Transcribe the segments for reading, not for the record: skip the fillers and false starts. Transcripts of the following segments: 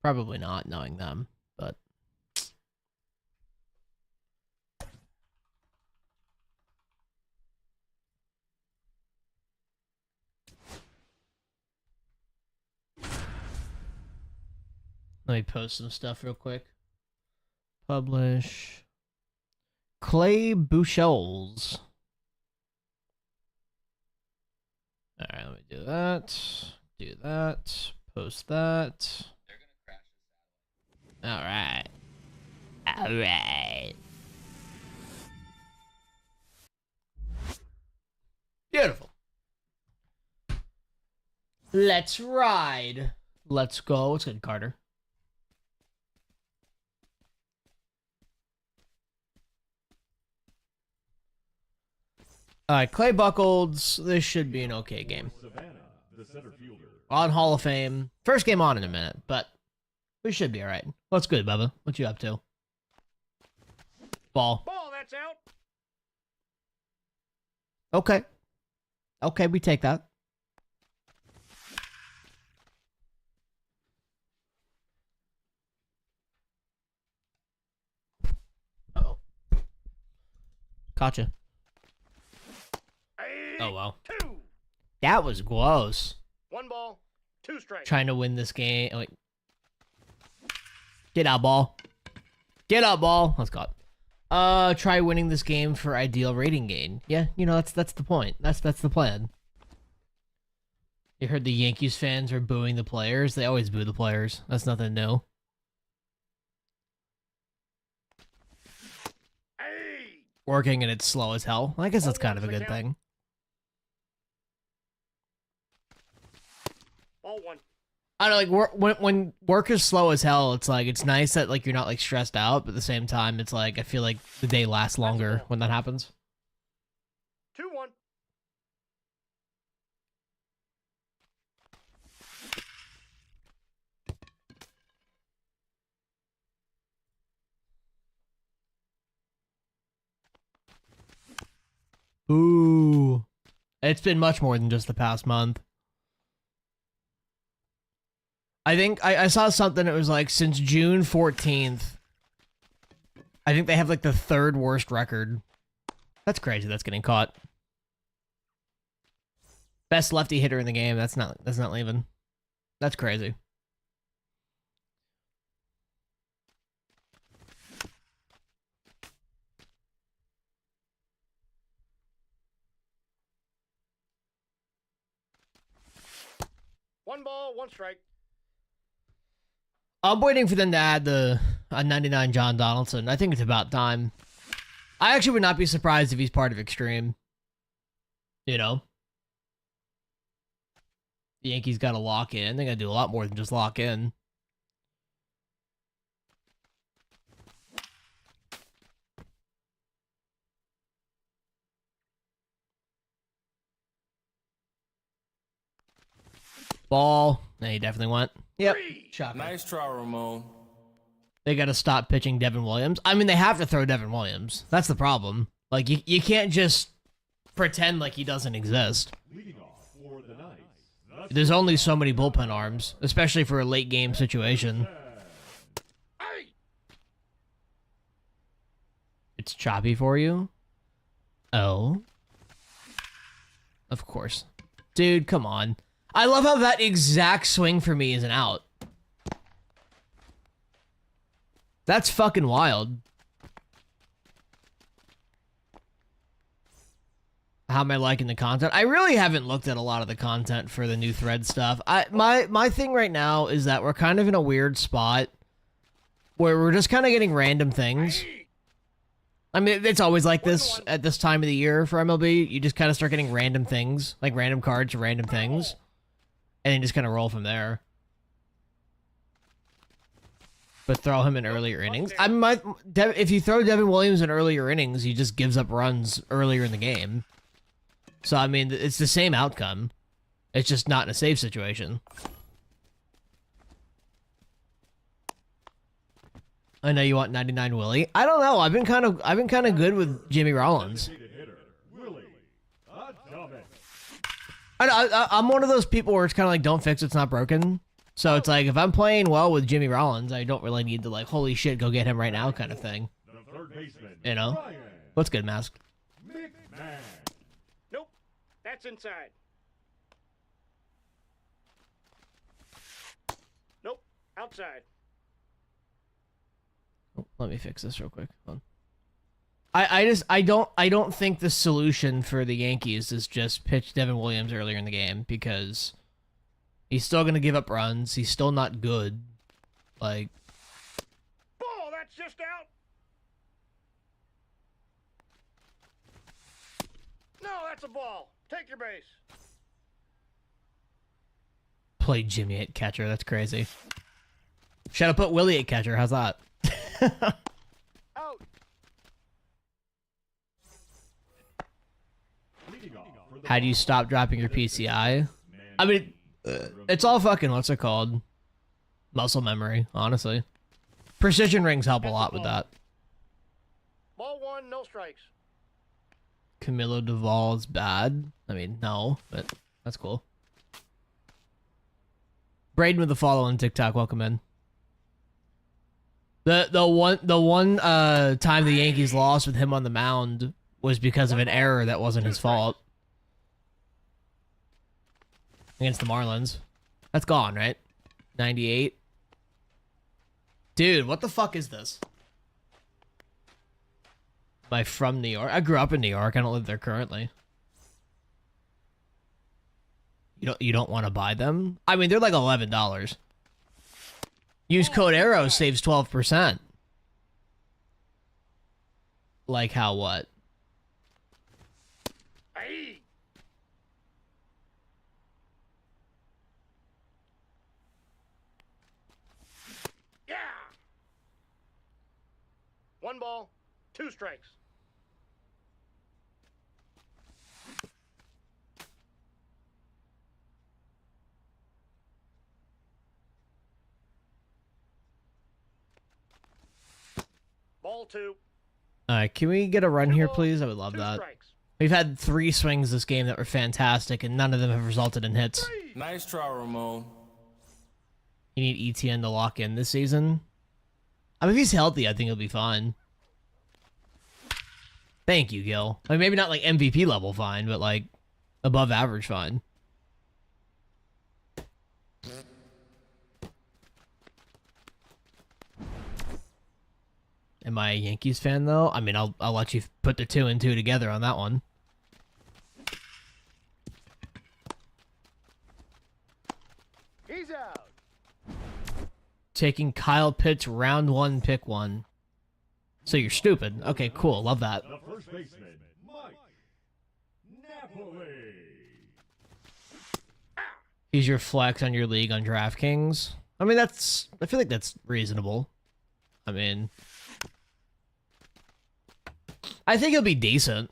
Probably not, knowing them, but... Let me post some stuff real quick. Publish. Clay Buchholz. Alright, let me do that. Do that. Post that. They're gonna crash this. Alright. Alright. Beautiful. Let's ride. Let's go. What's good, Carter? Alright, Clay Buchholz. This should be an okay game. On Hall of Fame. First game on in a minute, but we should be alright. What's good, Bubba? What you up to? Ball. Ball, that's out. Okay. Okay, we take that. Uh-oh. Gotcha. Oh, well. Two. That was close. 1 ball, 2 strikes. Trying to win this game. Oh, wait. Get out, ball. Get out, ball. Let's go. Try winning this game for ideal rating gain. Yeah, you know, that's the point. That's the plan. You heard the Yankees fans are booing the players. They always boo the players. That's nothing new. Hey. Working and it's slow as hell. I guess that's kind of a good thing. Ball 1. I don't know, like when work is slow as hell, it's like it's nice that like you're not like stressed out, but at the same time, it's like I feel like the day lasts longer when that happens. 2-1. Ooh, it's been much more than just the past month. I think I saw something that was like since June 14th. I think they have like the 3rd worst record. That's crazy. That's getting caught. Best lefty hitter in the game. That's not leaving. That's crazy. One ball, 1 strike. I'm waiting for them to add a 99 John Donaldson. I think it's about time. I actually would not be surprised if he's part of Extreme. You know? The Yankees got to lock in. They got to do a lot more than just lock in. Ball. No, he definitely went. Yep. Shocking. Nice try, Ramon. They got to stop pitching Devin Williams. I mean, they have to throw Devin Williams. That's the problem. Like, you can't just pretend like he doesn't exist. There's only so many bullpen arms, especially for a late game situation. It's choppy for you? Oh. Of course. Dude, come on. I love how that exact swing for me is an out. That's fucking wild. How am I liking the content? I really haven't looked at a lot of the content for the new thread stuff. My thing right now is that we're kind of in a weird spot where we're just kind of getting random things. I mean, it's always like this at this time of the year for MLB. You just kind of start getting random things, like random cards or random things, and then just kind of roll from there. But throw him in earlier innings. I mean, if you throw Devin Williams in earlier innings, he just gives up runs earlier in the game. So, I mean, it's the same outcome. It's just not in a save situation. I know you want 99 Willie. I don't know. I've been kind of good with Jimmy Rollins. I'm one of those people where it's kind of like, don't fix it's not broken. So it's like, if I'm playing well with Jimmy Rollins, I don't really need to, like, holy shit, go get him right now kind of thing. You know? What's good, Mask? Nope. That's inside. Nope. Outside. Oh, let me fix this real quick. Hold on. I don't think the solution for the Yankees is just pitch Devin Williams earlier in the game, because he's still going to give up runs. He's still not good. Like, Ball, that's just out. No, that's a ball. Take your base. play Jimmy at catcher. That's crazy. Should have put Willie at catcher. How's that? Out. How do you stop dropping your PCI? I mean, it's all fucking, what's it called? Muscle memory, honestly. Precision rings help a lot with that. Ball one, no strikes. Camilo Duvall is bad. I mean, no, but that's cool. Braden with the follow on TikTok. Welcome in. The one time the Yankees lost with him on the mound was because of an error that wasn't his fault. Against the Marlins. That's gone, right? 98. Dude, what the fuck is this? Am I from New York? I grew up in New York. I don't live there currently. You don't want to buy them? I mean, they're like $11. Use code ARROW saves 12%. Like how what? Aye. Yeah. One ball, two strikes. Ball two. Alright, can we get a run here, Balls, please? I would love two that. strikes. We've had 3 swings this game that were fantastic, and none of them have resulted in hits. Three. Nice try, Ramon. You need ETN to lock in this season. I mean, if he's healthy, I think he'll be fine. Thank you, Gil. I mean, maybe not like MVP level fine, but like above average fine. Am I a Yankees fan though? I mean, I'll let you put the 2 and 2 together on that one. He's out. Taking Kyle Pitts round 1, pick 1. So you're stupid. Okay, cool. Love that. The first baseman, Mike Napoli. Use your flex on your league on DraftKings. I mean, I feel like that's reasonable. I mean, I think it'll be decent.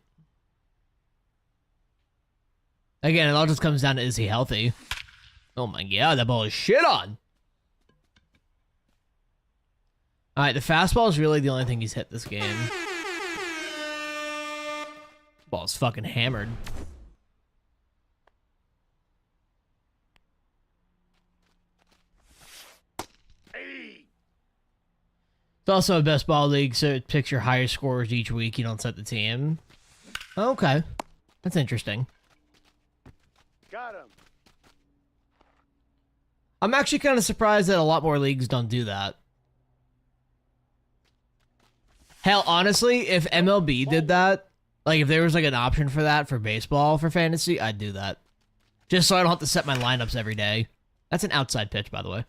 Again, it all just comes down to, is he healthy? Oh my god, that ball is shit on. Alright, the fastball is really the only thing he's hit this game. Ball's fucking hammered. Hey. It's also a best ball league, so it picks your highest scorers each week. You don't set the team. Okay. That's interesting. Got him. I'm actually kind of surprised that a lot more leagues don't do that. Hell, honestly, if MLB did that, like if there was like an option for that for baseball for fantasy, I'd do that. Just so I don't have to set my lineups every day. That's an outside pitch, by the way.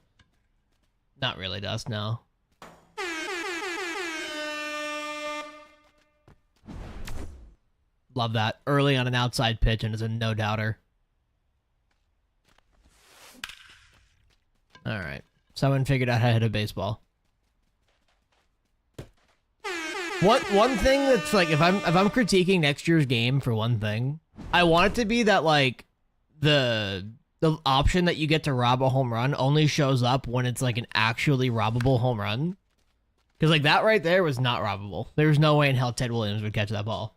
Not really, Dust, no. Love that. Early on an outside pitch and is a no-doubter. Alright. Someone figured out how to hit a baseball. One thing that's like, if I'm critiquing next year's game for one thing, I want it to be that like the option that you get to rob a home run only shows up when it's like an actually robbable home run. Because like that right there was not robbable. There's no way in hell Ted Williams would catch that ball.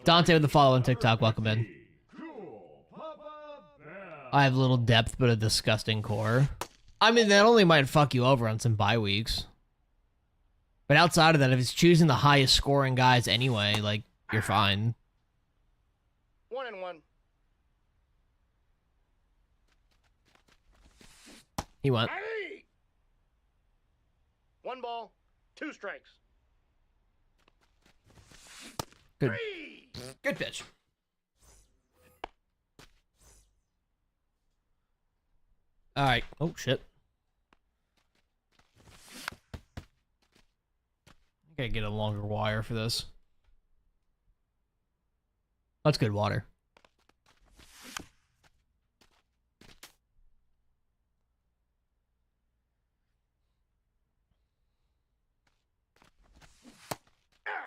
Dante with the follow on TikTok. Welcome in. Cool Papa Bell. I have little depth, but a disgusting core. I mean, that only might fuck you over on some bye weeks. But outside of that, if it's choosing the highest scoring guys anyway, like, you're fine. 1-1. He went. Hey! 1 ball, 2 strikes. Good. 3. Good pitch. All right. Oh, shit. I gotta get a longer wire for this. That's good water.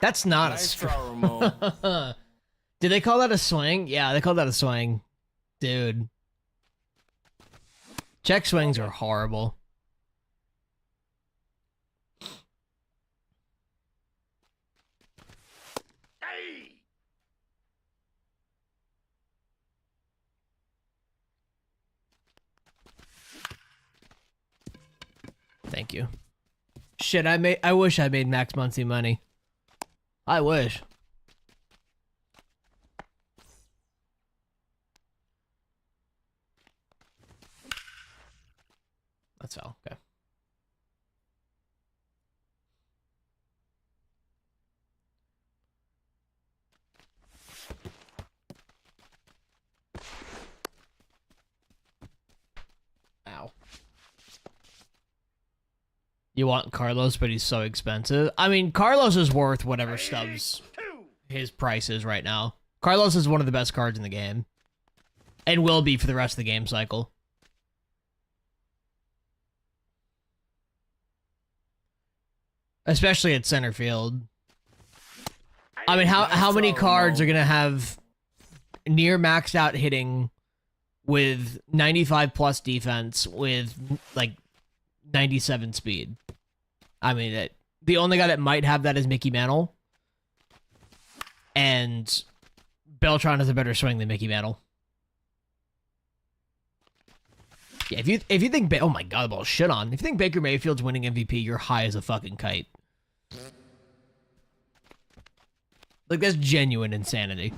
That's not Nice a draw, Ramon. Did they call that a swing? Yeah, they called that a swing. Dude. Check swings are horrible. Hey! Thank you. Shit, I wish I made Max Muncy money. I wish. That's all. Okay. Ow. You want Carlos, but he's so expensive. I mean, Carlos is worth whatever Stubbs 2. his price is right now. Carlos is one of the best cards in the game. And will be for the rest of the game cycle. Especially at center field. I mean, how many cards are going to have near maxed out hitting with 95 plus defense with like 97 speed? I mean, the only guy that might have that is Mickey Mantle. And Beltran has a better swing than Mickey Mantle. Yeah, if you think oh my god, the ball's shit on. If you think Baker Mayfield's winning MVP, you're high as a fucking kite. Like, that's genuine insanity.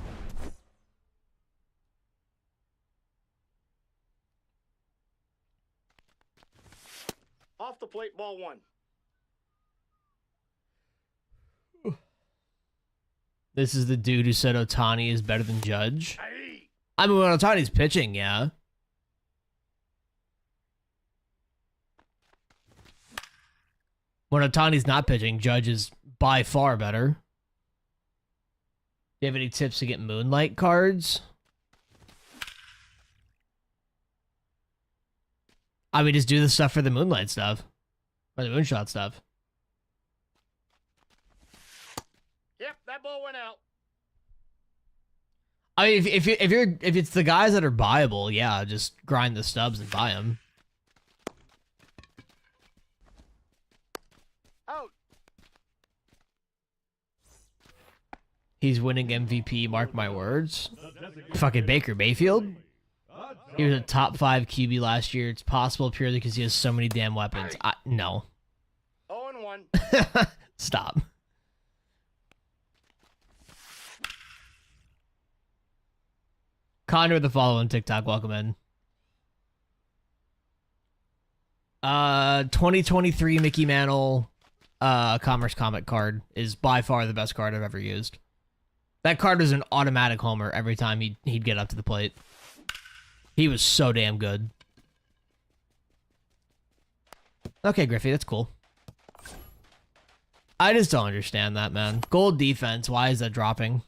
Off the plate, ball 1. This is the dude who said Ohtani is better than Judge. Hey! I mean, when Ohtani's pitching, yeah. When Ohtani's not pitching, Judge is by far better. Do you have any tips to get Moonlight cards? I mean, just do the stuff for the Moonlight stuff. Or the Moonshot stuff. Yep, that ball went out. I mean, if it's the guys that are buyable, yeah, just grind the stubs and buy them. Out. He's winning MVP, mark my words. Fucking Baker Mayfield? He was a top 5 QB last year. It's possible purely because he has so many damn weapons. No. 0-1. Stop. Connor the follow on TikTok. Welcome in. 2023 Mickey Mantle Commerce Comic card is by far the best card I've ever used. That card was an automatic homer every time he'd get up to the plate. He was so damn good. Okay, Griffey, that's cool. I just don't understand that, man. Gold defense, why is that dropping?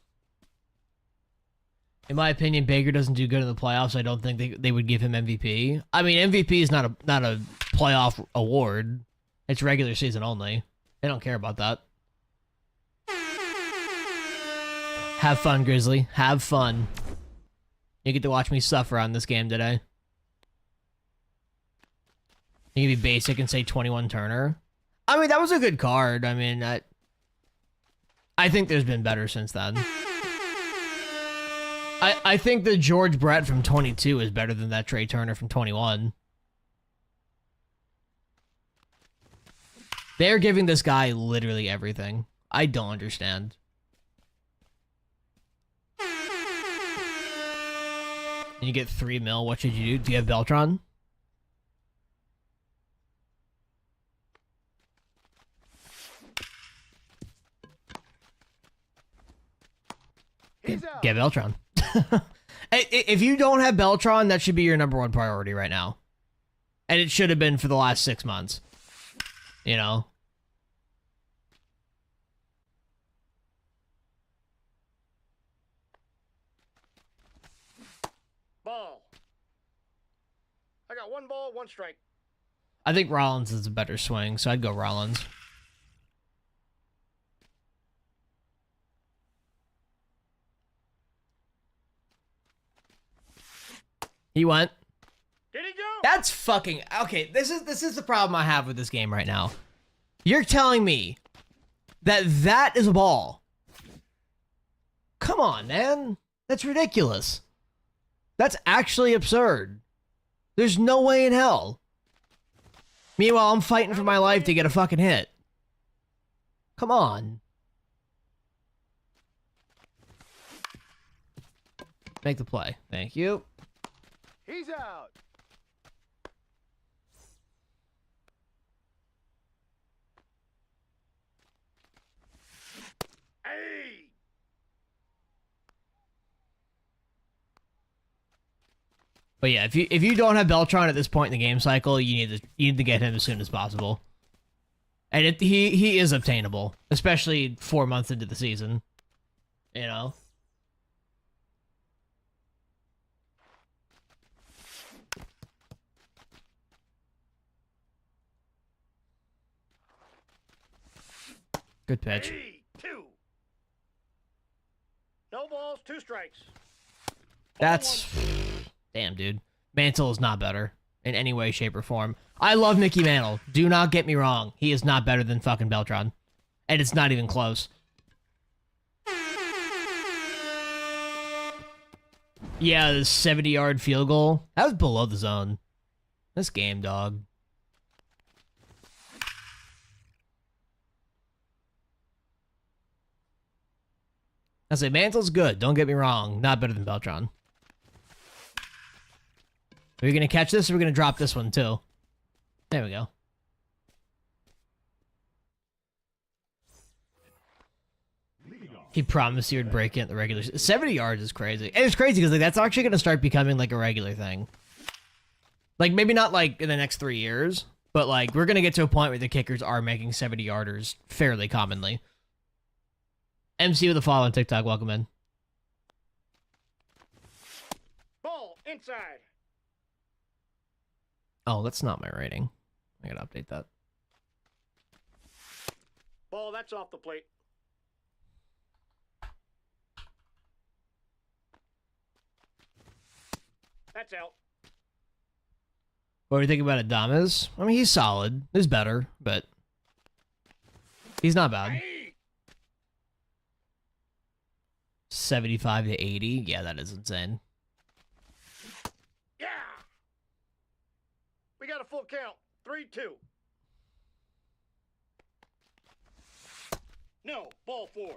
In my opinion, Baker doesn't do good in the playoffs. I don't think they would give him MVP. I mean, MVP is not a playoff award. It's regular season only. They don't care about that. Have fun, Grizzly. Have fun. You get to watch me suffer on this game today. You can be basic and say 21 Turner. I mean, that was a good card. I mean, I think there's been better since then. I think the George Brett from 22 is better than that Trey Turner from 21. They're giving this guy literally everything. I don't understand. You get $3 million. What should you do? Do you have Beltron? Get Beltron. If you don't have Beltron, that should be your #1 priority right now. And it should have been for the last 6 months. You know? Ball. I got 1 ball, 1 strike. I think Rollins is a better swing, so I'd go Rollins. He went. Did he go? That's fucking okay. This is the problem I have with this game right now. You're telling me that is a ball. Come on, man. That's ridiculous. That's actually absurd. There's no way in hell. Meanwhile, I'm fighting for my life to get a fucking hit. Come on. Make the play. Thank you. He's out. Hey. But yeah, if you don't have Beltron at this point in the game cycle, you need to get him as soon as possible. And he is obtainable, especially 4 months into the season. You know. Good pitch. Hey, 2. No balls, 2 strikes. That's... Damn, dude. Mantle is not better in any way, shape, or form. I love Mickey Mantle. Do not get me wrong. He is not better than fucking Beltron. And it's not even close. Yeah, the 70-yard field goal. That was below the zone. This game, dog. I say Mantle's good. Don't get me wrong. Not better than Beltron. Are we going to catch this or are we going to drop this one too? There we go. He promised he would break it in the regular... 70 yards is crazy. And it's crazy because like, that's actually going to start becoming like a regular thing. Like maybe not like in the next 3 years, but like we're going to get to a point where the kickers are making 70-yarders fairly commonly. MC with a follow on TikTok. Welcome in. Ball inside. Oh, that's not my rating. I gotta update that. Ball, that's off the plate. That's out. What do you think about Adames? I mean, he's solid. He's better, but he's not bad. Hey. 75 to 80. Yeah, that is insane. Yeah. We got a full count. 3-2. No, ball 4.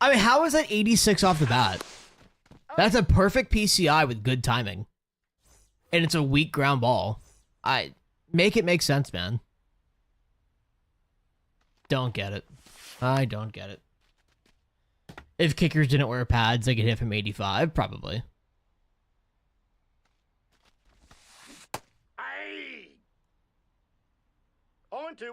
I mean, how is that 86 off the bat? That's a perfect PCI with good timing. And it's a weak ground ball. Make it make sense, man. Don't get it. I don't get it. If kickers didn't wear pads, they could hit from 85, probably. Aye. 0-2.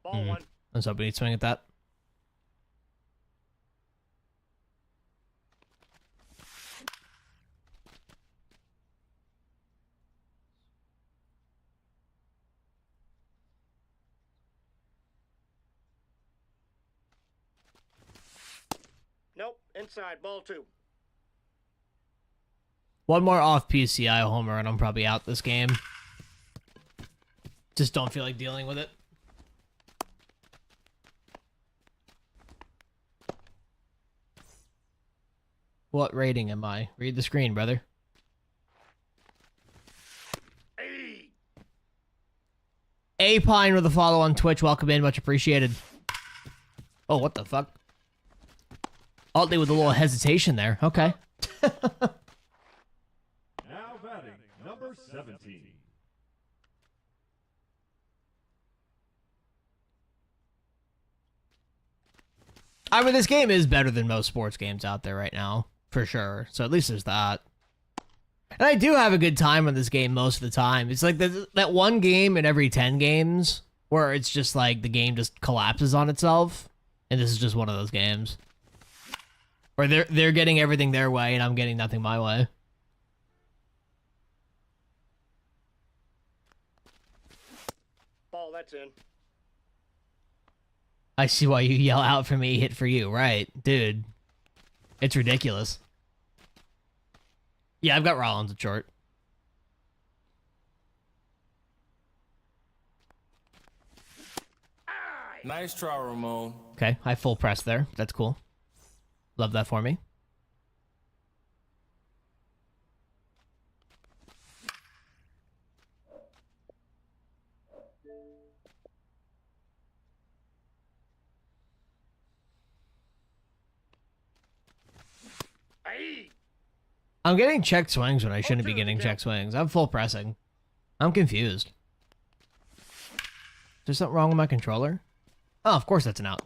Ball 1. Let's hope we need to swing at that. Nope, inside, ball 2. One more off PCI homer and I'm probably out this game. Just don't feel like dealing with it. What rating am I? Read the screen, brother. A Pine with a follow on Twitch. Welcome in. Much appreciated. Oh, what the fuck? Altley with a little hesitation there. Okay. Now batting, number 17. I mean, this game is better than most sports games out there right now, for sure. So at least there's that. And I do have a good time on this game most of the time. It's like that one game in every 10 games where it's just like the game just collapses on itself. And this is just one of those games. Where they're getting everything their way and I'm getting nothing my way. Ball, that's in. I see why you yell out for me, hit for you. Right, dude. It's ridiculous. Yeah, I've got Rollins at short. Nice try, Ramon. Okay, I full press there. That's cool. Love that for me. I'm getting checked swings when I shouldn't be getting checked swings. I'm full pressing. I'm confused. Is there something wrong with my controller? Oh, of course that's an out.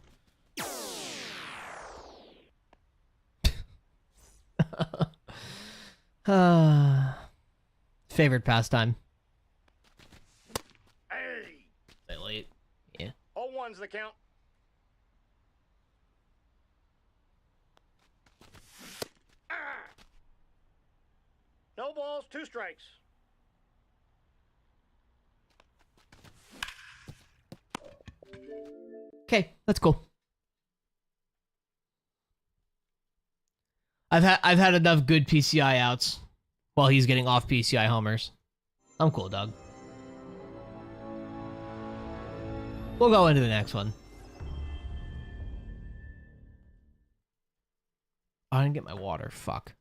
Favorite pastime. Hey! Bit late. Yeah. 0-1's the count. No balls, 2 strikes. Okay, that's cool. I've had enough good PCI outs while he's getting off PCI homers. I'm cool, dog. We'll go into the next one. I didn't get my water. Fuck.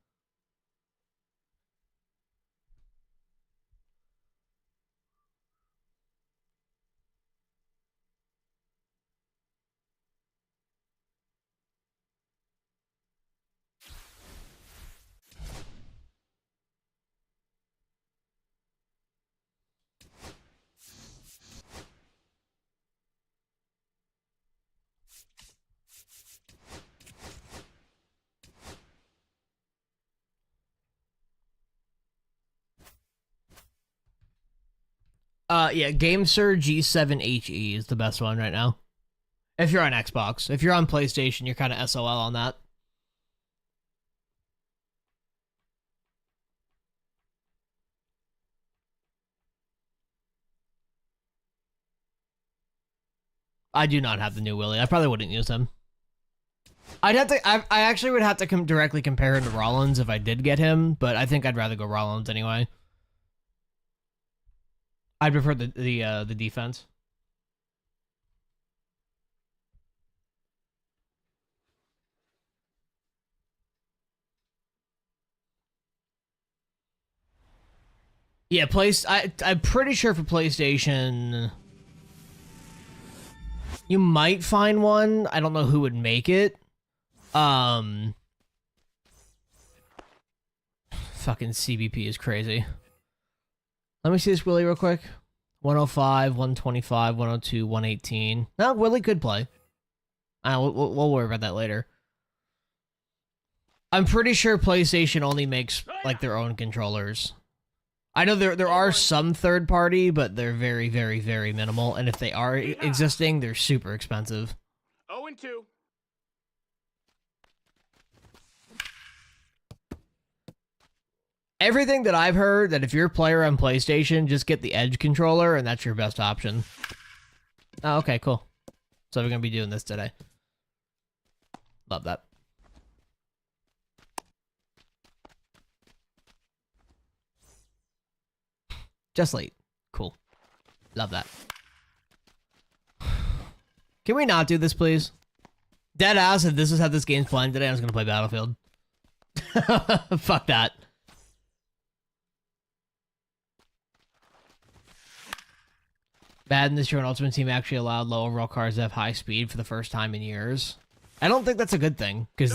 Yeah, GameSir G7HE is the best one right now. If you're on Xbox. If you're on PlayStation, you're kind of SOL on that. I do not have the new Willie. I probably wouldn't use him. I'd have to. I actually would have to directly compare him to Rollins if I did get him, but I think I'd rather go Rollins anyway. I'd prefer the defense. Yeah, I'm pretty sure for PlayStation, you might find one. I don't know who would make it. Fucking CBP is crazy. Let me see this Willie real quick. 105, 125, 102, 118. No, Willie could play. We'll worry about that later. I'm pretty sure PlayStation only makes like their own controllers. I know there are some third party, but they're very, very, very minimal. And if they are existing, they're super expensive. 0-2. Everything that I've heard, that if you're a player on PlayStation, just get the Edge controller, and that's your best option. Oh, okay, cool. So we're going to be doing this today. Love that. Just late. Cool. Love that. Can we not do this, please? Dead ass, if this is how this game's playing today, I'm just gonna play Battlefield. Fuck that. Madden this year, an Ultimate Team actually allowed low overall cars to have high speed for the first time in years. I don't think that's a good thing, because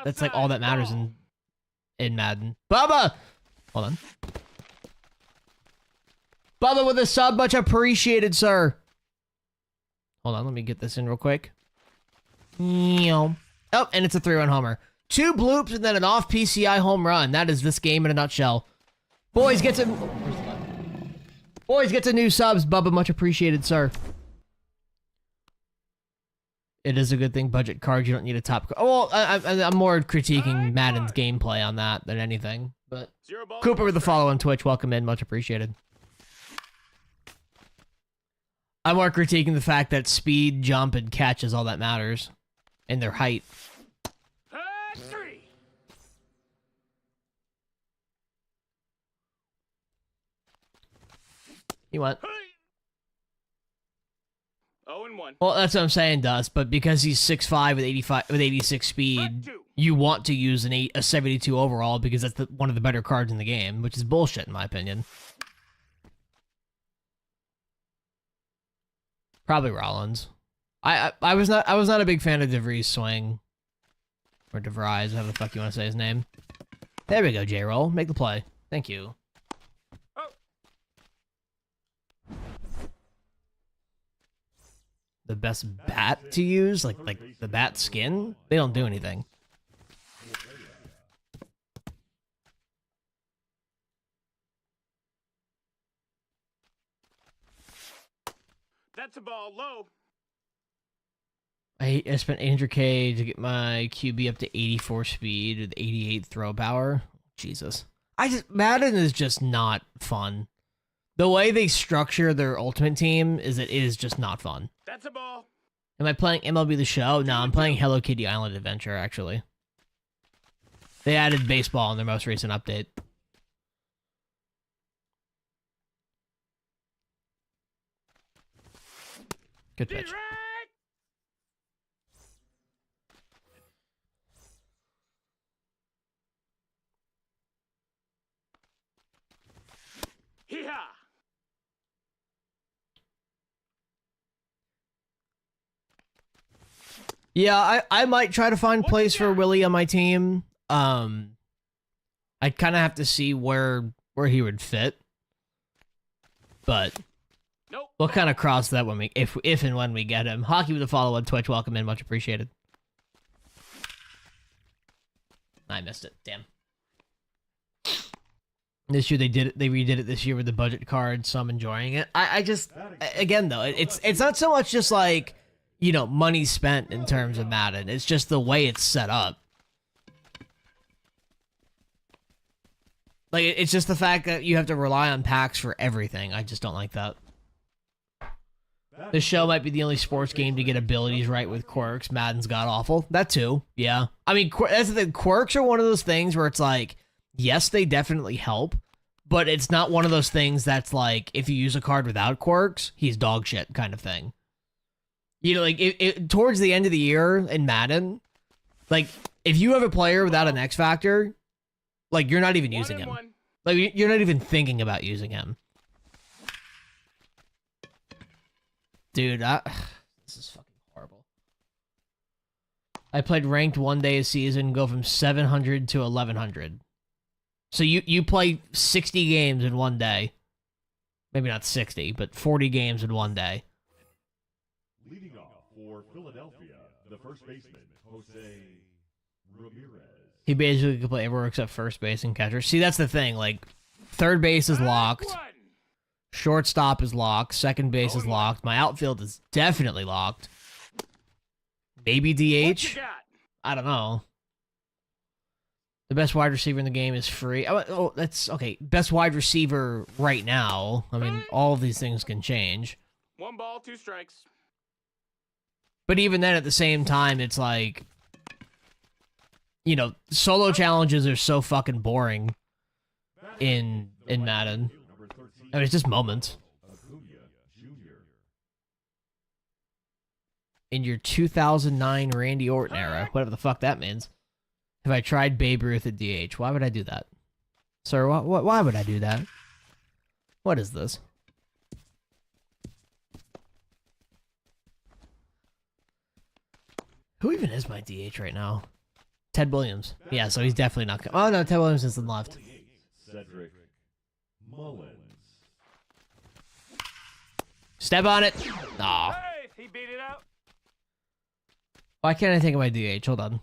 that's like all that matters in Madden. Bubba! Hold on. Bubba with a sub, much appreciated, sir. Hold on, let me get this in real quick. Oh, and it's a 3-run homer. 2 bloops and then an off PCI home run. That is this game in a nutshell. Boys get to... Boys get to new subs. Bubba, much appreciated, sir. It is a good thing. Budget cards, you don't need a top... Well, I'm more critiquing Madden's gameplay on that than anything. But Cooper with the follow on Twitch. Welcome in. Much appreciated. I'm more critiquing the fact that speed, jump, and catch is all that matters. And their height. You want? 0-1. Well, that's what I'm saying, Dust. But because he's 6'5" with 86 speed, you want to use a 72 overall because that's one of the better cards in the game, which is bullshit in my opinion. Probably Rollins. I was not a big fan of DeVries swing. Or DeVries, however the fuck you want to say his name. There we go, J-Roll. Make the play. Thank you. The best bat to use? Like the bat skin? They don't do anything. That's a ball low. I spent $800K to get my QB up to 84 speed with 88 throw power. Jesus. Madden is just not fun. The way they structure their ultimate team is it is just not fun. That's a ball. Am I playing MLB The Show? No, I'm playing Hello Kitty Island Adventure, actually. They added baseball in their most recent update. Good pitch. Hee-haw. Yeah, I might try to find place for Willie on my team. I'd kind of have to see where he would fit. But Nope. we'll kind of cross that when if and when we get him. Hockey with a follow on Twitch, welcome in, much appreciated. I missed it. Damn. This year they redid it this year with the budget card, so I'm enjoying it. I just again though, it's not so much just like, you know, money spent in terms of Madden. It's just the way it's set up. Like, it's just the fact that you have to rely on packs for everything. I just don't like that. This show might be the only sports game to get abilities right with quirks. Madden's god-awful. That too, yeah. I mean, that's the thing. Quirks are one of those things where it's like, yes, they definitely help, but it's not one of those things that's like, if you use a card without quirks, he's dog shit kind of thing. You know, like, towards the end of the year in Madden, like, if you have a player without an X Factor, like, you're not even using him. Like, you're not even thinking about using him. Dude, this is fucking horrible. I played ranked one day a season, go from 700 to 1100. So you play 60 games in one day. Maybe not 60, but 40 games in one day. Leading off for Philadelphia, the first baseman, Jose Ramirez. He basically could play everywhere except first base and catcher. See, that's the thing. Like, third base is locked. Shortstop is locked. Second base is locked. My outfield is definitely locked. Maybe DH? I don't know. The best wide receiver in the game is free. Oh, that's okay. Best wide receiver right now. I mean, all of these things can change. 1 ball, 2 strikes. But even then, at the same time, it's like, you know, solo challenges are so fucking boring in Madden. I mean, it's just moments. Acuna Jr. In your 2009 Randy Orton era, whatever the fuck that means. Have I tried Babe Ruth at DH? Why would I do that? Sir, why would I do that? What is this? Who even is my DH right now? Ted Williams. Yeah, so he's definitely not... Oh, no, Ted Williams is in left. Cedric Mullins. Step on it. Aw. Hey, he beat it out. Why can't I think of my DH? Hold on.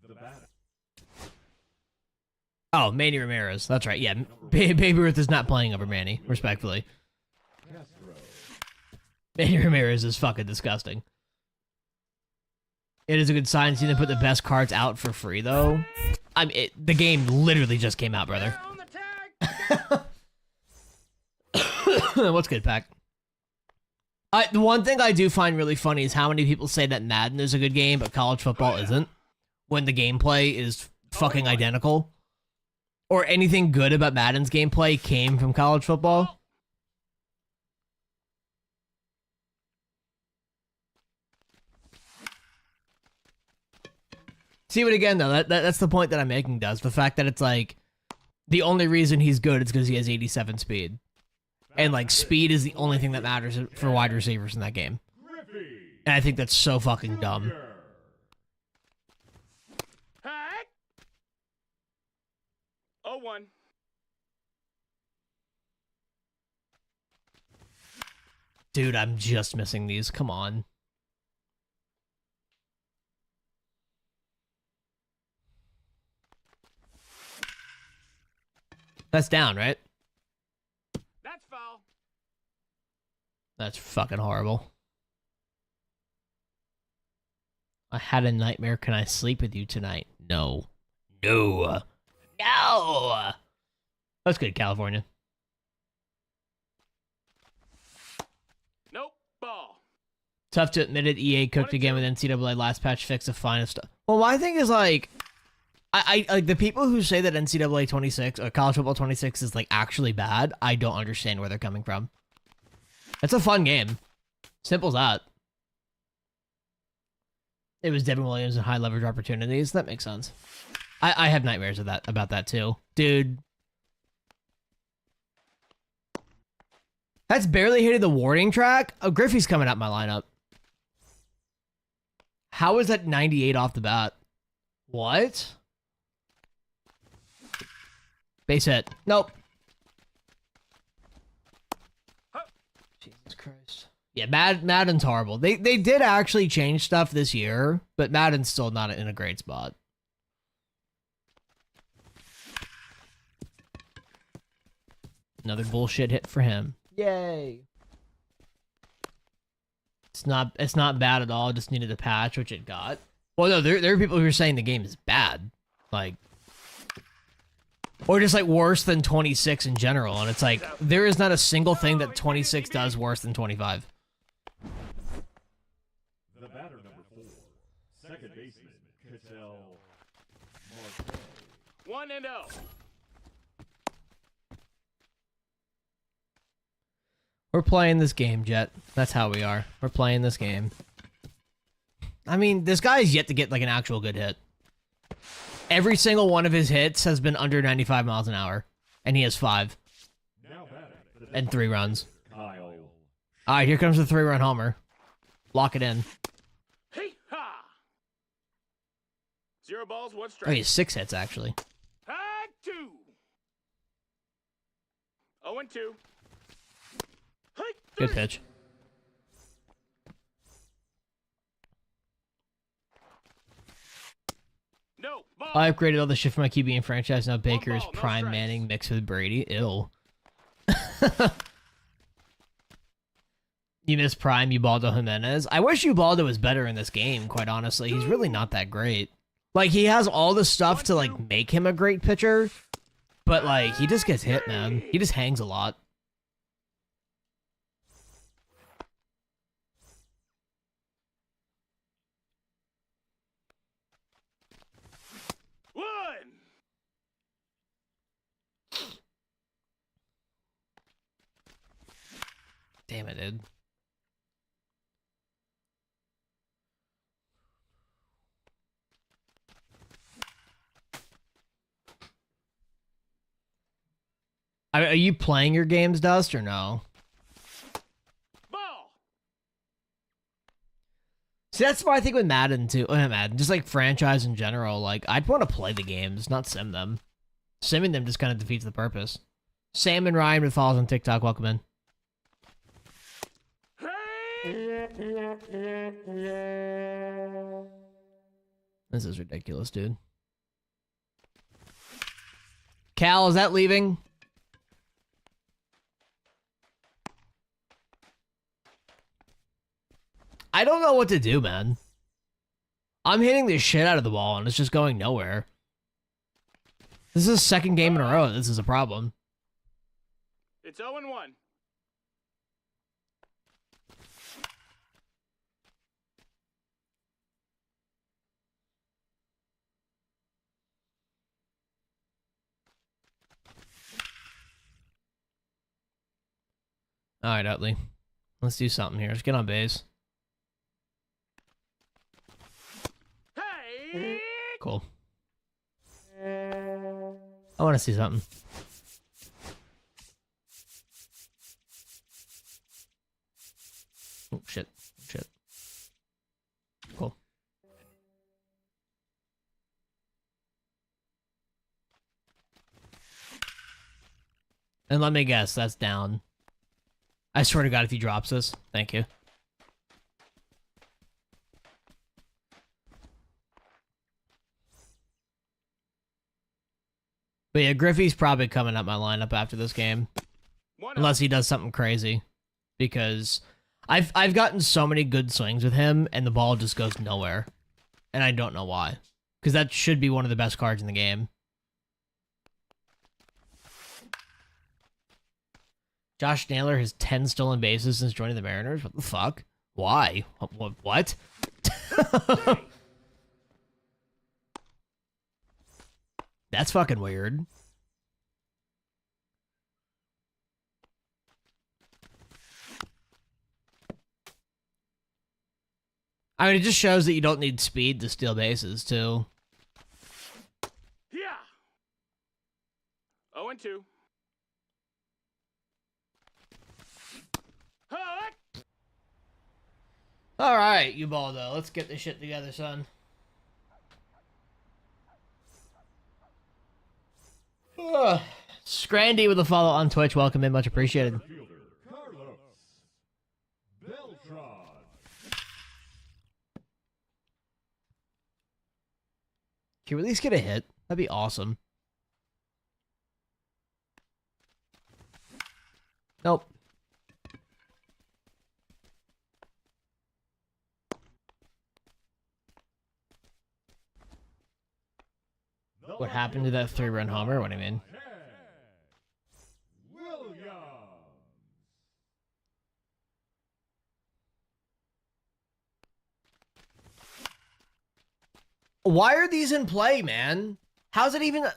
The batter. Oh, Manny Ramirez. That's right. Yeah, Babe Ruth is not playing over Manny, respectfully. Castro. Manny Ramirez is fucking disgusting. It is a good sign to see them put the best cards out for free, though. The game literally just came out, brother. On the tag. What's good, Pac? The one thing I do find really funny is how many people say that Madden is a good game, but college football isn't, when the gameplay is fucking identical. Or anything good about Madden's gameplay came from college football. See, but again, though, that's the point that I'm making, does. The fact that it's, like, the only reason he's good is because he has 87 speed. And, like, speed is the only thing that matters for wide receivers in that game. And I think that's so fucking dumb. Hey. 0-1. Dude, I'm just missing these. Come on. That's down, right? That's foul. That's fucking horrible. I had a nightmare. Can I sleep with you tonight? No. No. No! That's good, California. Nope. Ball. Tough to admit it, EA cooked again with NCAA last patch fix the finest stuff. Well, my thing is, like, I like the people who say that NCAA 26 or college football 26 is like actually bad. I don't understand where they're coming from. It's a fun game. Simple as that. It was Devin Williams and high leverage opportunities. That makes sense. I have nightmares about that too, dude. That's barely hitting the warning track. Oh, Griffey's coming out my lineup. How is that 98 off the bat? What? Base hit. Nope. Jesus Christ. Yeah, Madden's horrible. They did actually change stuff this year, but Madden's still not in a great spot. Another bullshit hit for him. Yay. It's not bad at all. Just needed a patch, which it got. Well, no, there are people who are saying the game is bad. Like, or just like worse than 26 in general. And it's like, there is not a single thing that 26 does worse than 25. The batter number 4, second baseman, Cattell Marte. 1-0. We're playing this game, Jet. That's how we are. We're playing this game. I mean, this guy is yet to get like an actual good hit. Every single one of his hits has been under 95 miles an hour. And he has 5. Now batting, And 3 runs. Kyle. Alright, here comes the 3-run homer. Lock it in. Hey ha. 0 balls, 1 Oh, strike. he has 6 hits, actually. Tag 2. 0-2. Hey, Good 3. pitch. No. Ball. I upgraded all the shit for my QB in franchise. Now Baker is ball, no prime strikes. Manning mixed with Brady. Ew. You miss Prime Ubaldo Jimenez. I wish Ubaldo was better in this game, quite honestly. He's really not that great. Like, he has all the stuff to, like, make him a great pitcher. But, like, he just gets hit, man. He just hangs a lot. Damn it, dude. Are you playing your games, Dust, or no? Ball. See, that's what I think with Madden, too. Not Madden, just like franchise in general. Like, I'd want to play the games, not sim them. Simming them just kind of defeats the purpose. Sam and Ryan with follows on TikTok. Welcome in. This is ridiculous, dude. Cal, is that leaving? I don't know what to do, man. I'm hitting the shit out of the ball, and it's just going nowhere. This is the second game in a row. This is a problem. It's 0-1. All right, Utley. Let's do something here. Let's get on base. Hey. Cool. I want to see something. Oh, shit. Shit. Cool. And let me guess, that's down. I swear to God, if he drops this, thank you. But yeah, Griffey's probably coming up my lineup after this game. Unless he does something crazy. Because I've gotten so many good swings with him, and the ball just goes nowhere. And I don't know why. Because that should be one of the best cards in the game. Josh Naylor has 10 stolen bases since joining the Mariners? What the fuck? Why? What? That's fucking weird. I mean, it just shows that you don't need speed to steal bases, too. Yeah. 0-2. All right, you Baldo. Let's get this shit together, son. Scrandy with a follow on Twitch. Welcome in. Much appreciated. Can we at least get a hit? That'd be awesome. Nope. What happened to that 3-run homer? What do you mean? Why are these in play, man? How's it even...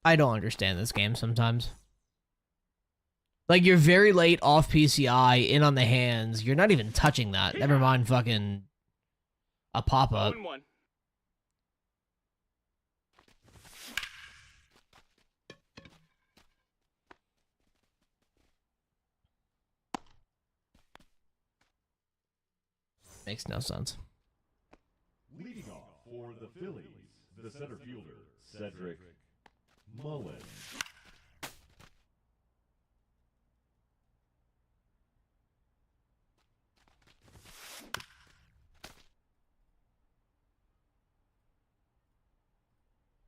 I don't understand this game sometimes. Like, you're very late off PCI, in on the hands. You're not even touching that. Never mind fucking... a pop-up. 0-1. Makes no sense. Leading off for the Phillies, the center fielder, Cedric Mullen.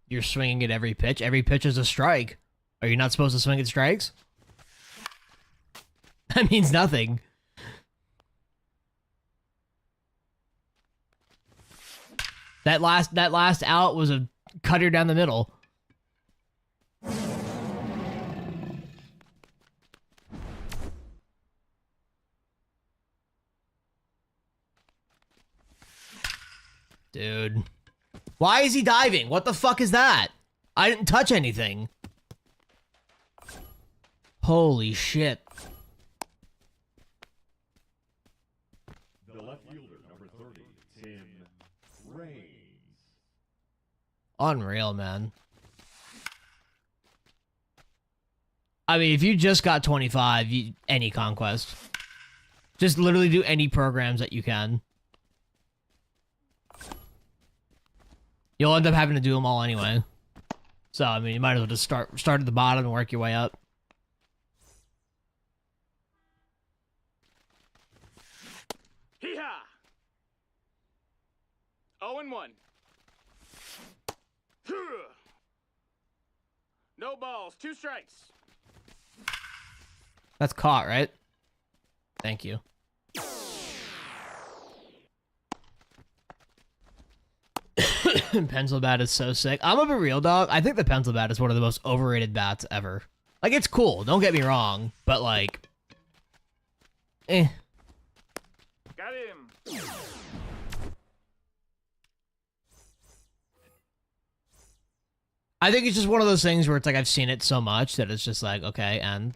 You're swinging at every pitch. Every pitch is a strike. Are you not supposed to swing at strikes? That means nothing. That last out was a cutter down the middle. Dude. Why is he diving? What the fuck is that? I didn't touch anything. Holy shit. The left fielder, number 30, Tim Raines. Unreal, man. I mean, if you just got 25, any conquest. Just literally do any programs that you can. You'll end up having to do them all anyway. So, I mean, you might as well just start at the bottom and work your way up. Hee-haw! 0-1. No balls, 2 strikes. That's caught, right? Thank you. Pencil bat is so sick. I'm gonna be real, dog. I think the pencil bat is one of the most overrated bats ever. Like, it's cool. Don't get me wrong. But, like... Eh. Got him. I think it's just one of those things where it's like I've seen it so much that it's just like, okay, and...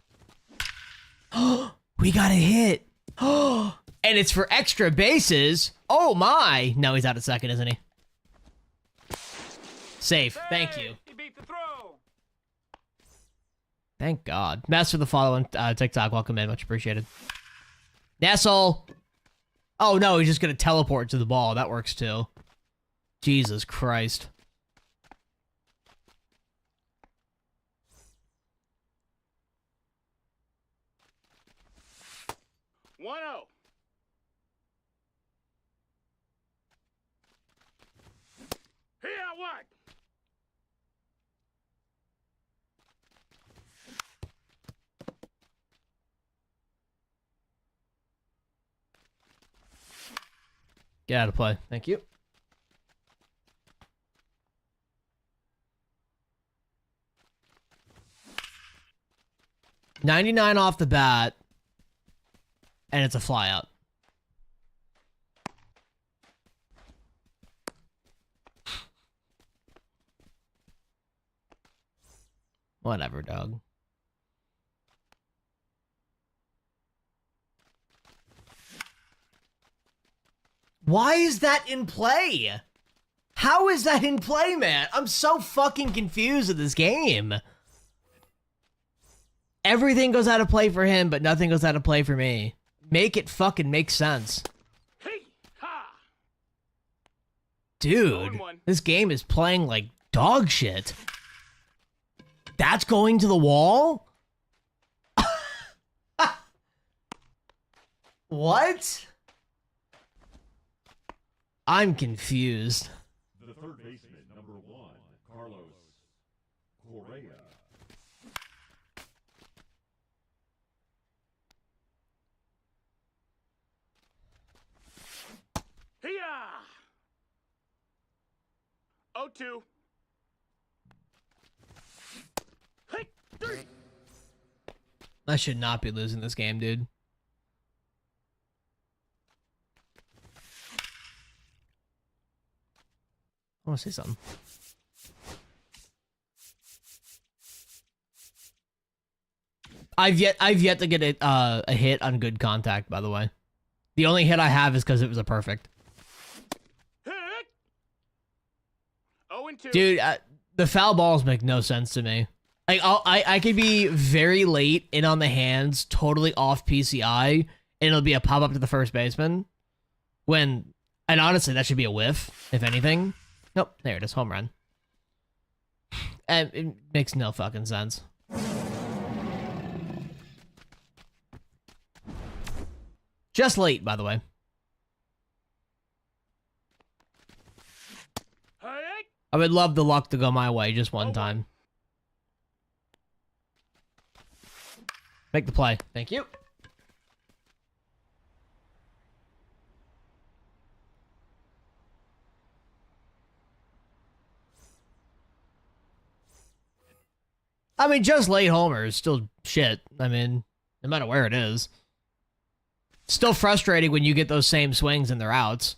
we got a hit! And it's for extra bases! Oh my! No, he's out at second, isn't he? Safe. Thank you. He beat the throw. Thank God. Master for the follow on TikTok. Welcome in. Much appreciated. Nestle! Oh no, he's just gonna teleport to the ball. That works too. Jesus Christ. One zero. Here, what? Get out of play. Thank you. $99 off the bat. And it's a fly out. Whatever, dog. Why is that in play? How is that in play, man? I'm so fucking confused with this game. Everything goes out of play for him, but nothing goes out of play for me. Make it fucking make sense. Hey, ha! Dude, 0-1. this game is playing like dog shit. That's going to the wall? What? I'm confused. The third baseman, number 1, Carlos Correa. Hiya! 0-2. Hey, 3. I should not be losing this game, dude. I want to say something. I've yet to get a hit on good contact, by the way. The only hit I have is because it was a perfect. Hit! 0-2. Dude, the foul balls make no sense to me. Like, I could be very late in on the hands, totally off PCI, and it'll be a pop-up to the first baseman. And honestly, that should be a whiff, if anything. Nope, there it is, home run. And it makes no fucking sense. Just late, by the way. Hey! I would love the luck to go my way just one time. Make the play. Thank you. I mean, just late homer is still shit. I mean, no matter where it is. Still frustrating when you get those same swings and they're outs.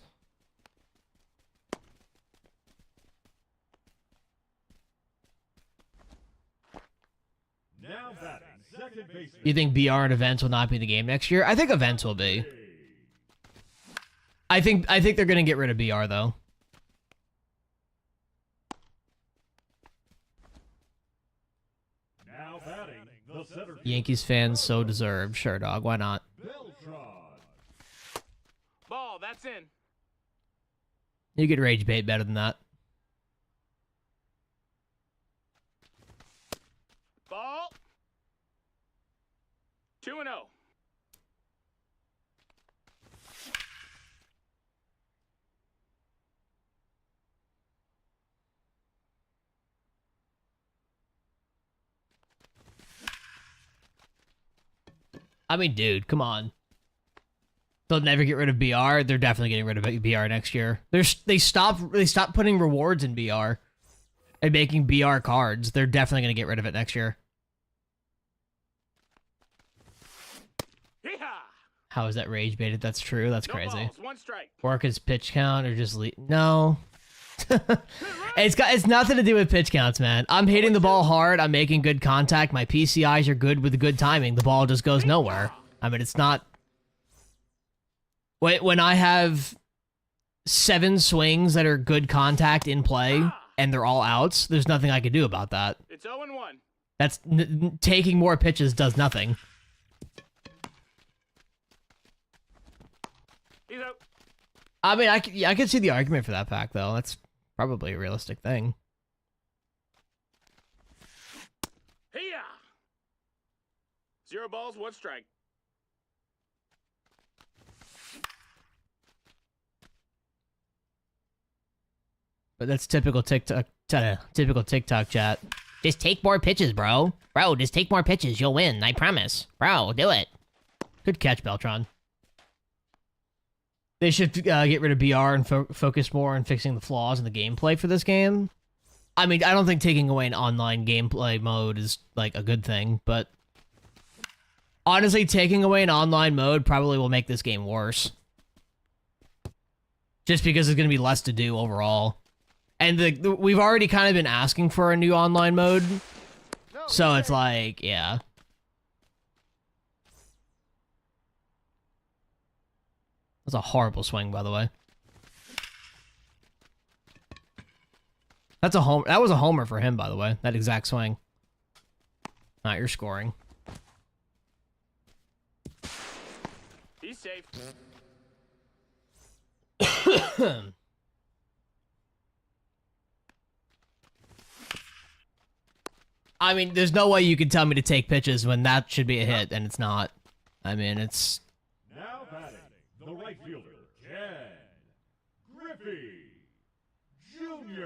Now batting, second baseman. You think BR and events will not be the game next year? I think events will be. I think they're gonna get rid of BR though. Now batting, the center fielder. Yankees fans so deserved. Sure, dog. Why not? Beltran. Ball, that's in. You could rage bait better than that. Ball. 2-0. I mean, dude, come on. They'll never get rid of BR. They're definitely getting rid of BR next year. They stopped putting rewards in BR and making BR cards. They're definitely going to get rid of it next year. Hee-haw! How is that rage baited? That's true. That's No crazy. balls, 1 strike. Work his pitch count or just leave. No. It's nothing to do with pitch counts, man. I'm hitting the ball hard. I'm making good contact. My PCIs are good with good timing. The ball just goes nowhere. I mean, it's not. When I have 7 swings that are good contact in play and they're all outs, there's nothing I can do about that. It's 0-1. That's taking more pitches does nothing. He's out. I mean, I can see the argument for that fact, though. That's probably a realistic thing. Hee-haw! 0 balls, 1 strike. But that's typical TikTok chat. Just take more pitches, bro. Bro, just take more pitches. You'll win. I promise. Bro, do it. Good catch, Beltran. They should get rid of BR and focus more on fixing the flaws in the gameplay for this game. I mean, I don't think taking away an online gameplay mode is, like, a good thing, but honestly, taking away an online mode probably will make this game worse. Just because there's going to be less to do overall. And we've already kind of been asking for a new online mode, so it's like, yeah. That's a horrible swing, by the way. That's a home. That was a homer for him, by the way. That exact swing. Not your scoring. He's safe. I mean, there's no way you can tell me to take pitches when that should be a hit, and it's not. I mean, it's... Now batting, the right fielder, Ken Griffey Jr.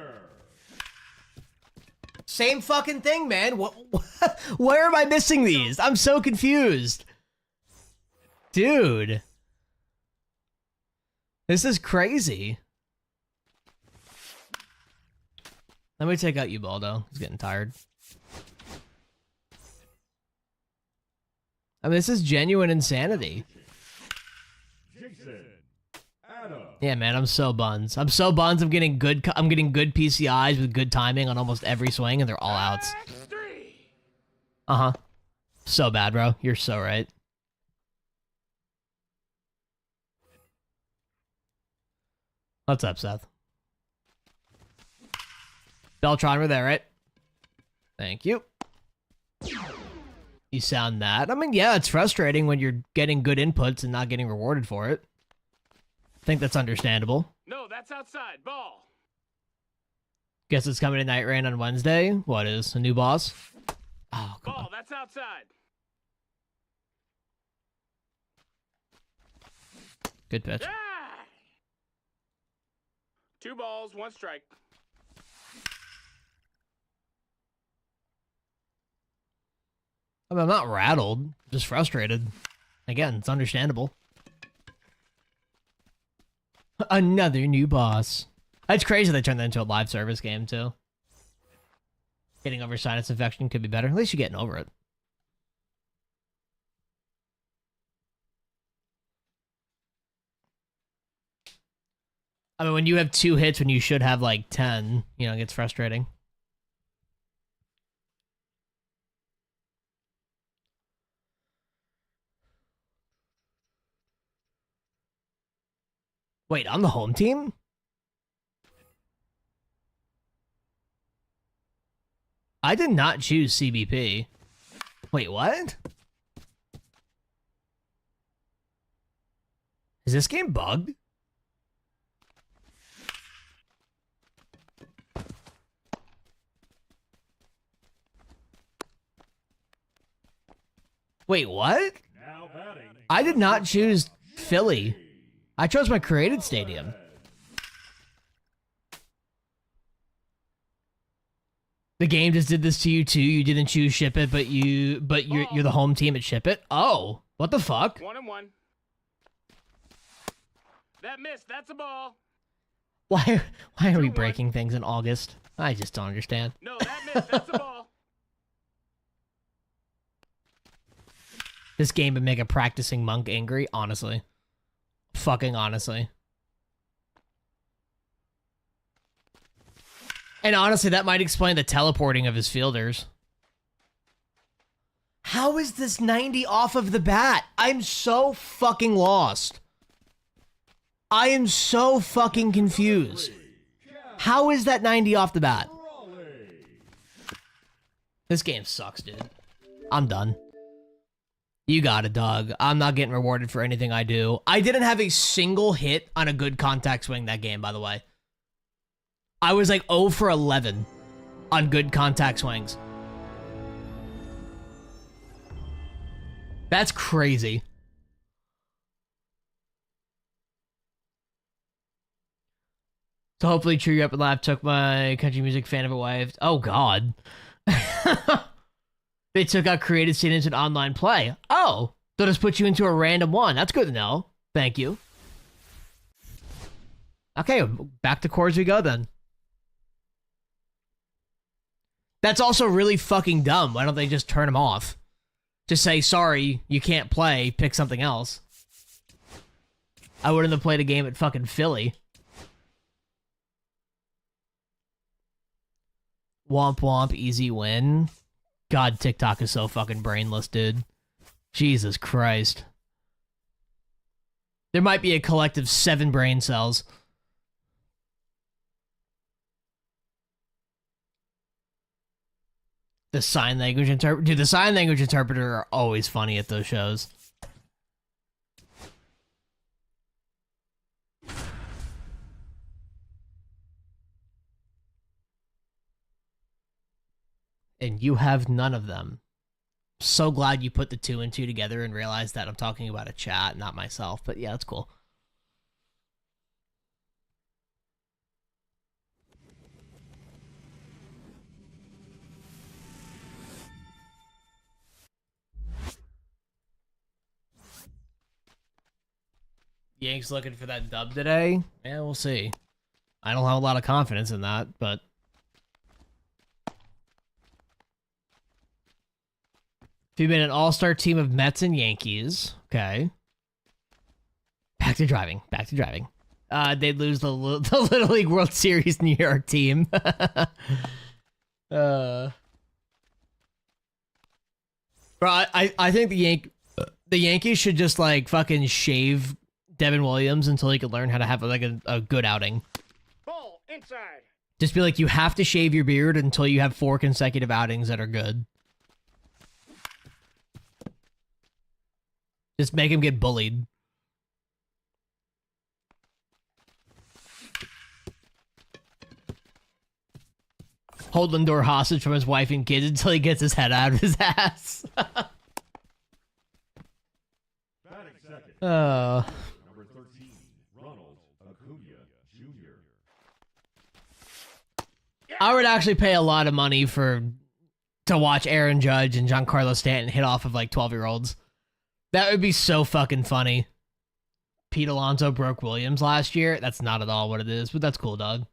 Same fucking thing, man. Where am I missing these? I'm so confused. Dude. This is crazy. Let me take out Ubaldo. He's getting tired. I mean, this is genuine insanity. Jason Adam. Yeah, man, I'm so buns. I'm so buns. I'm getting good PCIs with good timing on almost every swing, and they're all outs. That's 3. Uh-huh. So bad, bro. You're so right. What's up, Seth? Beltran, we're there, right? Thank you. You sound that. I mean, yeah, it's frustrating when you're getting good inputs and not getting rewarded for it. I think that's understandable. No, that's outside. Ball. Guess it's coming to Night Rain on Wednesday. What is? A new boss? Oh, come Ball, on. that's outside. Good pitch. Yeah! 2 balls, 1 strike. I mean, I'm not rattled, just frustrated. Again, it's understandable. Another new boss. It's crazy they turned that into a live service game, too. Getting over sinus infection could be better. At least you're getting over it. I mean, when you have 2 hits when you should have, like, 10, you know, it gets frustrating. Wait, on the home team? I did not choose CBP. Wait, what? Is this game bugged? Wait, what? Now batting. I did not choose Philly. I chose my created stadium. The game just did this to you too. You didn't choose Ship It, but you're the home team at Ship It. Oh, what the fuck? 1-1. That missed. That's a ball. Why are we 2-1. breaking things in August? I just don't understand. No, that missed. That's a ball. This game would make a practicing monk angry, honestly. Fucking honestly. And honestly, that might explain the teleporting of his fielders. How is this 90 off of the bat? I'm so fucking lost. I am so fucking confused. How is that 90 off the bat? This game sucks, dude. I'm done. You got it, dog. I'm not getting rewarded for anything I do. I didn't have a single hit on a good contact swing that game, by the way. I was like 0 for 11 on good contact swings. That's crazy. So hopefully Cheer You Up and Laugh took my country music fan of a wife. Oh, God. They took out created students in online play. Oh, they'll just put you into a random one. That's good to know. Thank you. Okay, back to chords we go then. That's also really fucking dumb. Why don't they just turn them off? Just say, sorry, you can't play, pick something else. I wouldn't have played a game at fucking Philly. Womp womp, easy win. God, TikTok is so fucking brainless, dude. Jesus Christ. There might be a collective 7 brain cells. The sign language interpreter. Dude, the sign language interpreter are always funny at those shows. And you have none of them. So glad you put the 2 and 2 together and realized that I'm talking about a chat, not myself. But yeah, that's cool. Yanks looking for that dub today? Yeah, we'll see. I don't have a lot of confidence in that, but... If you've been an all-star team of Mets and Yankees, okay. Back to driving. Back to driving. They'd lose the Little League World Series New York team. Bro, I think the Yankees should just like fucking shave Devin Williams until he can learn how to have like a good outing. Ball inside. Just be like, you have to shave your beard until you have 4 consecutive outings that are good. Just make him get bullied. Hold Lindor hostage from his wife and kids until he gets his head out of his ass. Oh. Number 13, Ronald Acuna Jr. I would actually pay a lot of money to watch Aaron Judge and Giancarlo Stanton hit off of like 12-year-olds. That would be so fucking funny. Pete Alonso broke Williams last year. That's not at all what it is, but that's cool, dog.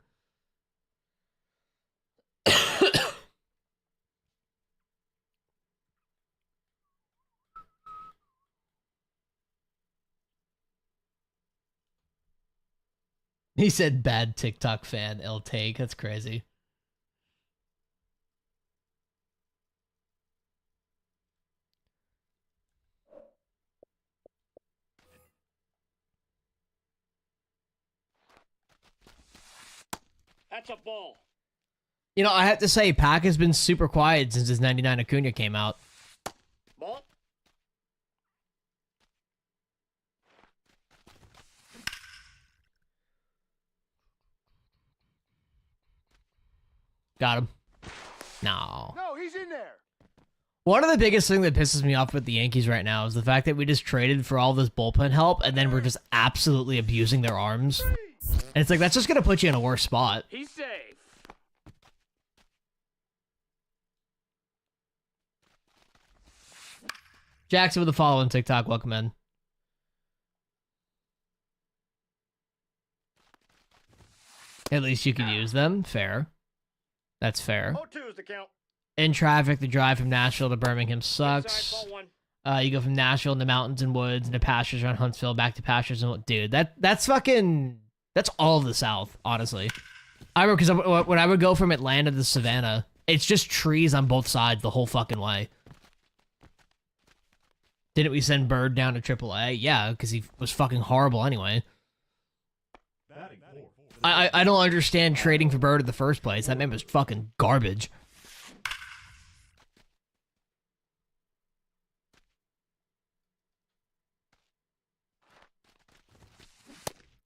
He said bad TikTok fan, ill take. That's crazy. That's a ball. You know, I have to say, Pac has been super quiet since his 99 Acuna came out. Ball. Got him. No. No, he's in there. One of the biggest things that pisses me off with the Yankees right now is the fact that we just traded for all this bullpen help, and then we're just absolutely abusing their arms. And it's like, that's just going to put you in a worse spot. He's safe. Jackson with the follow on TikTok. Welcome in. At least you can use them. Fair. That's fair. 0-2 is the count. In traffic, the drive from Nashville to Birmingham sucks. Inside, ball one. You go from Nashville into mountains and woods into pastures around Huntsville, back to pastures and dude, that's fucking, that's all of the South, honestly. I remember because when I would go from Atlanta to Savannah, it's just trees on both sides the whole fucking way. Didn't we send Bird down to AAA? Yeah, because he was fucking horrible anyway. I don't understand trading for Bird in the first place. That man was fucking garbage.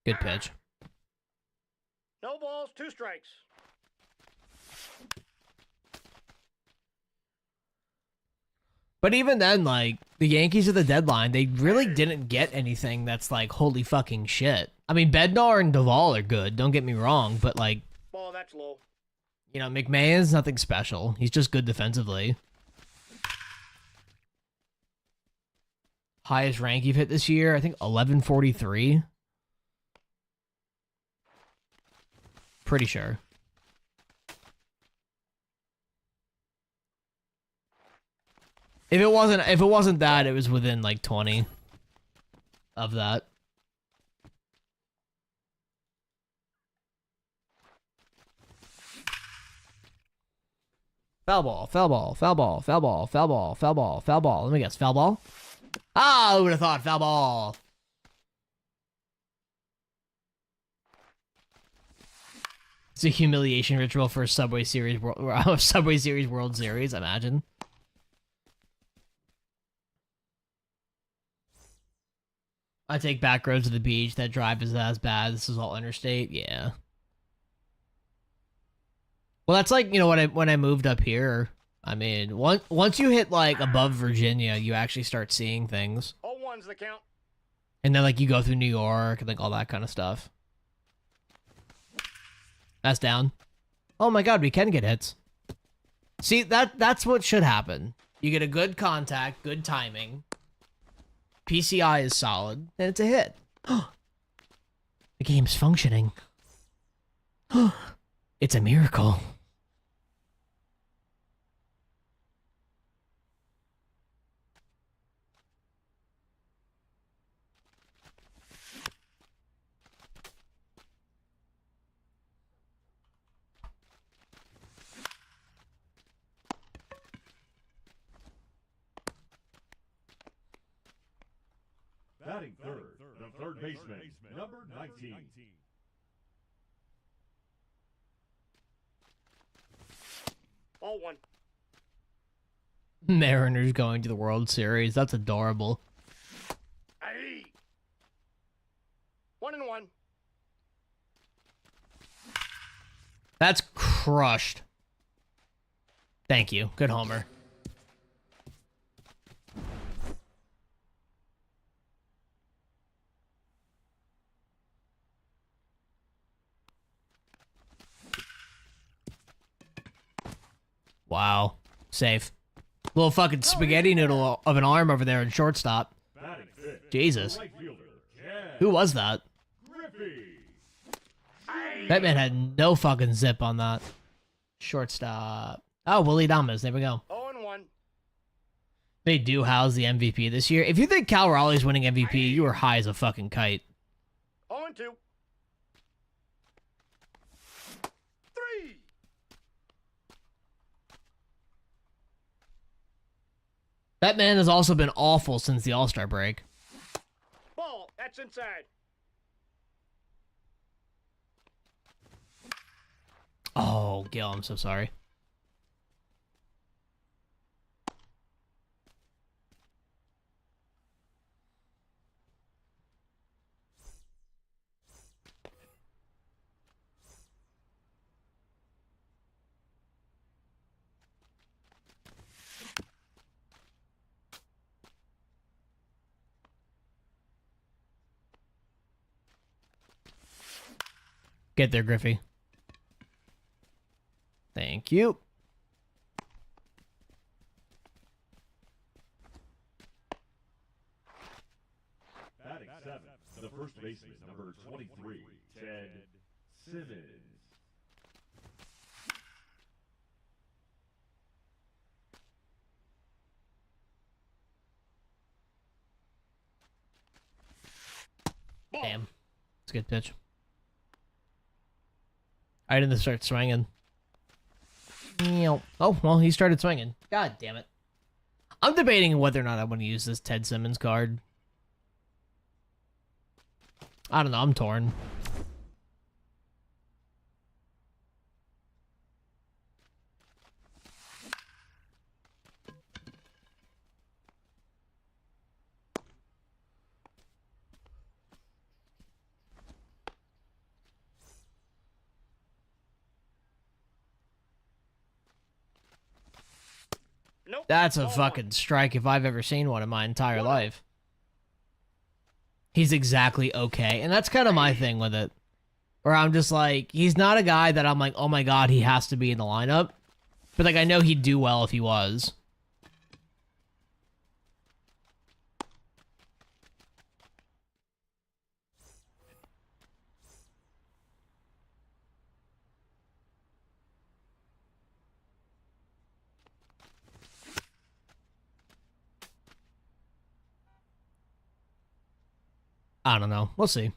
Good pitch. No balls, 2 strikes. But even then, like, the Yankees at the deadline, they really didn't get anything that's like, holy fucking shit. I mean, Bednar and Duvall are good, don't get me wrong, but like, Ball, that's low. you know, McMahon's nothing special. He's just good defensively. Highest rank you've hit this year, I think 1143. Pretty sure. If it wasn't that, it was within like 20 of that. Foul ball, foul ball, foul ball, foul ball, foul ball, foul ball, foul ball. Let me guess, foul ball? Ah, who would have thought foul ball? It's a humiliation ritual for a Subway Series World Series, imagine. I take back roads to the beach. That drive is as bad. This is all interstate. Yeah. Well, that's like, you know, when I moved up here. I mean, once you hit like above Virginia, you actually start seeing things. 0-1's the count. And then like you go through New York and like all that kind of stuff. That's down. Oh my god, we can get hits. See, that's what should happen. You get a good contact, good timing. PCI is solid, and it's a hit. The game's functioning. It's a miracle. Batting third, the third baseman, number 19. Ball one. Mariners going to the World Series. That's adorable. Aye. 1-1. That's crushed. Thank you. Good homer. Wow. Safe. Little fucking spaghetti noodle of an arm over there in shortstop. Batting fifth, Jesus. right fielder, Chad Who was that? Griffey. That man had no fucking zip on that. Shortstop. Oh, Willie Adames. There we go. 0-1. They do house the MVP this year. If you think Cal Raleigh's winning MVP, you are high as a fucking kite. 0-2. 3. That man has also been awful since the All-Star break. Ball, that's inside. Oh, Gil, I'm so sorry. Get there, Griffey. Thank you. Batting seventh, the first baseman, number 23, Ted Simmons. Damn. It's a good pitch. I didn't start swinging. Oh, well, he started swinging. God damn it. I'm debating whether or not I want to use this Ted Simmons card. I don't know. I'm torn. Nope. That's a Ball fucking strike if I've ever seen one in my entire life. He's exactly okay. And that's kind of my thing with it. Where I'm just like, he's not a guy that I'm like, oh my god, he has to be in the lineup. But like, I know he'd do well if he was. I don't know. We'll see.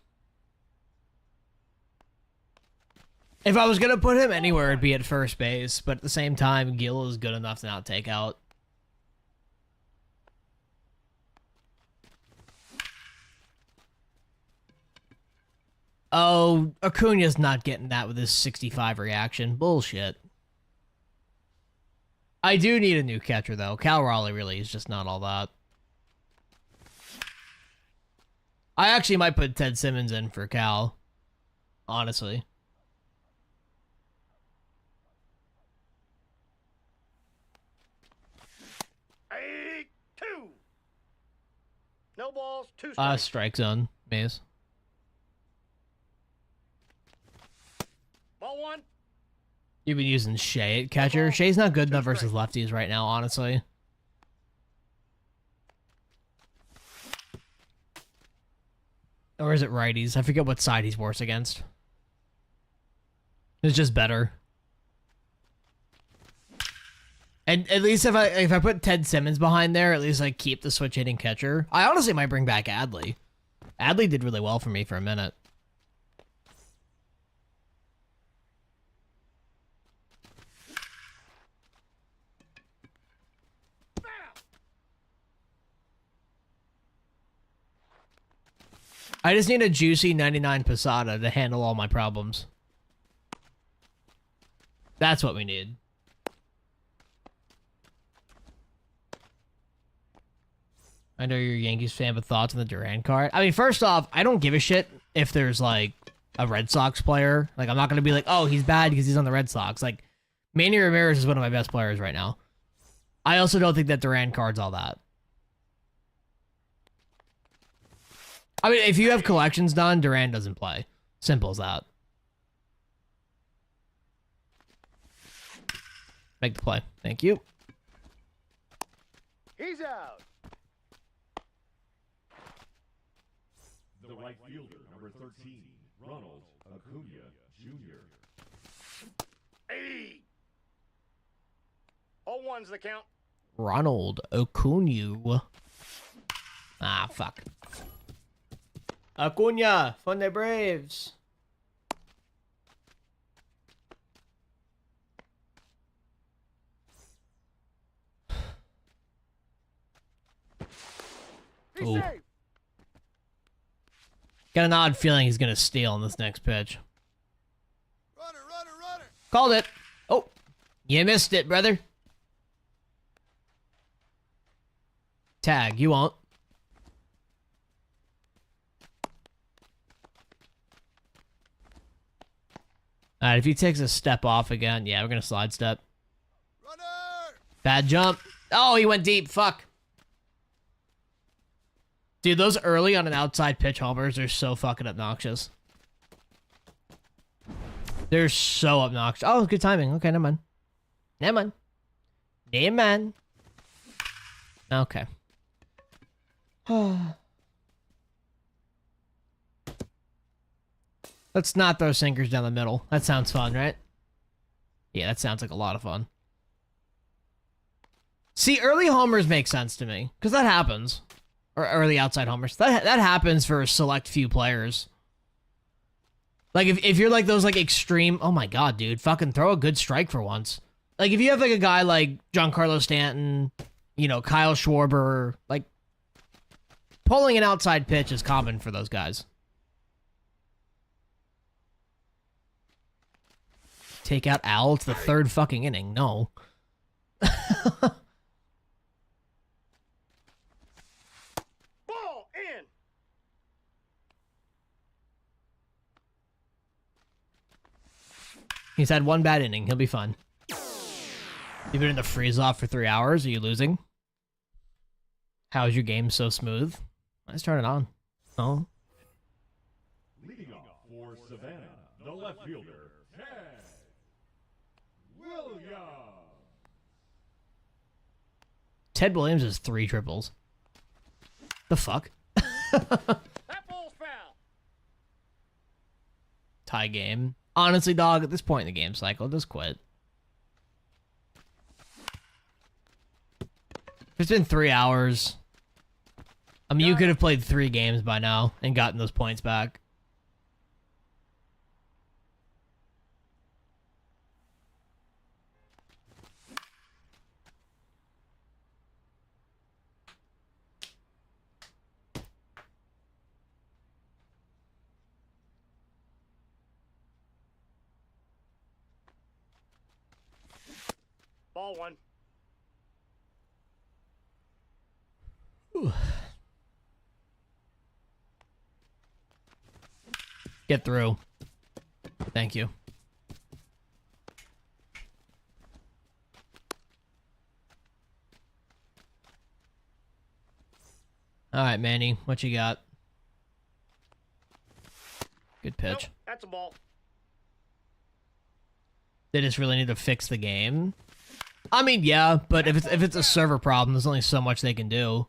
If I was going to put him anywhere, it'd be at first base. But at the same time, Gil is good enough to not take out. Oh, Acuna's not getting that with his 65 reaction. Bullshit. I do need a new catcher, though. Cal Raleigh really is just not all that. I actually might put Ted Simmons in for Cal. Honestly. Eight, two. No balls, two strikes. Strike zone, Maze. Ball one. You've been using Shea at catcher. Shea's not good enough versus lefties right now, honestly. Or is it righties? I forget what side he's worse against. It's just better. And at least if I put Ted Simmons behind there, at least I keep the switch hitting catcher. I honestly might bring back Adley. Adley did really well for me for a minute. I just need a juicy 99 Posada to handle all my problems. That's what we need. I know you're a Yankees fan, but thoughts on the Duran card? I mean, first off, I don't give a shit if there's, like, a Red Sox player. Like, I'm not going to be like, oh, he's bad because he's on the Red Sox. Like, Manny Ramirez is one of my best players right now. I also don't think that Duran card's all that. I mean, if you have collections done, Duran doesn't play. Simple as that. Make the play. Thank you. He's out. The right fielder, number 13, Ronald Acuna Jr. Eight. All one's the count. Ronald Acuna. Ah, fuck. Acuna from the Braves. He's Ooh. safe. Got an odd feeling he's gonna steal on this next pitch. Runner, runner, runner. Called it. Oh, you missed it, brother. Tag, you won't. Alright, if he takes a step off again, yeah, we're gonna slide step. Runner! Bad jump. Oh, he went deep. Fuck. Dude, those early on an outside pitch homers are so fucking obnoxious. They're so obnoxious. Oh, good timing. Okay, never mind. Never mind. Never mind. Okay. Let's not throw sinkers down the middle. That sounds fun, right? Yeah, that sounds like a lot of fun. See, early homers make sense to me, because that happens. Or early outside homers. That happens for a select few players. Like, if you're like those, like, extreme... Oh my god, dude. Fucking throw a good strike for once. Like, if you have, like, a guy like Giancarlo Stanton, you know, Kyle Schwarber, like, pulling an outside pitch is common for those guys. Take out Al to the third fucking inning. No. Ball in. He's had one bad inning. He'll be fine. You've been in the freeze-off for 3 hours. Are you losing? How's your game so smooth? Let's turn it on. Oh. Leading off for Savannah, the left fielder, Ted Williams. Ted Williams has 3 triples. The fuck? That ball's foul. Tie game. Honestly, dog, at this point in the game cycle, just quit. It's been 3 hours. I mean, you could have played 3 games by now and gotten those points back. Ball one. Get through. Thank you. All right, Manny, what you got? Good pitch. Nope, that's a ball. They just really need to fix the game. I mean, yeah, but if it's a server problem, there's only so much they can do.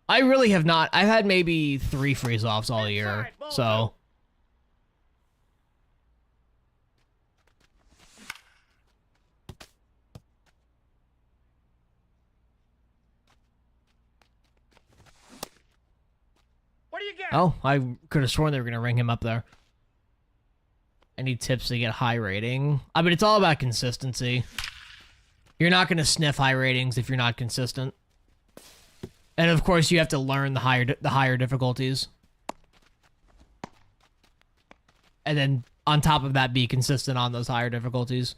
I really have not. I've had maybe 3 freeze-offs all year, so... What do you get? Oh, I could have sworn they were going to ring him up there. Any tips to get high rating? I mean, it's all about consistency. You're not going to sniff high ratings if you're not consistent. And of course, you have to learn the higher difficulties. And then, on top of that, be consistent on those higher difficulties.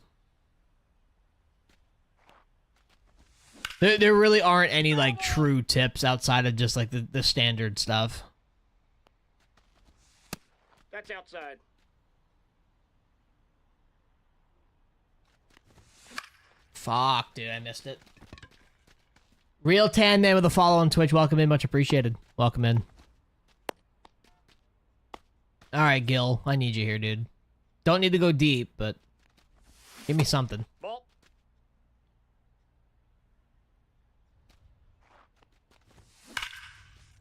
There really aren't any, like, true tips outside of just, like, the standard stuff. That's outside. Fuck, dude, I missed it. Real Tan Man with a follow on Twitch. Welcome in, much appreciated. Welcome in. Alright, Gil. I need you here, dude. Don't need to go deep, but give me something. Ball.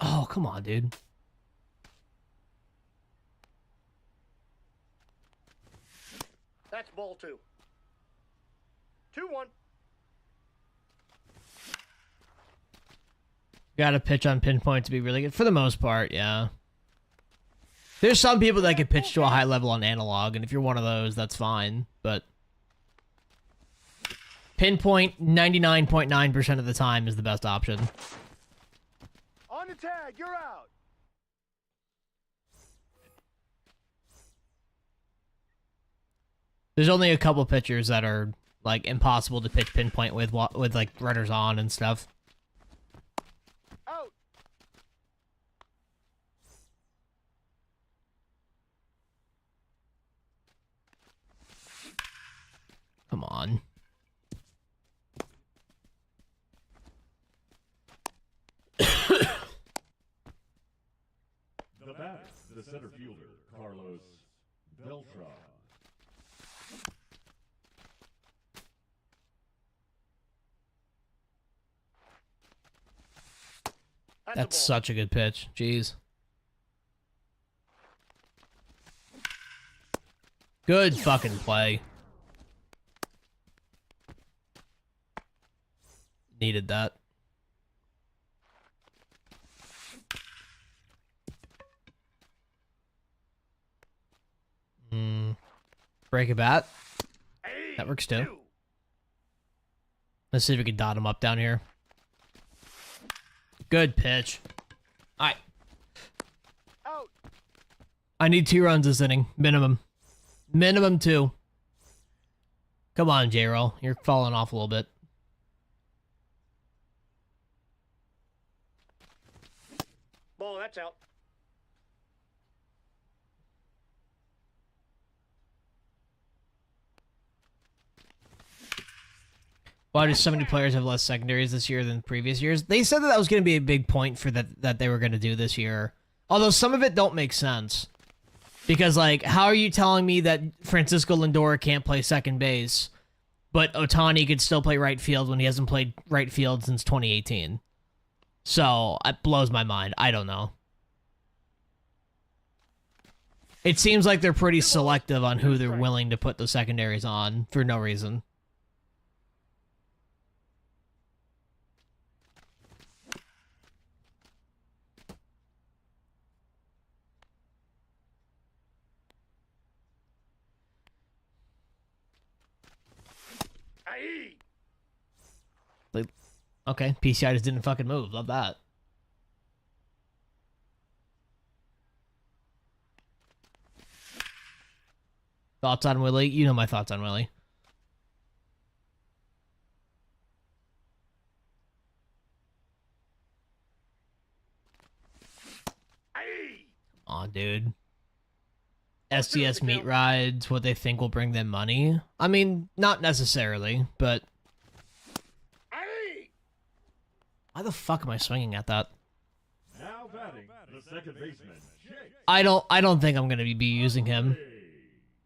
Oh, come on, dude. That's ball 2. 2-1. Gotta pitch on pinpoint to be really good. For the most part, yeah. There's some people that can pitch to a high level on analog, and if you're one of those, that's fine. But pinpoint 99.9% of the time is the best option. On the tag, you're out. There's only a couple pitchers that are like impossible to pitch pinpoint with like runners on and stuff. Out. Come on. The batter, the center fielder, Carlos Beltran. That's, That's a ball. such a good pitch. Jeez. Good fucking play. Needed that. Break a bat. That works too. 2. Let's see if we can dot him up down here. Good pitch. Alright. Out. I need 2 runs this inning. Minimum. Minimum 2. Come on, J-Roll. You're falling off a little bit. Ball, that's out. Why do so many players have less secondaries this year than previous years? They said that that was going to be a big point for that they were going to do this year. Although some of it don't make sense. Because, like, how are you telling me that Francisco Lindor can't play second base, but Ohtani could still play right field when he hasn't played right field since 2018? So, it blows my mind. I don't know. It seems like they're pretty selective on who they're willing to put the secondaries on for no reason. Aye. Okay, PCI just didn't fucking move. Love that. Thoughts on Willie? You know my thoughts on Willie. Aye. Aw, dude. STS meat rides, what they think will bring them money? I mean, not necessarily, but Aye. why the fuck am I swinging at that? Now batting, the second baseman, Jake. I don't think I'm gonna be using him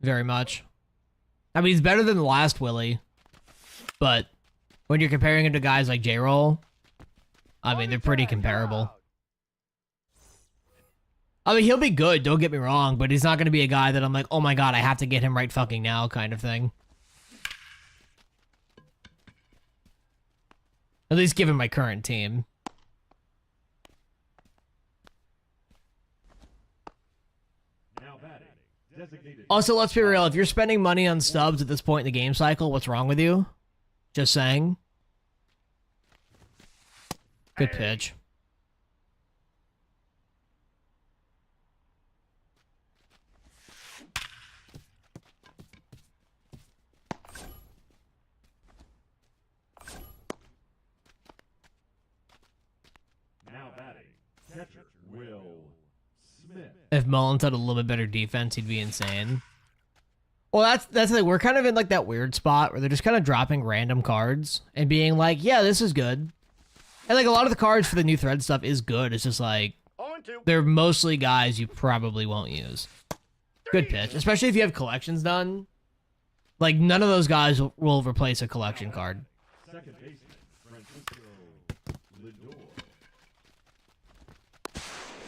very much. I mean, he's better than the last Willie, but when you're comparing him to guys like J-Roll, I mean, they're pretty comparable. I mean, he'll be good, don't get me wrong, but he's not going to be a guy that I'm like, oh my god, I have to get him right fucking now kind of thing. At least given my current team. Now batting, designated. Also, let's be real, if you're spending money on subs at this point in the game cycle, what's wrong with you? Just saying. Good pitch. Now batting, catcher, Will Smith. If Mullins had a little bit better defense, he'd be insane. Well, that's like, we're kind of in like that weird spot where they're just kind of dropping random cards and being like, yeah, this is good. And like a lot of the cards for the new thread stuff is good. It's just like, 0-2. they're mostly guys you probably won't use. Good pitch, especially if you have collections done. Like, none of those guys will replace a collection card. Second baseman, Francisco Lindor.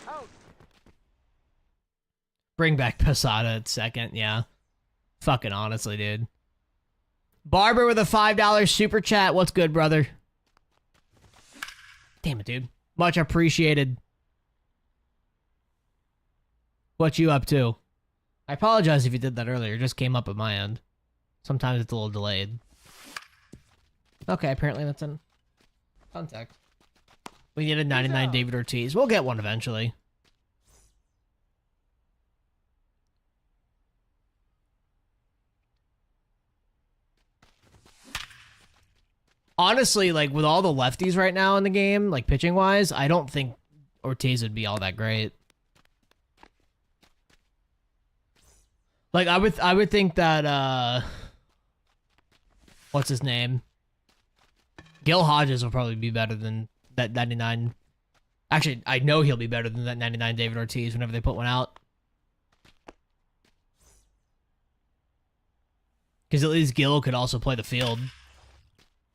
Out. Bring back Posada at second, yeah. Fucking honestly, dude. Barber with a $5 super chat. What's good, brother? Damn it, dude. Much appreciated. What you up to? I apologize if you did that earlier. It just came up at my end. Sometimes it's a little delayed. Okay, apparently that's in contact. We need a 99 David Ortiz. We'll get one eventually. Honestly, like, with all the lefties right now in the game, like, pitching-wise, I don't think Ortiz would be all that great. Like, I would think that, what's his name? Gil Hodges will probably be better than that 99. Actually, I know he'll be better than that 99 David Ortiz whenever they put one out. Because at least Gil could also play the field.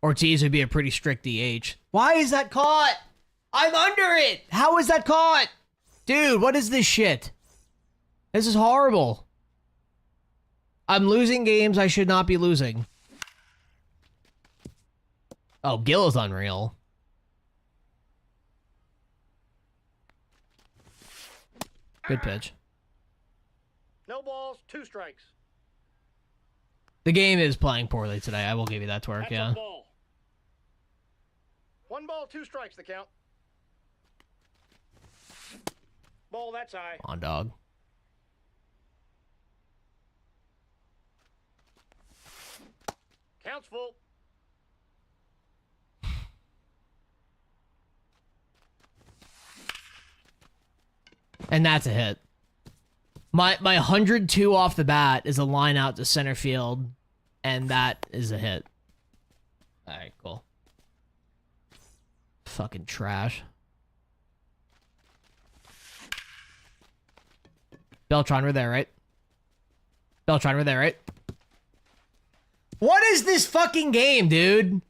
Ortiz would be a pretty strict DH. Why is that caught? I'm under it! How is that caught? Dude, what is this shit? This is horrible. I'm losing games I should not be losing. Oh, Gil is unreal. Good pitch. No balls, 2 strikes. The game is playing poorly today. I will give you that twerk, That's yeah. a ball. 1 ball, 2 strikes, the count. Ball, that's high. Come on, dog. Count's full. And that's a hit. My 102 off the bat is a line out to center field, and that is a hit. Alright, cool. Fucking trash. Beltran, we're there, right? Beltran, we're there, right? What is this fucking game, dude?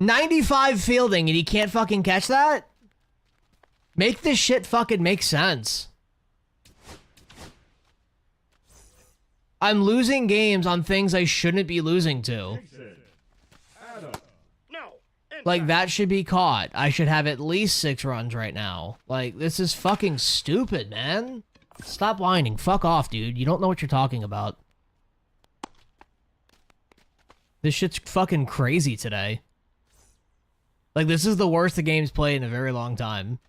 95 fielding and he can't fucking catch that? Make this shit fucking make sense. I'm losing games on things I shouldn't be losing to. No. Like, that should be caught. I should have at least 6 runs right now. Like, this is fucking stupid, man. Stop whining. Fuck off, dude. You don't know what you're talking about. This shit's fucking crazy today. Like, this is the worst the game's played in a very long time.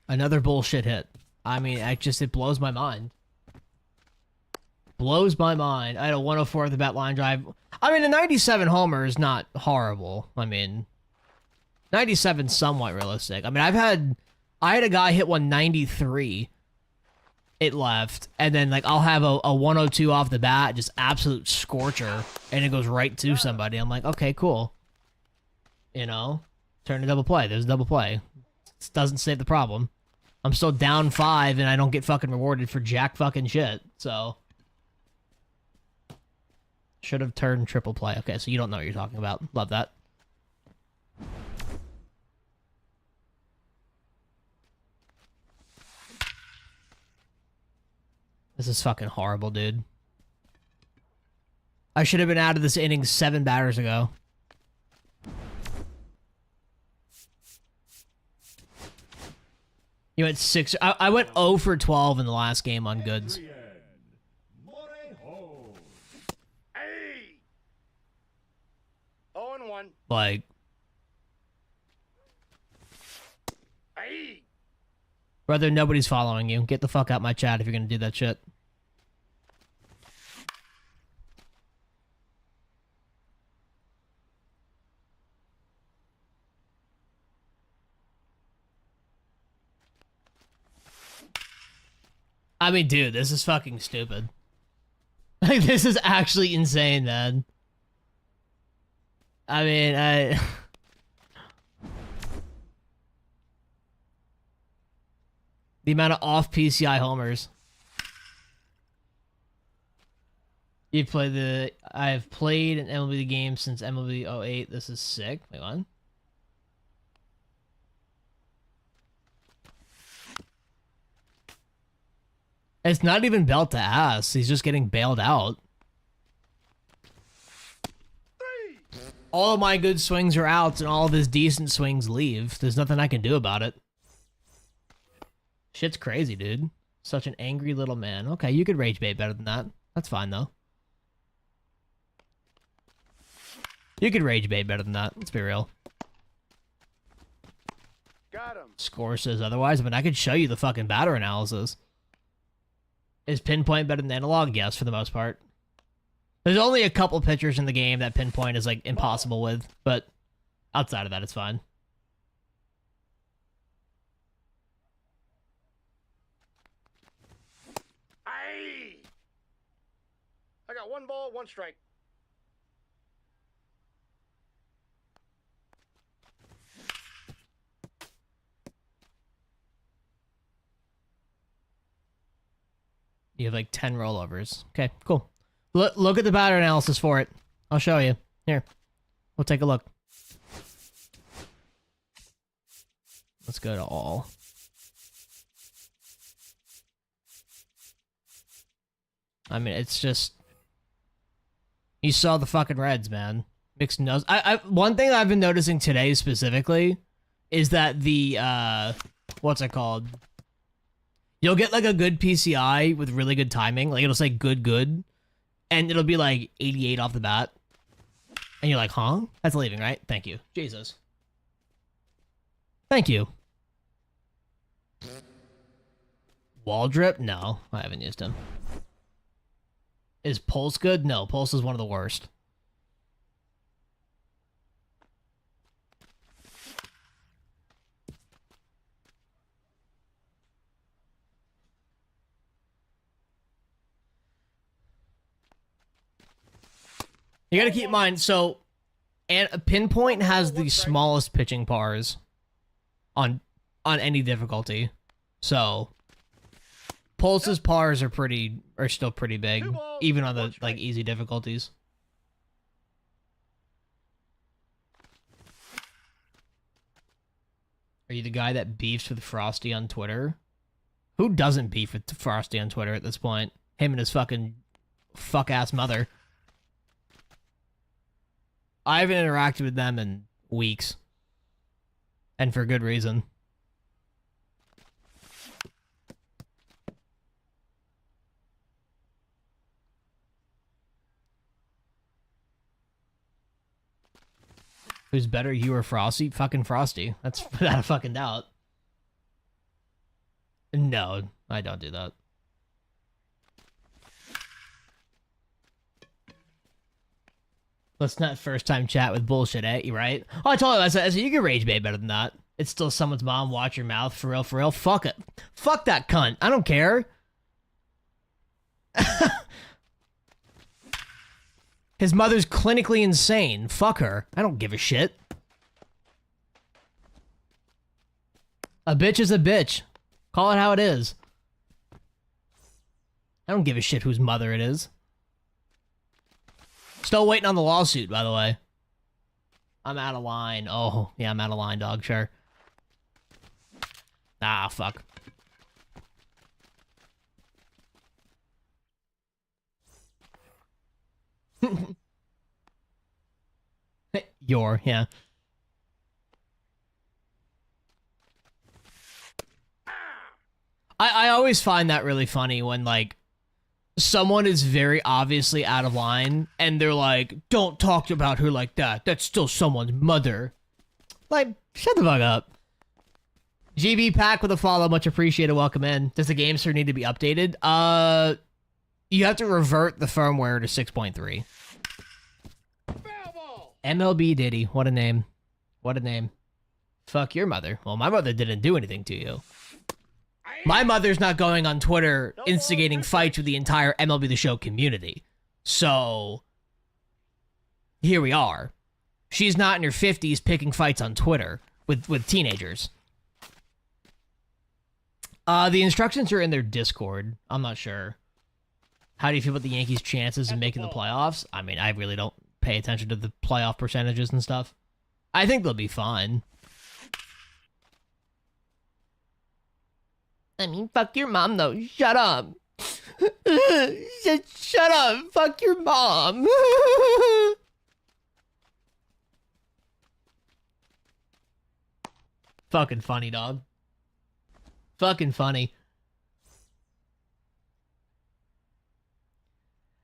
Another bullshit hit. I mean, it blows my mind. Blows my mind. I had a 104 at the bat line drive. I mean, a 97 homer is not horrible. I mean, 97 somewhat realistic. I mean, I had a guy hit 193. It left, and then like I'll have a 102 off the bat, just absolute scorcher, and it goes right to somebody. I'm like, okay, cool. You know, turn to double play. There's a double play. It doesn't save the problem. I'm still down 5, and I don't get fucking rewarded for jack fucking shit. So should have turned triple play. Okay, so you don't know what you're talking about. Love that. This is fucking horrible, dude. I should have been out of this inning 7 batters ago. You went 6. I went 0 for 12 in the last game on goods. Hey! 0-1. Like, Hey! brother, nobody's following you. Get the fuck out my chat if you're gonna do that shit. I mean, dude, this is fucking stupid. Like, this is actually insane, man. I mean, the amount of off PCI homers. I have played an MLB game since MLB 08. This is sick. Wait, on. It's not even belt to ass. He's just getting bailed out. All of my good swings are outs, and all of his decent swings leave. There's nothing I can do about it. Shit's crazy, dude. Such an angry little man. Okay, you could rage bait better than that. That's fine, though. You could rage bait better than that. Let's be real. Got him. Score says otherwise, but I could show you the fucking batter analysis. Is pinpoint better than analog? Yes, for the most part. There's only a couple pitchers in the game that pinpoint is like impossible with, but outside of that, it's fine. Aye. I got 1 ball, 1 strike. You have like 10 rollovers. Okay, cool. Look at the batter analysis for it. I'll show you. Here. We'll take a look. Let's go to all. I mean, it's just... You saw the fucking Reds, man. Mixed nose. One thing I've been noticing today specifically is that the, what's it called? You'll get like a good PCI with really good timing. Like it'll say good. And it'll be like 88 off the bat. And you're like, huh? That's leaving, right? Thank you. Jesus. Thank you. Wall drip? No, I haven't used him. Is Pulse good? No, Pulse is one of the worst. You gotta keep in mind, so, and a pinpoint has the smallest pitching pars on any difficulty. So, Pulse's pars are still pretty big, even on the like easy difficulties. Are you the guy that beefs with Frosty on Twitter? Who doesn't beef with Frosty on Twitter at this point? Him and his fucking fuck-ass mother. I haven't interacted with them in weeks. And for good reason. Who's better, you or Frosty? Fucking Frosty. That's without a fucking doubt. No, I don't do that. Let's not first time chat with bullshit, eh? You right? Oh, I told you, I said you can rage bait better than that. It's still someone's mom. Watch your mouth. For real, for real. Fuck it. Fuck that cunt. I don't care. His mother's clinically insane. Fuck her. I don't give a shit. A bitch is a bitch. Call it how it is. I don't give a shit whose mother it is. Still waiting on the lawsuit, by the way. I'm out of line. Oh, yeah, I'm out of line, dog. Sure. Ah, fuck. Yeah. I always find that really funny when, like, someone is very obviously out of line, and they're like, don't talk about her like that. That's still someone's mother. Like, shut the fuck up. GB Pack with a follow. Much appreciated. Welcome in. Does the game sir need to be updated? You have to revert the firmware to 6.3. MLB Diddy. What a name. What a name. Fuck your mother. Well, my mother didn't do anything to you. My mother's not going on Twitter instigating fights with the entire MLB The Show community. So, here we are. She's not in her 50s picking fights on Twitter with teenagers. The instructions are in their Discord. I'm not sure. How do you feel about the Yankees' chances of making the playoffs? I mean, I really don't pay attention to the playoff percentages and stuff. I think they'll be fine. I mean, fuck your mom, though. Shut up. Shut up. Fuck your mom. Fucking funny, dog. Fucking funny.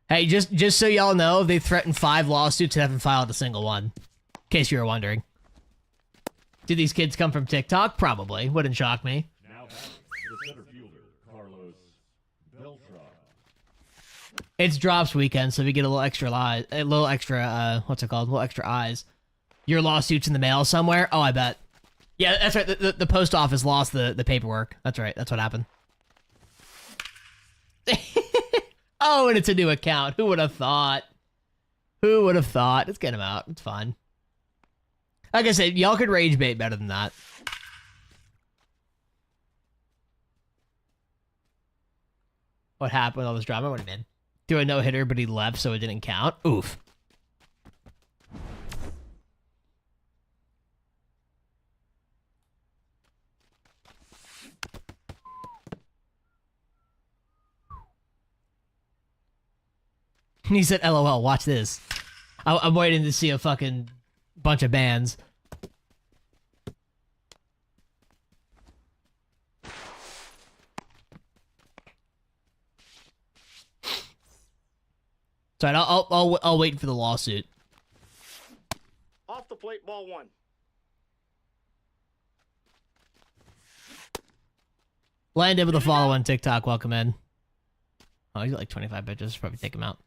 Hey, just so y'all know, they threatened 5 lawsuits and haven't filed a single one. In case you were wondering. Do these kids come from TikTok? Probably. Wouldn't shock me. Now batting the center fielder, Carlos Beltran. It's drops weekend, so we get a little extra what's it called? A little extra eyes. Your lawsuit's in the mail somewhere? Oh, I bet. Yeah, that's right. The post office lost the paperwork. That's right. That's what happened. Oh, and it's a new account. Who would have thought? Who would have thought? Let's get him out. It's fine. Like I said, y'all could rage bait better than that. What happened with all this drama? What do you mean? Threw a no-hitter, but he left, so it didn't count? Oof. He said, LOL, watch this. I'm waiting to see a fucking bunch of bands. So I'll wait for the lawsuit. Off the plate, ball 1. Landed with a follow on TikTok. Welcome in. Oh, he's got like 25 bitches. Probably take him out.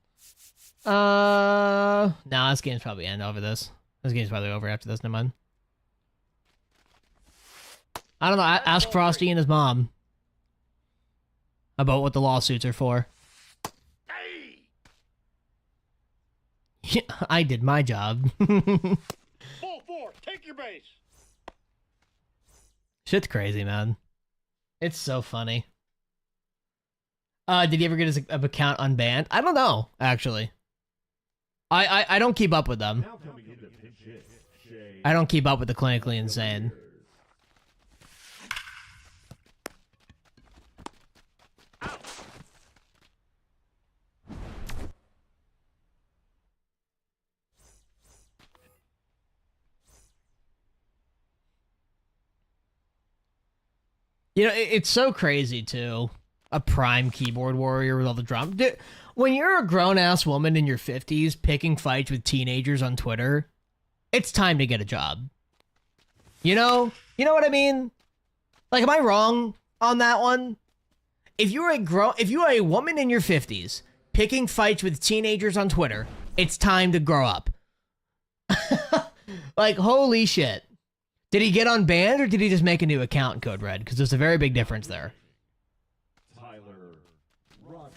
Nah, this game's probably end over this. This game's probably over after this. Never mind. I don't know. Ask Frosty and his mom about what the lawsuits are for. Hey! Yeah, I did my job. Ball 4, take your base. Shit's crazy, man. It's so funny. Did he ever get his account unbanned? I don't know, actually. I don't keep up with them. Now coming into pinch hit, Shea I don't keep up with the clinically insane. You know, it's so crazy, too. A prime keyboard warrior with all the drama. Dude, when you're a grown-ass woman in your 50s picking fights with teenagers on Twitter, it's time to get a job. You know? You know what I mean? Like, am I wrong on that one? If you're a woman in your 50s picking fights with teenagers on Twitter, it's time to grow up. Like, holy shit. Did he get unbanned or did he just make a new account in Code Red? Because there's a very big difference there. Tyler Rogers.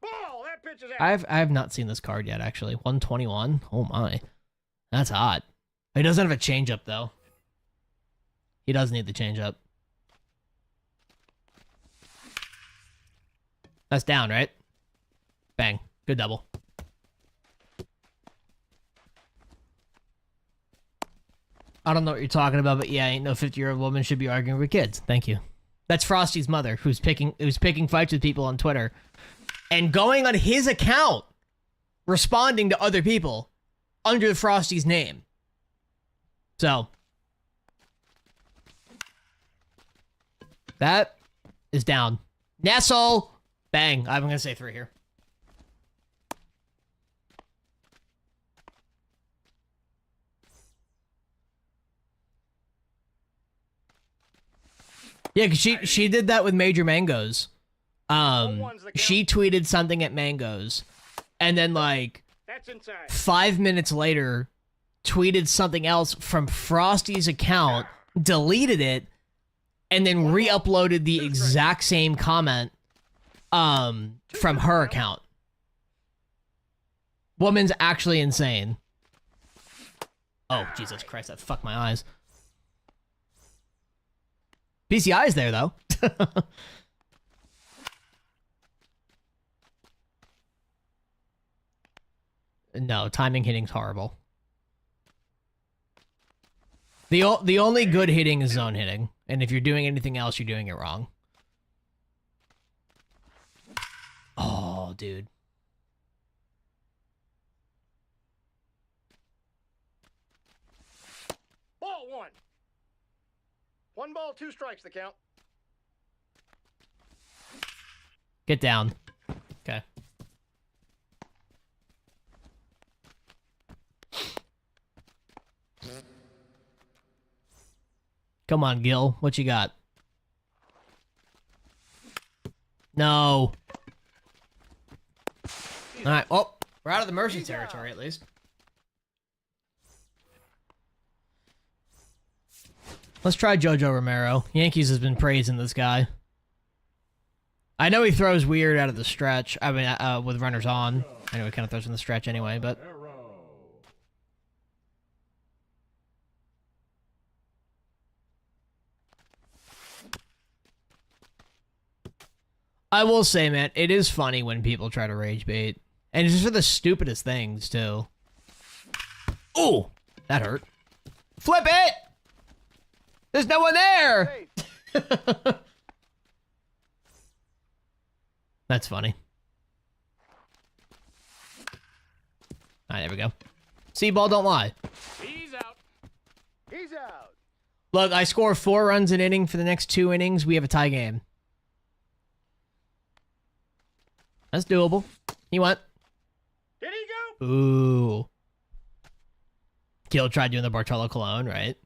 Ball, that pitch is out. I have not seen this card yet, actually. 121? Oh my. That's hot. He doesn't have a changeup, though. He does need the changeup. That's down, right? Bang. Good double. I don't know what you're talking about, but yeah, ain't no 50-year-old woman should be arguing with kids. Thank you. That's Frosty's mother, who's picking fights with people on Twitter and going on his account, responding to other people under Frosty's name. So that is down. Nestle, bang. I'm gonna say 3 here. Yeah, cause she did that with Major Mangoes. She tweeted something at Mangoes, and then like That's inside. 5 minutes later, tweeted something else from Frosty's account, deleted it, and then re-uploaded the exact same comment from her account. Woman's actually insane. Oh, Jesus Christ, that fucked my eyes. PCI is there, though. No, timing hitting's horrible. The only good hitting is zone hitting. And if you're doing anything else, you're doing it wrong. Oh, dude. Ball 1. 1 ball, 2 strikes, the count. Get down. Okay. Come on, Gil. What you got? No. All right. Oh, we're out of the mercy territory at least. Let's try Jojo Romero. Yankees has been praising this guy. I know he throws weird out of the stretch. I mean, with runners on. I know he kind of throws in the stretch anyway, but... I will say, man, it is funny when people try to rage bait. And it's just for the stupidest things, too. Ooh! That hurt. Flip it! There's no one there! That's funny. Alright, there we go. See, ball don't lie. He's out. He's out. Look, I score 4 runs an inning for the next 2 innings. We have a tie game. That's doable. He went. Did he go? Ooh. Gil tried doing the Bartolo Colon, right?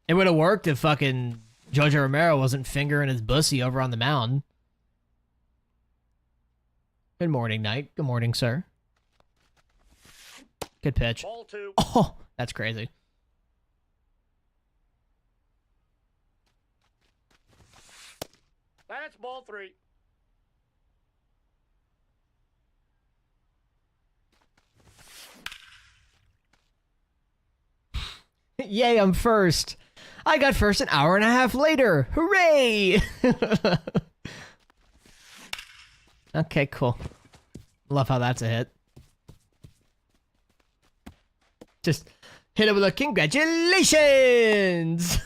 It would have worked if fucking Jojo Romero wasn't fingering his bussy over on the mound. Good morning, Knight. Good morning, sir. Good pitch. Ball 2. Oh, that's crazy. That's ball 3. Yay, I'm first. I got first an hour and a half later. Hooray! Okay, cool. Love how that's a hit. Just hit it with a congratulations!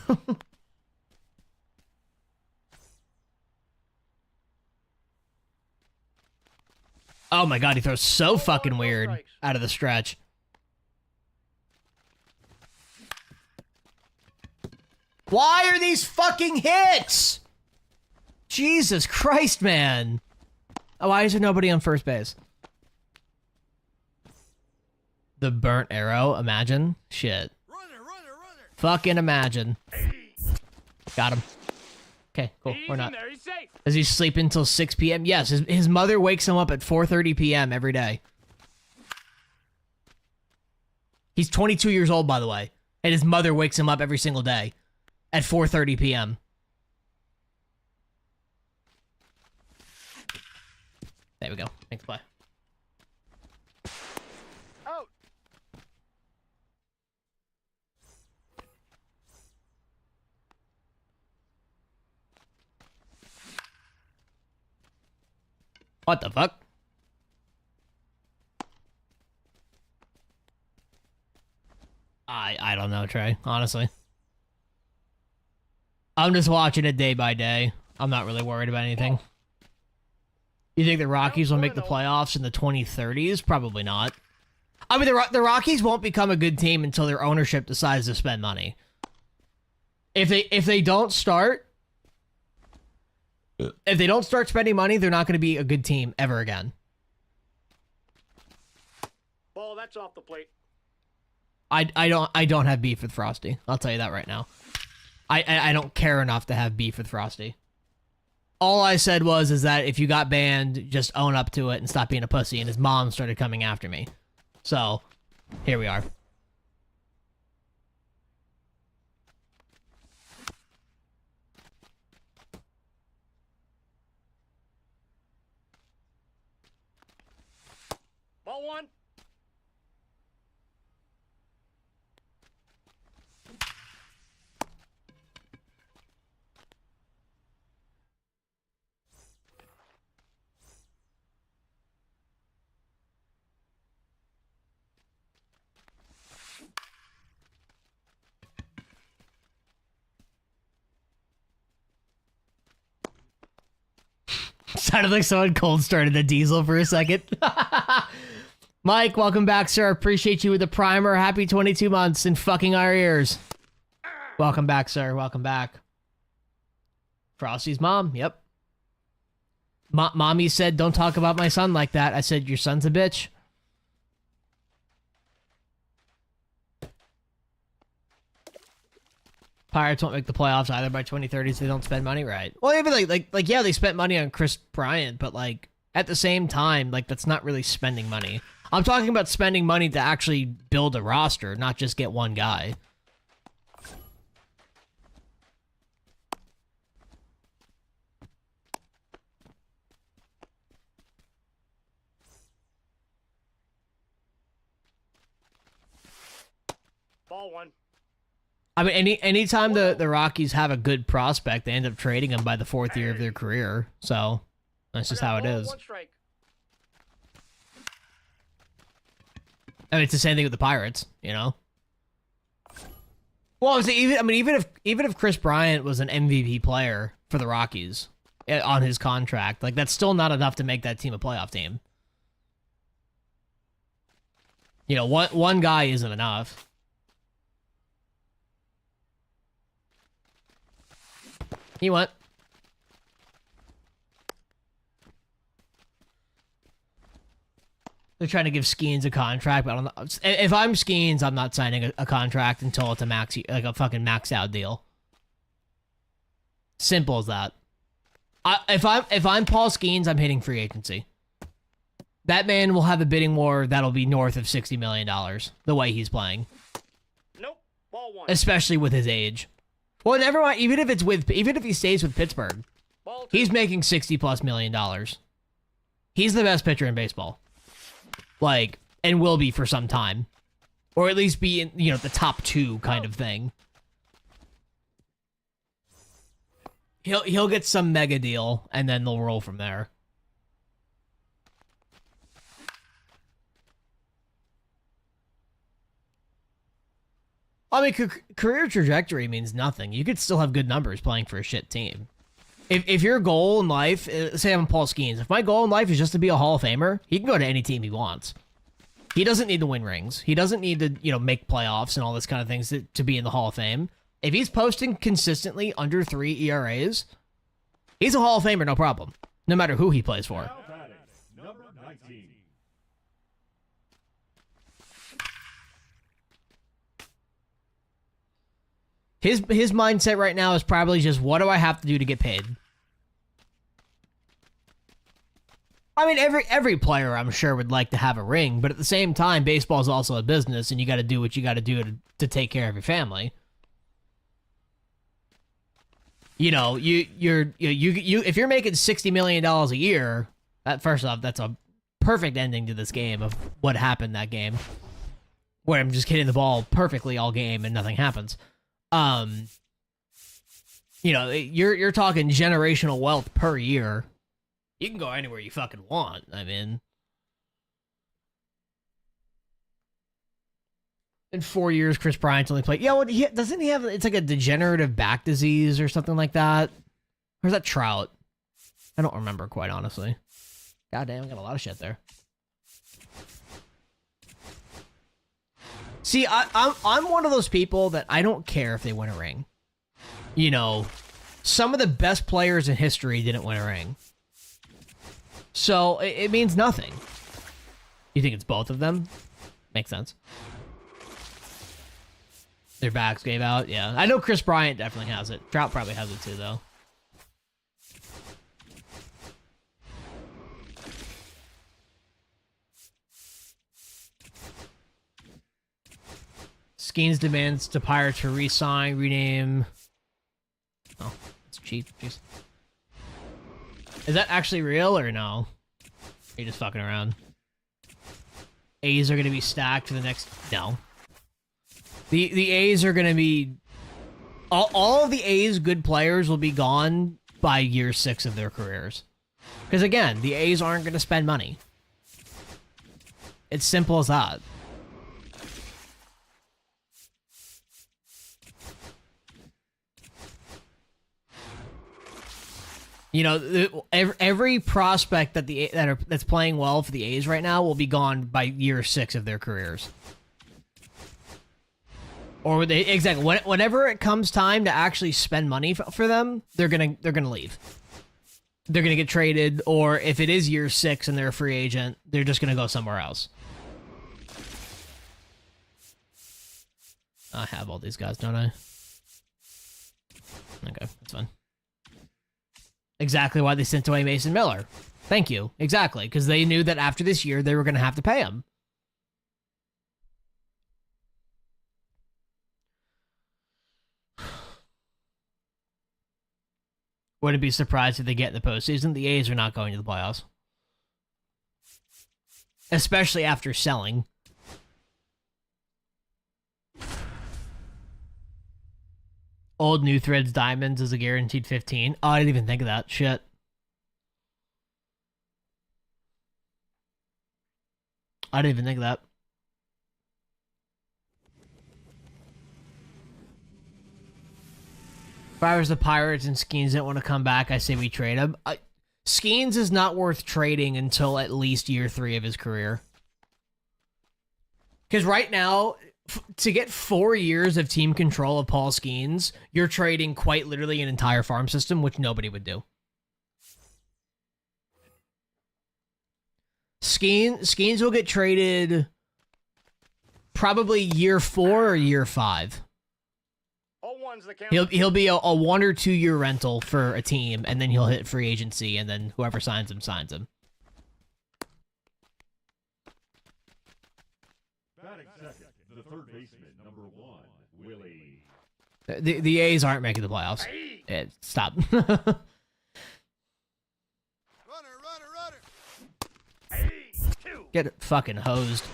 Oh my god, he throws so fucking weird out of the stretch. Why are these fucking hits? Jesus Christ, man. Oh, why is there nobody on first base? The burnt arrow, imagine. Shit. Runner. Fucking imagine. Got him. Okay, cool. He's We're not. in there. He's safe. Does he sleep until 6 p.m.? Yes, his mother wakes him up at 4:30 p.m. every day. He's 22 years old, by the way. And his mother wakes him up every single day at 4:30 p.m. There we go. Thanks, play. Out. What the fuck? I don't know, Trey, honestly. I'm just watching it day by day. I'm not really worried about anything. You think the Rockies will make the playoffs in the 2030s? Probably not. I mean, the Rockies won't become a good team until their ownership decides to spend money. If they don't start spending money, they're not going to be a good team ever again. Ball, that's off the plate. I don't have beef with Frosty. I'll tell you that right now. I don't care enough to have beef with Frosty. All I said is that if you got banned, just own up to it and stop being a pussy, and his mom started coming after me. So, here we are. Ball 1. Sounded like someone cold started the diesel for a second. Mike, welcome back, sir. Appreciate you with the primer. Happy 22 months and fucking our ears. Welcome back, sir. Welcome back. Frosty's mom. Yep. Mommy said, don't talk about my son like that. I said, your son's a bitch. Pirates won't make the playoffs either by 2030, so they don't spend money, right? Well, even like yeah, they spent money on Chris Bryant, but like at the same time, like that's not really spending money. I'm talking about spending money to actually build a roster, not just get one guy. Ball 1. I mean, anytime the Rockies have a good prospect, they end up trading him by the 4th year of their career. So that's just how it is. 1 strike. I mean, it's the same thing with the Pirates, you know. Well, even if Chris Bryant was an MVP player for the Rockies on his contract, like that's still not enough to make that team a playoff team. You know, one guy isn't enough. He went. They're trying to give Skeens a contract, but I don't know. If I'm Skeens, I'm not signing a contract until it's a fucking max out deal. Simple as that. If I'm Paul Skeens, I'm hitting free agency. That man will have a bidding war that'll be north of $60 million the way he's playing. Nope. Ball 1. Especially with his age. Well, never mind. Even if he stays with Pittsburgh, Ball 2. he's making $60+ million. He's the best pitcher in baseball. Like, and will be for some time. Or at least be in, you know, the top 2 kind of thing. He'll get some mega deal, and then they'll roll from there. I mean, career trajectory means nothing. You could still have good numbers playing for a shit team. If your goal in life, say I'm Paul Skeens, if my goal in life is just to be a Hall of Famer, he can go to any team he wants. He doesn't need to win rings. He doesn't need to, you know, make playoffs and all this kind of things to be in the Hall of Fame. If he's posting consistently under 3 ERAs, he's a Hall of Famer, no problem. No matter who he plays for. Now batting, number 19. His mindset right now is probably just, what do I have to do to get paid? I mean, every player, I'm sure, would like to have a ring, but at the same time, baseball is also a business, and you got to do what you got to do to take care of your family. You know, you if you're making $60 million a year, first off, that's a perfect ending to this game of what happened that game, where I'm just hitting the ball perfectly all game and nothing happens. You know, you're talking generational wealth per year. You can go anywhere you fucking want. I mean, in 4 years, Chris Bryant's only played. Yeah, what doesn't he have? It's like a degenerative back disease or something like that. Or is that Trout? I don't remember, quite honestly. Goddamn, I got a lot of shit there. See, I'm one of those people that I don't care if they win a ring. You know, some of the best players in history didn't win a ring. So, it means nothing. You think it's both of them? Makes sense. Their backs gave out, yeah. I know Chris Bryant definitely has it. Trout probably has it too, though. Skeens demands to Pirates for re-sign, rename. Oh, it's cheap. Jeez. Is that actually real or no? Are you just fucking around? A's are going to be stacked for the next... No. The A's are going to be... All of the A's good players will be gone by year 6 of their careers. Because again, the A's aren't going to spend money. It's simple as that. You know, every prospect that's playing well for the A's right now will be gone by year 6 of their careers. Or exactly whenever it comes time to actually spend money for them, they're gonna leave. They're gonna get traded, or if it is year 6 and they're a free agent, they're just gonna go somewhere else. I have all these guys, don't I? exactly why they sent away Mason Miller. Thank you. Exactly. Because they knew that after this year, they were going to have to pay him. Wouldn't be surprised if they get in the postseason. The A's are not going to the playoffs. Especially after selling. Old New Threads Diamonds is a guaranteed 15. Oh, I didn't even think of that. Shit. I didn't even think of that. If I was the Pirates and Skeens didn't want to come back, I say we trade him. Skeens is not worth trading until at least year 3 of his career. Because right now, to get 4 years of team control of Paul Skeens, you're trading quite literally an entire farm system, which nobody would do. Skeens will get traded probably year 4 or year 5. He'll be a 1 or 2 year rental for a team, and then he'll hit free agency, and then whoever signs him, signs him. Batting second, the third baseman, number 1, Willie. The A's aren't making the playoffs. Stop. Runner. Get fucking hosed.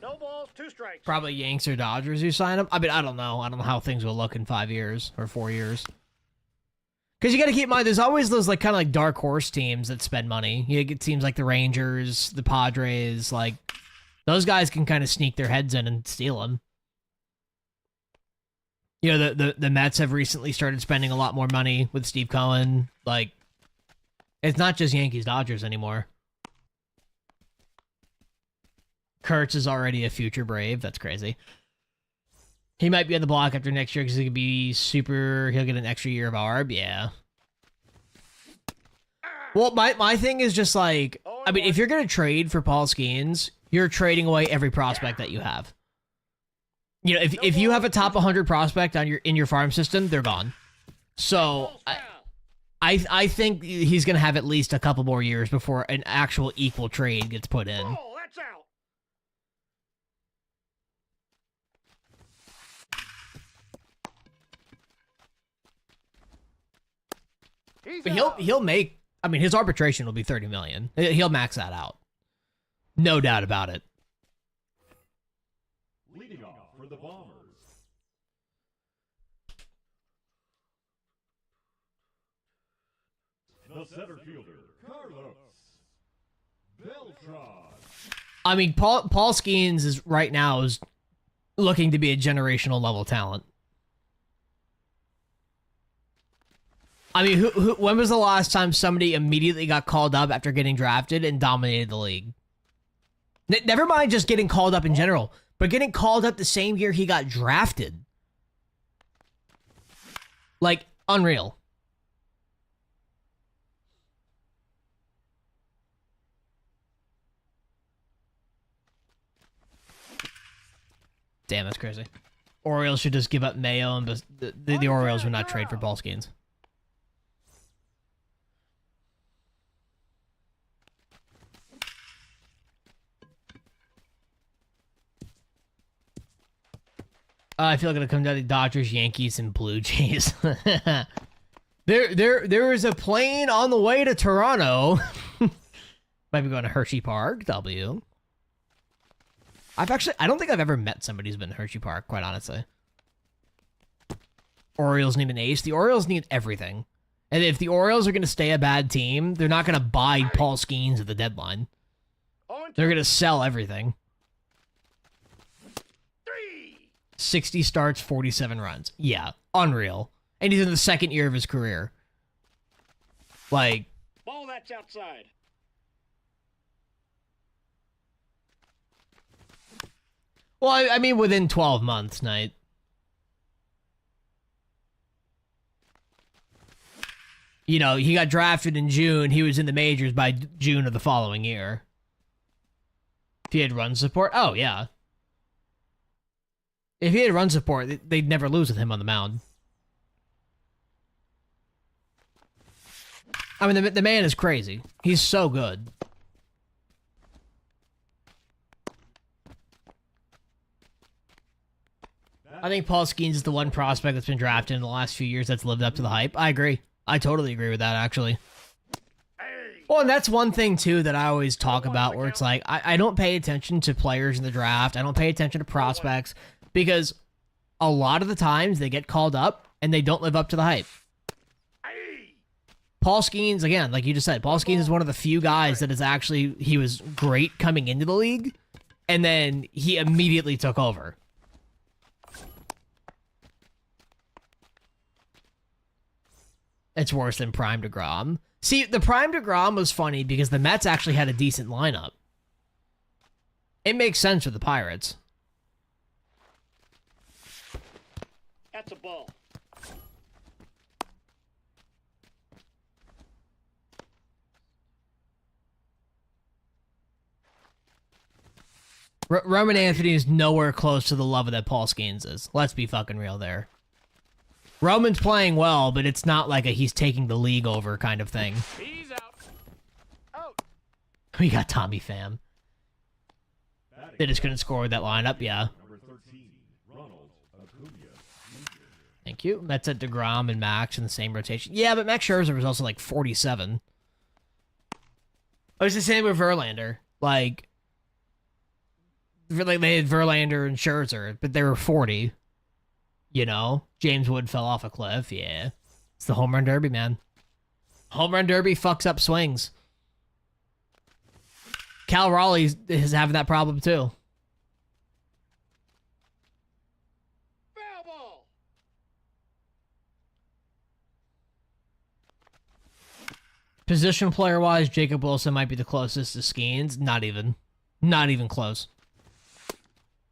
No balls, 2 strikes. Probably Yanks or Dodgers who sign him. I mean, I don't know. I don't know how things will look in 5 years or 4 years. Because you got to keep in mind, there's always those like kind of like dark horse teams that spend money. You get teams like the Rangers, the Padres, like those guys can kind of sneak their heads in and steal them. You know, the Mets have recently started spending a lot more money with Steve Cohen. Like, it's not just Yankees, Dodgers anymore. Kurtz is already a future Brave. That's crazy. He might be on the block after next year because he could be super... He'll get an extra year of ARB. Yeah. Well, my thing is just like... I mean, if you're going to trade for Paul Skeens, you're trading away every prospect that you have. You know, if you have a top 100 prospect on in your farm system, they're gone. So, I think he's going to have at least a couple more years before an actual equal trade gets put in. Oh, that's out. But he'll make... I mean, his arbitration will be $30 million. He'll max that out. No doubt about it. Leading off for the Bombers, the center fielder, Carlos Beltran. I mean, Paul Skeens is right now is looking to be a generational level talent. I mean, when was the last time somebody immediately got called up after getting drafted and dominated the league? Never mind just getting called up in general, but getting called up the same year he got drafted. Like, unreal. Damn, that's crazy. Orioles should just give up Mayo, and the Orioles would not trade for Paul Skeens. I feel like it'll come down to Dodgers, Yankees, and Blue Jays. There is a plane on the way to Toronto. Might be going to Hershey Park, W. I don't think I've ever met somebody who's been to Hershey Park, quite honestly. Orioles need an ace. The Orioles need everything. And if the Orioles are going to stay a bad team, they're not going to buy Paul Skeens at the deadline. They're going to sell everything. 60 starts, 47 runs. Yeah, unreal. And he's in the second year of his career. Like... Ball that's outside. Well, I mean, within 12 months, Knight. You know, he got drafted in June. He was in the majors by June of the following year. If he had run support, oh, yeah. If he had run support, they'd never lose with him on the mound. I mean, the man is crazy. He's so good. I think Paul Skeens is the one prospect that's been drafted in the last few years that's lived up to the hype. I agree. I totally agree with that, actually. Well, and that's one thing, too, that I always talk about, where it's like, I don't pay attention to players in the draft. I don't pay attention to prospects, because a lot of the times they get called up, and they don't live up to the hype. Paul Skeens, again, like you just said, Paul Skeens is one of the few guys that is actually, he was great coming into the league, and then he immediately took over. It's worse than Prime DeGrom. See, the Prime DeGrom was funny because the Mets actually had a decent lineup. It makes sense with the Pirates. That's a ball. Roman Anthony is nowhere close to the level that Paul Skeens is. Let's be fucking real there. Roman's playing well, but it's not like a he's taking the league over kind of thing. He's out. Out. We got Tommy Pham. They just couldn't score with that lineup, yeah. Number 13, Ronald Acuna. Thank you. Mets at DeGrom and Max in the same rotation. Yeah, but Max Scherzer was also like 47. It was the same with Verlander. Like they had Verlander and Scherzer, but they were 40. You know? James Wood fell off a cliff, yeah. It's the home run derby, man. Home run derby fucks up swings. Cal Raleigh is having that problem, too. Foul ball. Position player-wise, Jacob Wilson might be the closest to Skeens. Not even. Not even close.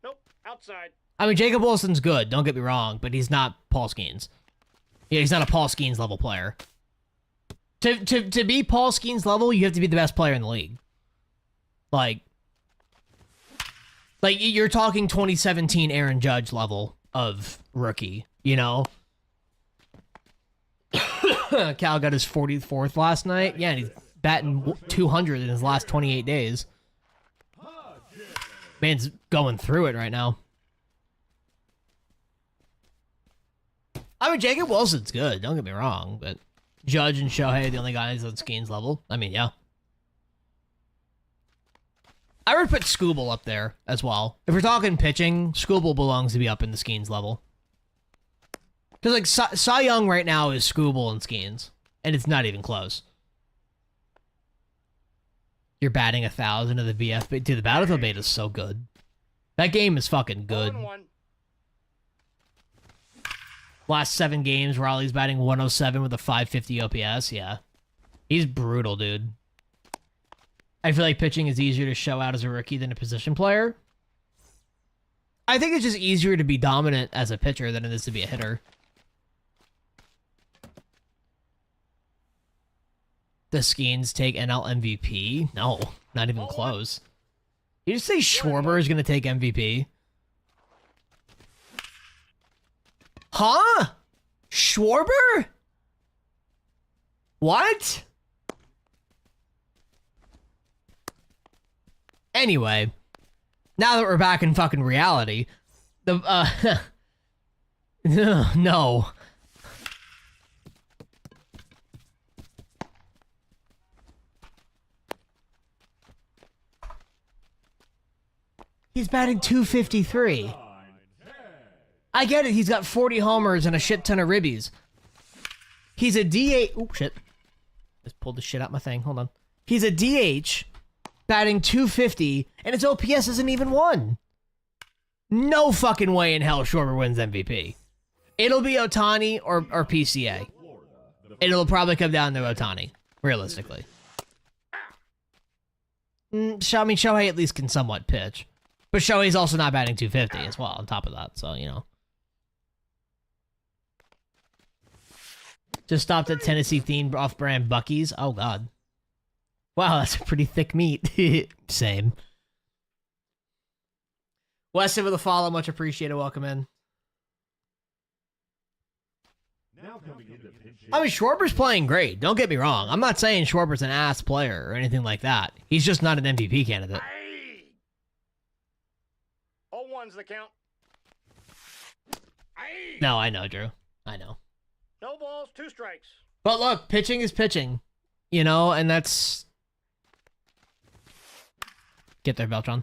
Nope. Outside. I mean, Jacob Wilson's good, don't get me wrong, but he's not Paul Skeens. Yeah, he's not a Paul Skeens level player. To be Paul Skeens level, you have to be the best player in the league. Like you're talking 2017 Aaron Judge level of rookie, you know? Cal got his 44th last night. Yeah, and he's batting 200 in his last 28 days. Man's going through it right now. I mean, Jacob Wilson's good, don't get me wrong, but Judge and Shohei are the only guys on Skeens level. I mean, yeah. I would put Scooble up there as well. If we're talking pitching, Scooble belongs to be up in the Skeens level. Because, like, Cy Young right now is Scooble and Skeens, and it's not even close. You're batting 1,000 of the BFB. Dude, the Battlefield beta is so good. That game is fucking good. 1-1. Last 7 games, Raleigh's batting 107 with a 550 OPS. Yeah. He's brutal, dude. I feel like pitching is easier to show out as a rookie than a position player. I think it's just easier to be dominant as a pitcher than it is to be a hitter. Does Skeens take NL MVP? No, not even close. You just say Schwarber is going to take MVP? Huh? Schwarber? What? Anyway, now that we're back in fucking reality, the, no. He's batting 253. I get it, he's got 40 homers and a shit ton of ribbies. He's a DH. Oh, shit. Just pulled the shit out my thing. Hold on. He's a DH, batting 250, and his OPS isn't even 1. No fucking way in hell Schwarber wins MVP. It'll be Ohtani or PCA. It'll probably come down to Ohtani, realistically. Shohei at least can somewhat pitch. But Shohei's also not batting 250 as well, on top of that, so, you know. Just stopped at Tennessee-themed off-brand Buc-ee's. Oh, God. Wow, that's a pretty thick meat. Same. Weston with a follow, much appreciated. Welcome in. Now coming into pinch I mean, Schwarber's playing great. Don't get me wrong. I'm not saying Schwarber's an ass player or anything like that. He's just not an MVP candidate. Aye. 0-1's the count. Aye. No, I know, Drew. I know. No balls, 2 strikes. But look, pitching is pitching. You know, and that's... Get there, Beltron.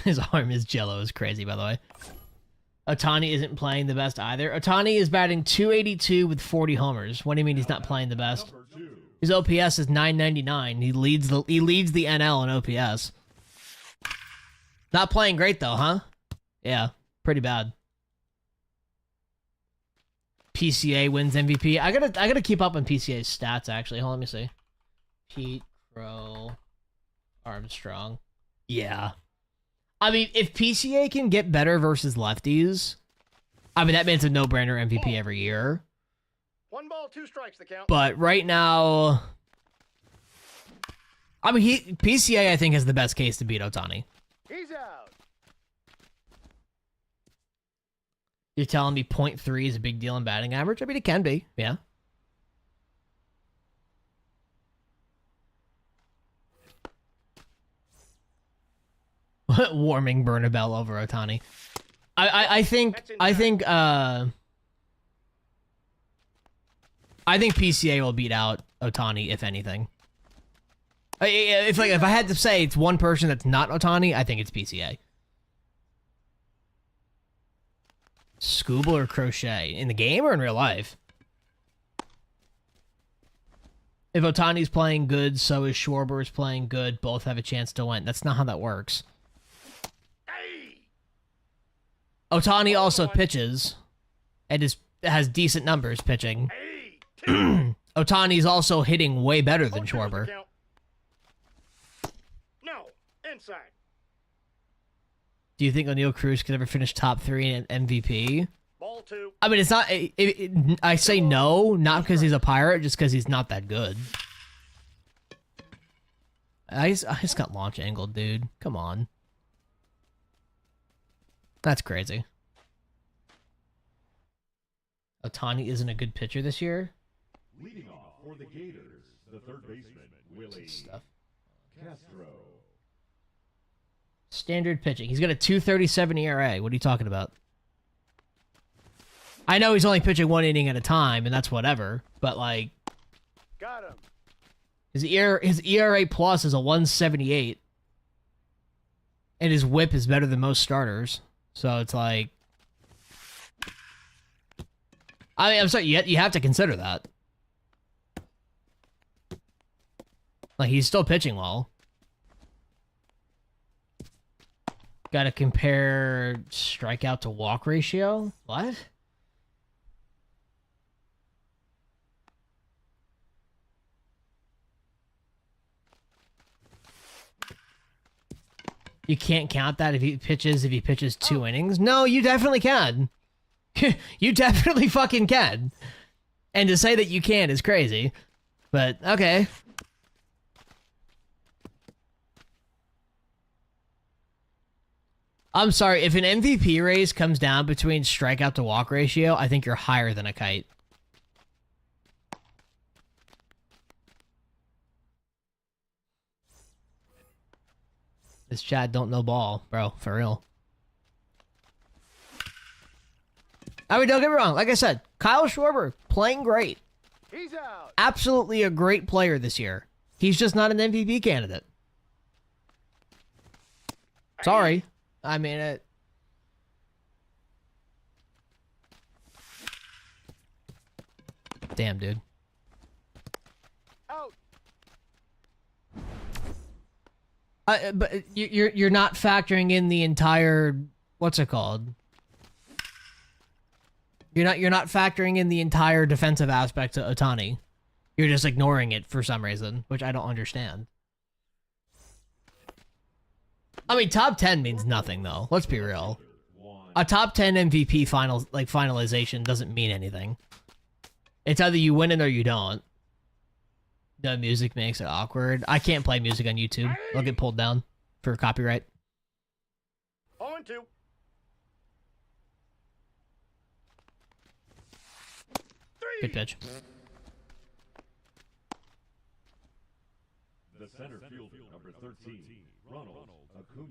His arm is jello is crazy, by the way. Ohtani isn't playing the best either. Ohtani is batting .282 with 40 homers. What do you mean he's not playing the best? His OPS is .999. He leads the NL in OPS. Not playing great though, huh? Yeah, pretty bad. PCA wins MVP. I gotta keep up on PCA's stats actually. Hold on, let me see. Pete Crow Armstrong. Yeah. I mean, if PCA can get better versus lefties, I mean, that means a no-brainer MVP every year. 1 ball, 2 strikes, the count. But right now, I mean, PCA, I think, has the best case to beat Ohtani. He's out. You're telling me .3 is a big deal in batting average? I mean, it can be, yeah. Warming Bernabelle over Ohtani. I think PCA will beat out Ohtani if anything. If I had to say it's one person that's not Ohtani, I think it's PCA. Scooble or Crochet in the game or in real life? If Ohtani's playing good, so is Schwarber's playing good. Both have a chance to win. That's not how that works. Ohtani also pitches and has decent numbers pitching. Ohtani's also hitting way better than Schwarber. No, inside. Do you think O'Neal Cruz could ever finish top 3 in MVP? Ball 2. I mean, it's not. I say no, not because he's a pirate, just because he's not that good. I just got launch angled, dude. Come on. That's crazy. Ohtani isn't a good pitcher this year. Leading off for the Gators, the third baseman, Willie Stuff. Castro. Standard pitching. He's got a 2.37 ERA. What are you talking about? I know he's only pitching 1 inning at a time, and that's whatever. But like, Got him. his ERA plus is a 1.78, and his WHIP is better than most starters. So it's like, I mean, I'm sorry, you have to consider that. Like, he's still pitching well. Got to compare strikeout to walk ratio? What? You can't count that if he pitches 2 innings? No, you definitely can. You definitely fucking can. And to say that you can't is crazy. But, okay. I'm sorry, if an MVP race comes down between strikeout to walk ratio, I think you're higher than a kite. This Chad don't know ball, bro, for real. I mean, don't get me wrong. Like I said, Kyle Schwarber, playing great. He's out. Absolutely a great player this year. He's just not an MVP candidate. Sorry. I mean, it... Damn, dude. Out. But you're not factoring in the entire... What's it called? You're not factoring in the entire defensive aspect to Ohtani. You're just ignoring it for some reason, which I don't understand. I mean, top 10 means nothing, though. Let's be real. A top 10 MVP finalization doesn't mean anything. It's either you win it or you don't. The music makes it awkward. I can't play music on YouTube. I'll get pulled down for copyright. 0-2. Good pitch. The center fielder, number 13, Ronald Acuna.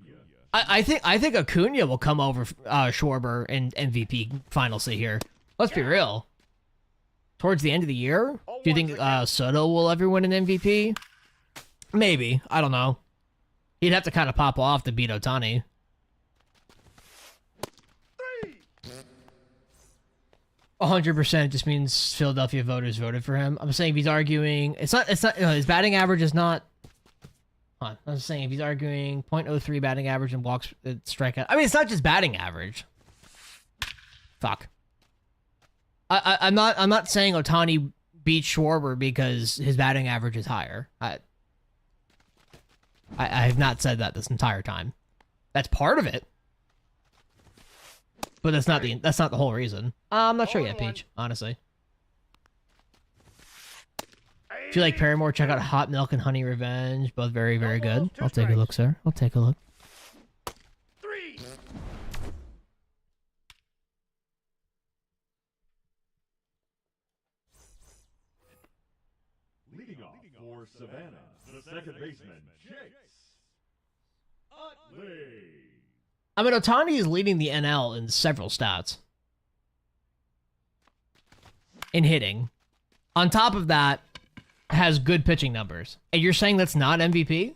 I think Acuna will come over Schwarber in MVP finalcy here. Let's be real. Towards the end of the year, do you think Soto will ever win an MVP? Maybe. I don't know. He'd have to kind of pop off to beat Ohtani. 100% just means Philadelphia voters voted for him. I'm saying if he's arguing, it's not, his batting average is not. I'm saying if he's arguing .03 batting average and walks, strikeout. I mean, it's not just batting average. Fuck. I'm not saying Ohtani beats Schwarber because his batting average is higher. I have not said that this entire time. That's part of it, but that's not the whole reason. I'm not sure yet, Peach. Honestly. If you like Paramore, check out Hot Milk and Honey Revenge. Both very, very good. I'll take a look, sir. I'll take a look. 3. Leading off for Savannah, the second baseman, Chase Utley. I mean, Ohtani is leading the NL in several stats. In hitting. On top of that, has good pitching numbers. And you're saying that's not MVP?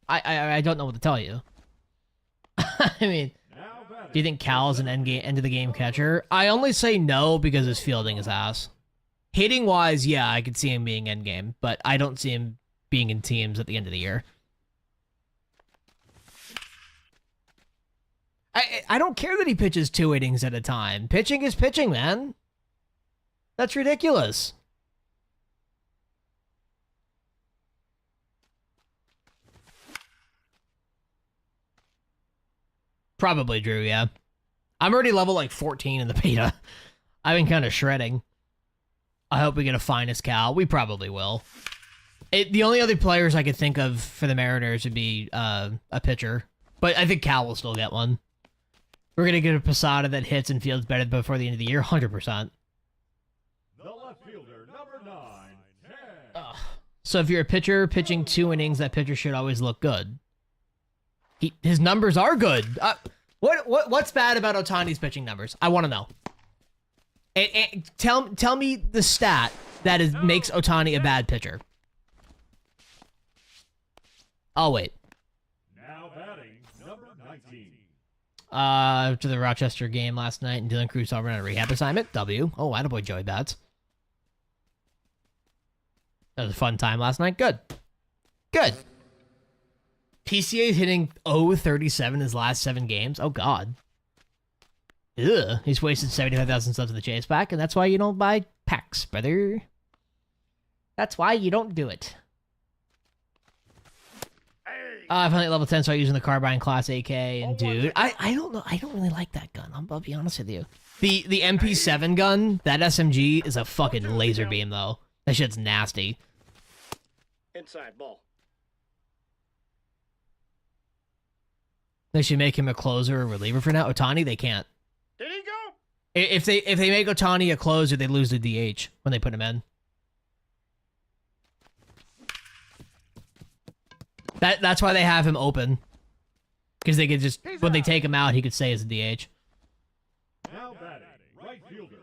I don't know what to tell you. I mean, do you think Cal is an end of the game catcher? I only say no because his fielding is ass. Hitting wise, yeah, I could see him being end game, but I don't see him being in teams at the end of the year. I don't care that he pitches 2 innings at a time. Pitching is pitching, man. That's ridiculous. Probably Drew, yeah. I'm already level like 14 in the beta. I've been kind of shredding. I hope we get a finest Cal. We probably will. The only other players I could think of for the Mariners would be a pitcher. But I think Cal will still get one. We're going to get a Posada that hits and fields better before the end of the year, 100%. The left fielder, number 9, 10. So if you're a pitcher pitching 2 innings, that pitcher should always look good. His numbers are good. What's bad about Ohtani's pitching numbers? I want to know. Tell me the stat that makes Ohtani a bad pitcher. I'll wait. Now batting, number 19. To the Rochester game last night, and Dylan Cruz over on a rehab assignment. W. Oh, attaboy, Joey Bats. That was a fun time last night. Good. Good. PCA is hitting 0-37 his last 7 games. Oh, God. Ugh. He's wasted 75,000 subs in the chase back, and that's why you don't buy packs, brother. That's why you don't do it. I finally at level 10, start using the Carbine Class AK, and dude, I don't know. I don't really like that gun. I'll be honest with you. The MP7 gun, that SMG, is a fucking laser beam, though. That shit's nasty. Inside ball. They should make him a closer or reliever for now. Ohtani, they can't. Did he go? If they make Ohtani a closer, they lose the DH when they put him in. That's why they have him open. Because they could just, when they take him out, he could stay as a DH. Now batting, right fielder,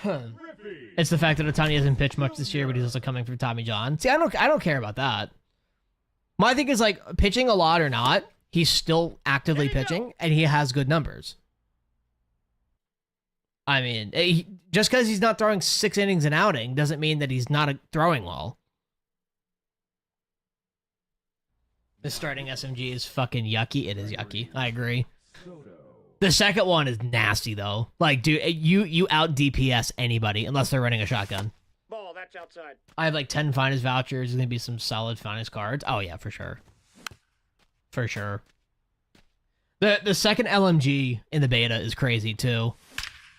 Ken Griffey. It's the fact that Ohtani hasn't pitched much this year, but he's also coming from Tommy John. See, I don't care about that. My thing is, like, pitching a lot or not, he's still actively pitching, and he has good numbers. I mean, just because he's not throwing 6 innings an outing doesn't mean that he's not throwing well. The starting SMG is fucking yucky. It is yucky. I agree. The second one is nasty, though. Like, dude, you out DPS anybody unless they're running a shotgun. Ball, that's outside. I have like 10 finest vouchers. There's going to be some solid finest cards. Oh, yeah, for sure. For sure. The second LMG in the beta is crazy, too.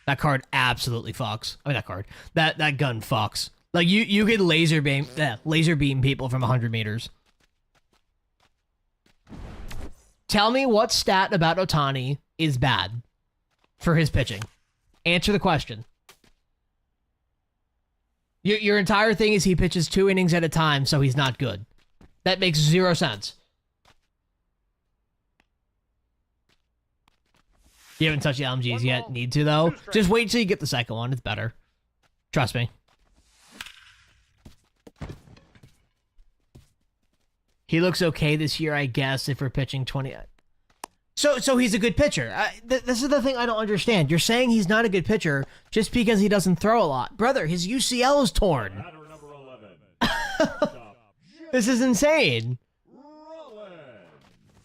That card absolutely fucks. I mean, that card. That gun fucks. Like, you could laser beam people from 100 meters. Tell me what stat about Ohtani is bad for his pitching. Answer the question. Your entire thing is he pitches 2 innings at a time, so he's not good. That makes 0 sense. You haven't touched the LMGs yet. Need to, though. Just wait till you get the second one. It's better. Trust me. He looks okay this year, I guess, if we're pitching 20... So he's a good pitcher. This is the thing I don't understand. You're saying he's not a good pitcher just because he doesn't throw a lot. Brother, his UCL is torn. Batter number 11. This is insane.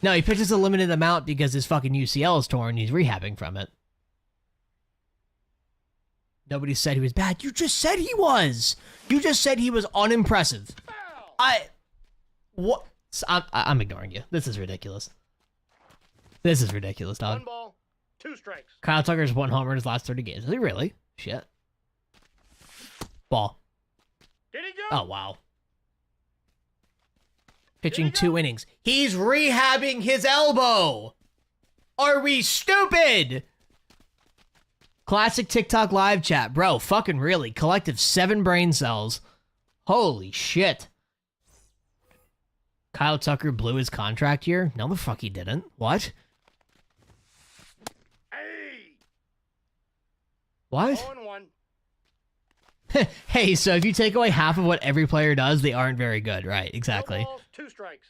No, he pitches a limited amount because his fucking UCL is torn. He's rehabbing from it. Nobody said he was bad. You just said he was. You just said he was unimpressive. What? I'm ignoring you. This is ridiculous. This is ridiculous, dog. 1 ball, 2 strikes. Kyle Tucker's 1 homer in his last 30 games. Is he really? Shit. Ball. Did he go? Oh, wow. Pitching 2 innings. He's rehabbing his elbow. Are we stupid? Classic TikTok live chat. Bro, fucking really. Collective 7 brain cells. Holy shit. Kyle Tucker blew his contract here? No, the fuck he didn't. What? Hey! What? 0-1. Hey, so if you take away half of what every player does, they aren't very good. Right, exactly. 1 ball, 2 strikes.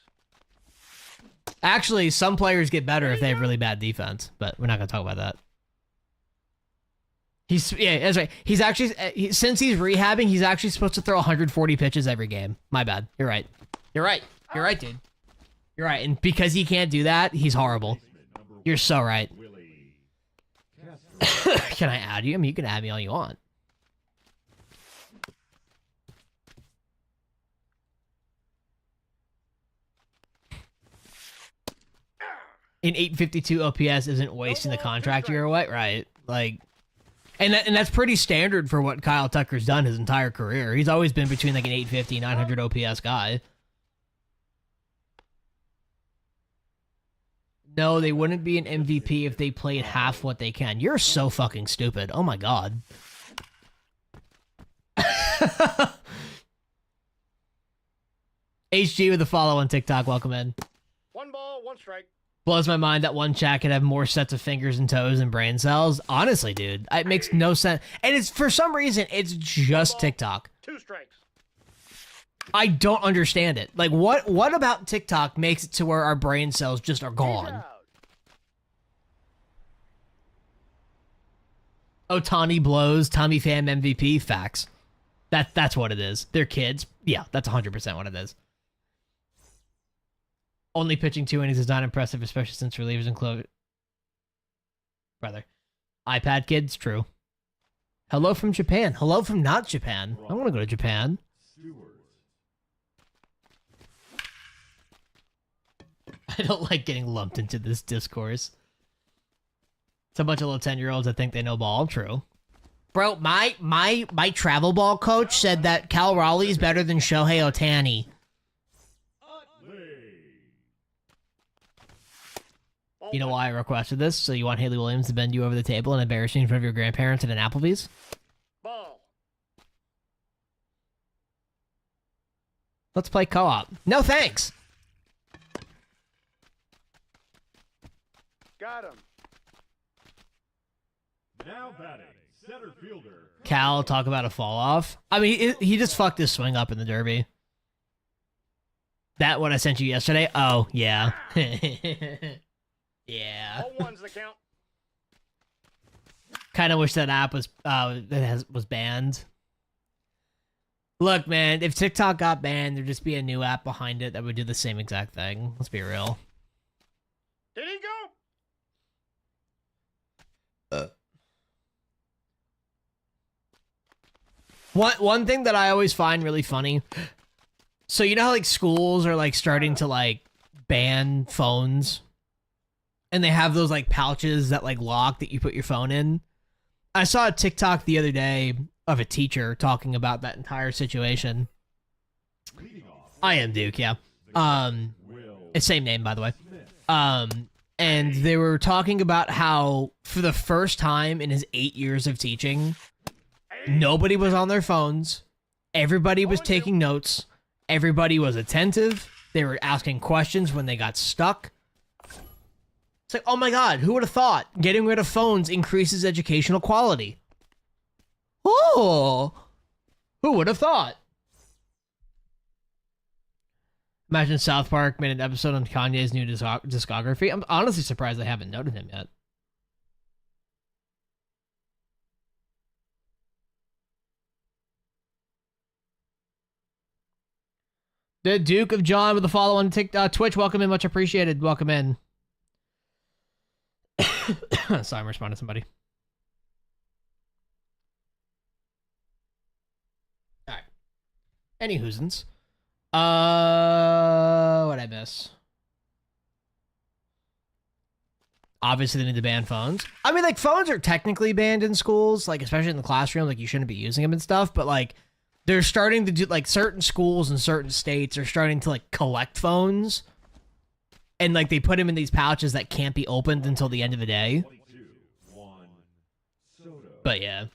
Actually, some players get better if they have really bad defense, but we're not going to talk about that. Yeah, that's right. He's actually, since he's rehabbing, he's actually supposed to throw 140 pitches every game. My bad. You're right. You're right. You're right, dude. You're right. And because he can't do that, he's horrible. You're so right. Can I add you? I mean, you can add me all you want. In 852 OPS isn't wasting the contract year away, right? Like, and that's pretty standard for what Kyle Tucker's done his entire career. He's always been between like an 850, 900 OPS guy. No, they wouldn't be an MVP if they played half what they can. You're so fucking stupid. Oh my god. HG with a follow on TikTok. Welcome in. 1 ball, 1 strike. Blows my mind that one chat could have more sets of fingers and toes and brain cells. Honestly, dude, it makes no sense. And it's for some reason, it's just TikTok. 2 strikes. I don't understand it. Like, what about TikTok makes it to where our brain cells just are He's gone? out. Otani blows, Tommy Pham MVP, facts. That's what it is. They're kids. Yeah, that's 100% what it is. Only pitching 2 innings is not impressive, especially since relievers and clover. Brother. iPad kids, true. Hello from Japan. Hello from not Japan. I want to go to Japan. I don't like getting lumped into this discourse. It's a bunch of little 10-year-olds that think they know ball. True. Bro, my travel ball coach said that Cal Raleigh is better than Shohei Ohtani. You know why I requested this? So you want Haley Williams to bend you over the table and embarrass you in front of your grandparents at an Applebee's? Ball. Let's play co-op. No thanks! Got him. Now batting, center fielder. Cal, talk about a fall off. I mean, he just fucked his swing up in the Derby. That one I sent you yesterday? Oh, yeah. Yeah. All 1's the count. Kind of wish that app was was banned. Look, man, if TikTok got banned, there'd just be a new app behind it that would do the same exact thing. Let's be real. Did he go? One thing that I always find really funny. So you know how like schools are like starting to like ban phones, and they have those like pouches that like lock that you put your phone in. I saw a TikTok the other day of a teacher talking about that entire situation. I am Duke, yeah. It's same name, by the way. And they were talking about how for the first time in his 8 years of teaching, nobody was on their phones. Everybody was taking notes. Everybody was attentive. They were asking questions when they got stuck. It's like, oh my God, who would have thought getting rid of phones increases educational quality? Oh, who would have thought? Imagine South Park made an episode on Kanye's new discography. I'm honestly surprised I haven't noted him yet. The Duke of John with a follow on Twitch. Welcome in, much appreciated. Welcome in. Sorry, I'm responding to somebody. All right. Any whoosins. What'd I miss? Obviously, they need to ban phones. I mean, like, phones are technically banned in schools, like, especially in the classroom. Like, you shouldn't be using them and stuff, but, like, they're starting to do, like, certain schools in certain states are starting to, like, collect phones. And, like, they put them in these pouches that can't be opened until the end of the day. But, yeah.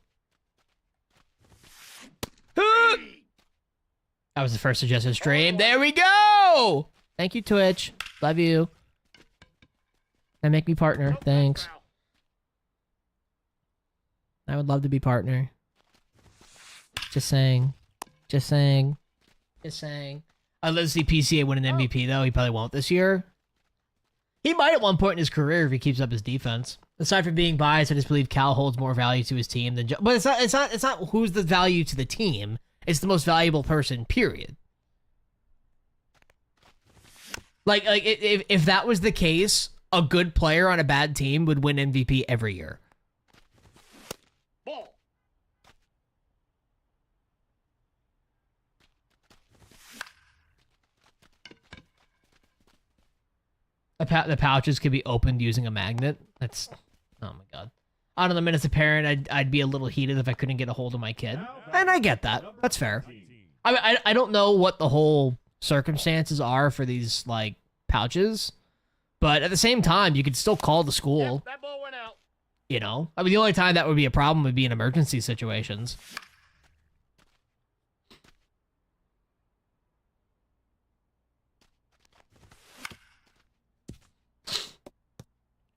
That was the first suggested stream. There we go! Thank you, Twitch. Love you. And make me partner. Thanks. I would love to be partner. Just saying. Just saying. Just saying. I'd love to see PCA win an MVP, though. He probably won't this year. He might at one point in his career if he keeps up his defense. Aside from being biased, I just believe Cal holds more value to his team than. But it's not who's the value to the team. It's the most valuable person. Period. Like if that was the case, a good player on a bad team would win MVP every year. Ball. The pouches could be opened using a magnet. That's, oh my God. I don't know, man, as a parent, I'd be a little heated if I couldn't get a hold of my kid. And I get that. That's fair. I don't know what the whole circumstances are for these, like, pouches. But at the same time, you could still call the school. Yep, that ball went out. You know? I mean, the only time that would be a problem would be in emergency situations.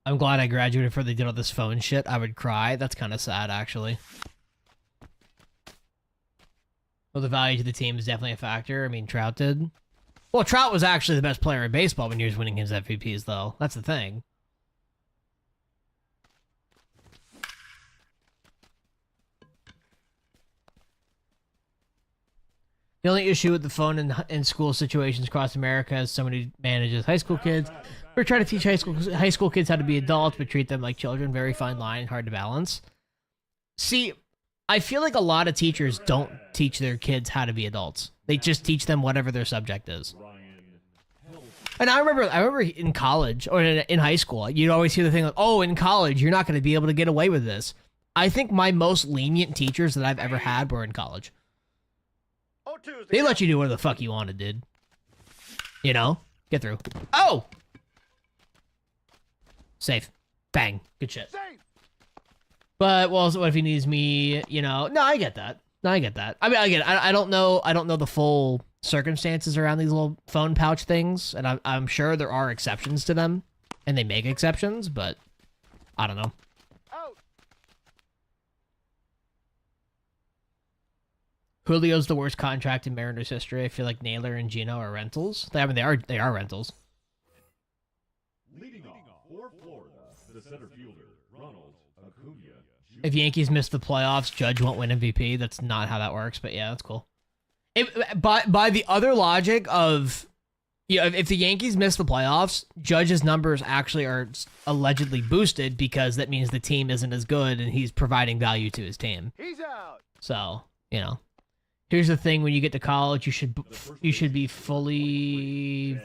I'm glad I graduated before they did all this phone shit. I would cry. That's kind of sad, actually. Well, the value to the team is definitely a factor. I mean, Trout did. Well, Trout was actually the best player in baseball when he was winning his MVPs, though. That's the thing. The only issue with the phone in school situations across America is somebody manages high school kids. We're trying to teach high school kids how to be adults, but treat them like children. Very fine line, hard to balance. See, I feel like a lot of teachers don't teach their kids how to be adults. They just teach them whatever their subject is. And I remember in college or in high school, you'd always hear the thing like, "Oh, in college, you're not going to be able to get away with this." I think my most lenient teachers that I've ever had were in college. They let you do whatever the fuck you wanted, dude. You know? Get through. Oh! Safe. Bang. Good shit. But, well, what if he needs me, you know? No, I get that. No, I get that. I mean, again, I don't know the full circumstances around these little phone pouch things, and I'm sure there are exceptions to them, and they make exceptions, but I don't know. Julio's the worst contract in Mariners history. I feel like Naylor and Gino are rentals. I mean, they are rentals. Leading off for Florida, the center fielder, Ronald Acuna. If Yankees miss the playoffs, Judge won't win MVP. That's not how that works, but yeah, that's cool. By the other logic of, yeah, if the Yankees miss the playoffs, Judge's numbers actually are allegedly boosted because that means the team isn't as good and he's providing value to his team. He's out. So, you know. Here's the thing: when you get to college, you should be fully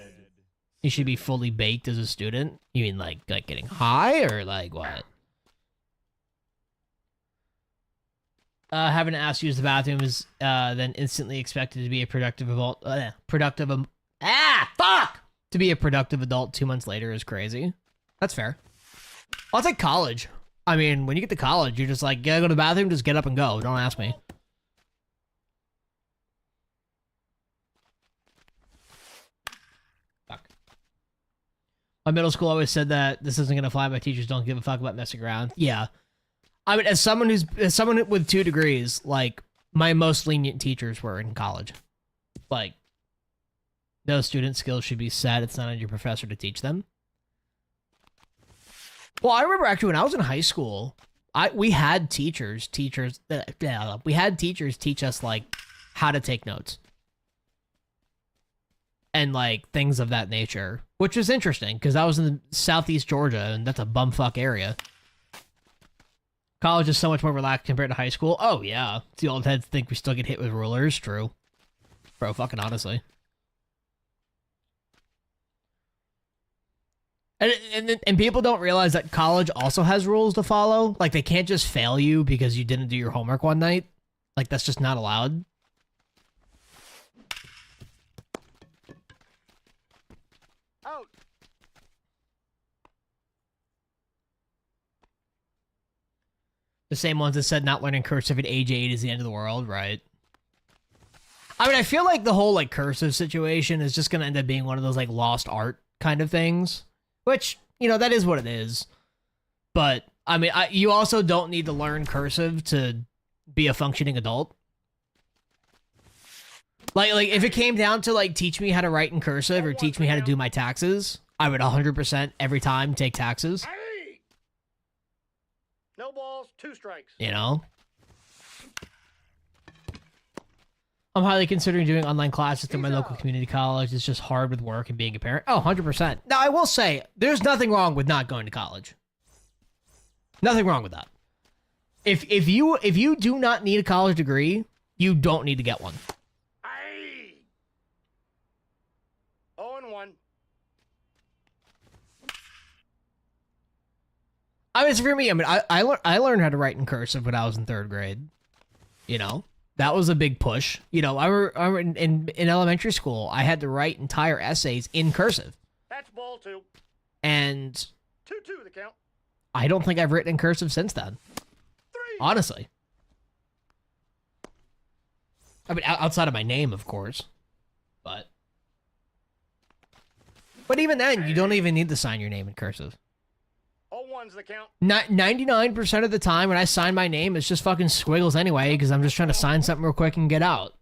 baked as a student. You mean like getting high or like what? Having to ask to use the bathroom is then instantly expected to be a productive adult. To be a productive adult 2 months later is crazy. That's fair. I'll take college. I mean, when you get to college, you're just like, gotta go to the bathroom, just get up and go. Don't ask me. My middle school always said that this isn't gonna fly. My teachers don't give a fuck about messing around. Yeah, I mean, as someone with 2 degrees, like my most lenient teachers were in college. Like, those student skills should be set. It's not on your professor to teach them. Well, I remember actually when I was in high school, we had teachers teach us like how to take notes and like things of that nature, which was interesting because I was in Southeast Georgia and that's a bumfuck area. College is so much more relaxed compared to high school. Oh yeah, the old heads think we still get hit with rulers. True, bro. Fucking honestly. And people don't realize that college also has rules to follow. Like, they can't just fail you because you didn't do your homework one night. Like, that's just not allowed. Out. The same ones that said not learning cursive at age 8 is the end of the world, right? I mean, I feel like the whole, like, cursive situation is just gonna end up being one of those, like, lost art kind of things. Which, you know, that is what it is. But, I mean, you also don't need to learn cursive to be a functioning adult. Like if it came down to, like, teach me how to write in cursive or teach me how to do my taxes, I would 100% every time take taxes. Hey! No balls, 2 strikes. You know? I'm highly considering doing online classes through my local community college. It's just hard with work and being a parent. Oh, 100%. Now, I will say, there's nothing wrong with not going to college. Nothing wrong with that. If you do not need a college degree, you don't need to get one. Hey! 0-1. I mean, it's for me. I mean, I learned how to write in cursive when I was in 3rd grade. You know? That was a big push. You know, I remember in elementary school, I had to write entire essays in cursive. That's ball 2. And 2-2 the count. I don't think I've written in cursive since then. 3. Honestly. I mean, outside of my name, of course. But even then, you don't even need to sign your name in cursive. 0-1's the count. 99% of the time when I sign my name, it's just fucking squiggles anyway, because I'm just trying to sign something real quick and get out.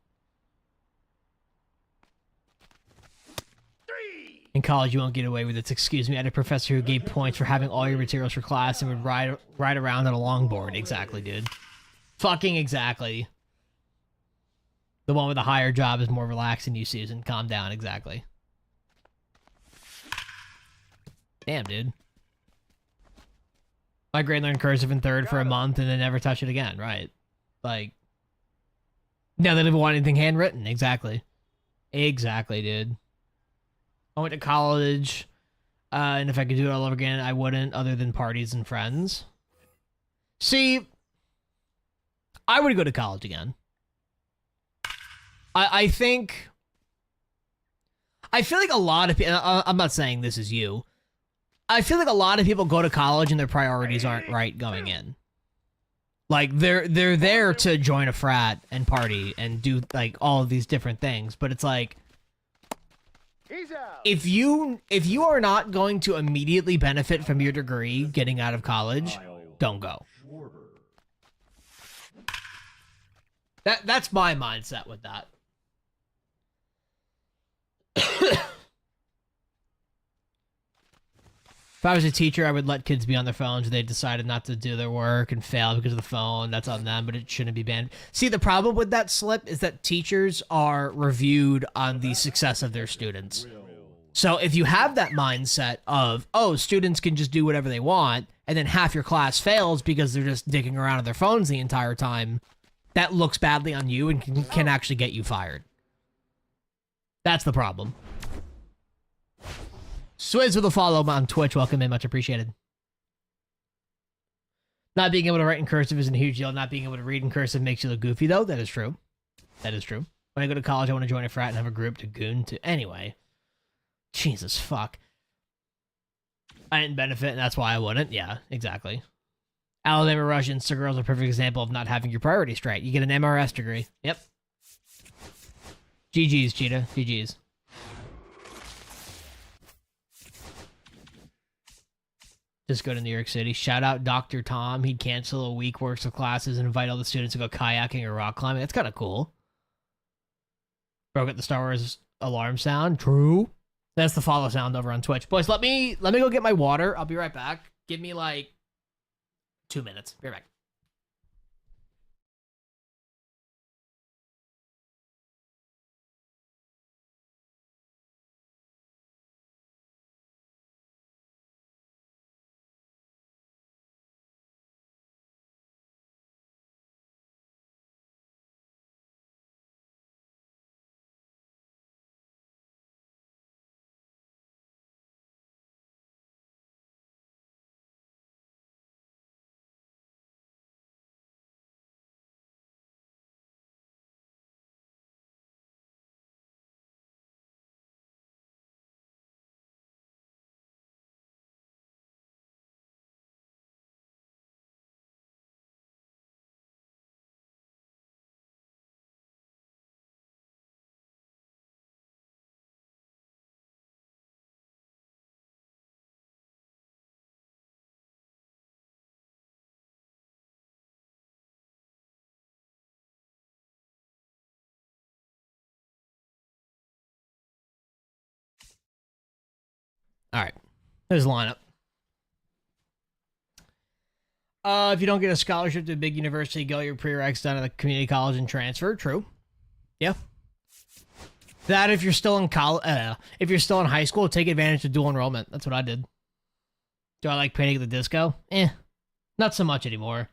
3. In college, you won't get away with it. Excuse me, I had a professor who gave points for having all your materials for class and would ride around on a longboard. Exactly, dude. Fucking exactly. The one with the higher job is more relaxed than you, Susan. Calm down, exactly. Damn, dude. My grade learned cursive in 3rd for a month and then never touch it again, right? Like, now they don't want anything handwritten. Exactly. Exactly, dude. I went to college, and if I could do it all over again, I wouldn't, other than parties and friends. See, I would go to college again. I feel like a lot of people, I'm not saying this is you, I feel like a lot of people go to college and their priorities aren't right going in. Like, they're there to join a frat and party and do, like, all of these different things, but it's like, He's out. if you are not going to immediately benefit from your degree getting out of college, don't go. That's my mindset with that. If I was a teacher, I would let kids be on their phones if they decided not to do their work and fail because of the phone. That's on them, but it shouldn't be banned. See, the problem with that slip is that teachers are reviewed on the success of their students. So if you have that mindset of, oh, students can just do whatever they want, and then half your class fails because they're just digging around on their phones the entire time, that looks badly on you and can actually get you fired. That's the problem. Swizz with a follow on Twitch. Welcome in. Much appreciated. Not being able to write in cursive isn't a huge deal. Not being able to read in cursive makes you look goofy, though. That is true. That is true. When I go to college, I want to join a frat and have a group to goon to. Anyway. Jesus, fuck. I didn't benefit, and that's why I wouldn't. Yeah, exactly. Alabama Russian girls are a perfect example of not having your priorities straight. You get an MRS degree. Yep. GG's, Cheetah. GG's. Just go to New York City. Shout out Dr. Tom. He'd cancel a week worth of classes and invite all the students to go kayaking or rock climbing. That's kind of cool. Broke up the Star Wars alarm sound. True. That's the follow sound over on Twitch. Boys, let me go get my water. I'll be right back. Give me like 2 minutes. Be right back. All right. There's the lineup. If you don't get a scholarship to a big university, go your prereqs done at a community college and transfer. True. Yeah. That if you're still in college, if you're still in high school, take advantage of dual enrollment. That's what I did. Do I like Panic at the Disco? Not so much anymore.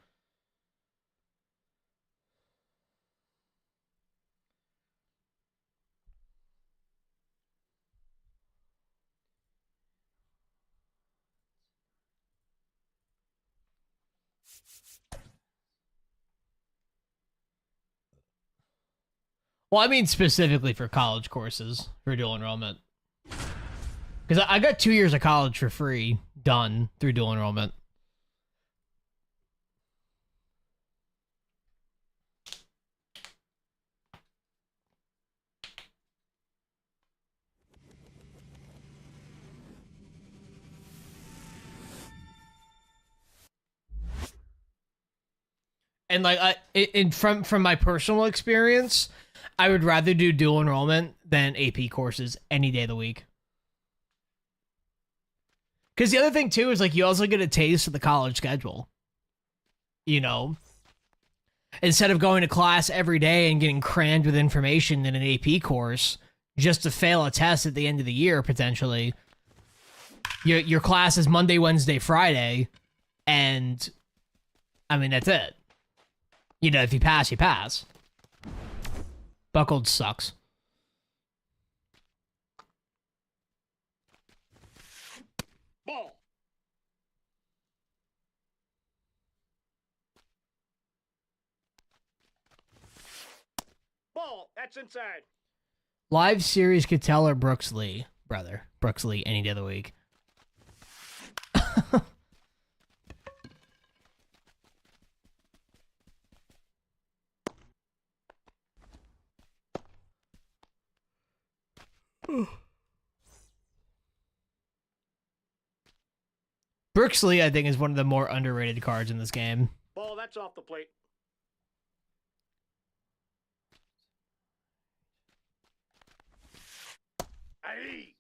Well, I mean specifically for college courses for dual enrollment. Because I got 2 years of college for free done through dual enrollment. And like from my personal experience, I would rather do dual enrollment than AP courses any day of the week. Because the other thing too is like you also get a taste of the college schedule. You know, instead of going to class every day and getting crammed with information in an AP course just to fail a test at the end of the year potentially. Your class is Monday, Wednesday, Friday, and I mean that's it. You know, if you pass, you pass. Buckled sucks. Ball. Ball. That's inside. Live series Cattell or Brooks Lee, brother. Brooks Lee any day of the week. Brooks Lee, I think, is one of the more underrated cards in this game. Ball. That's off the plate. Aye.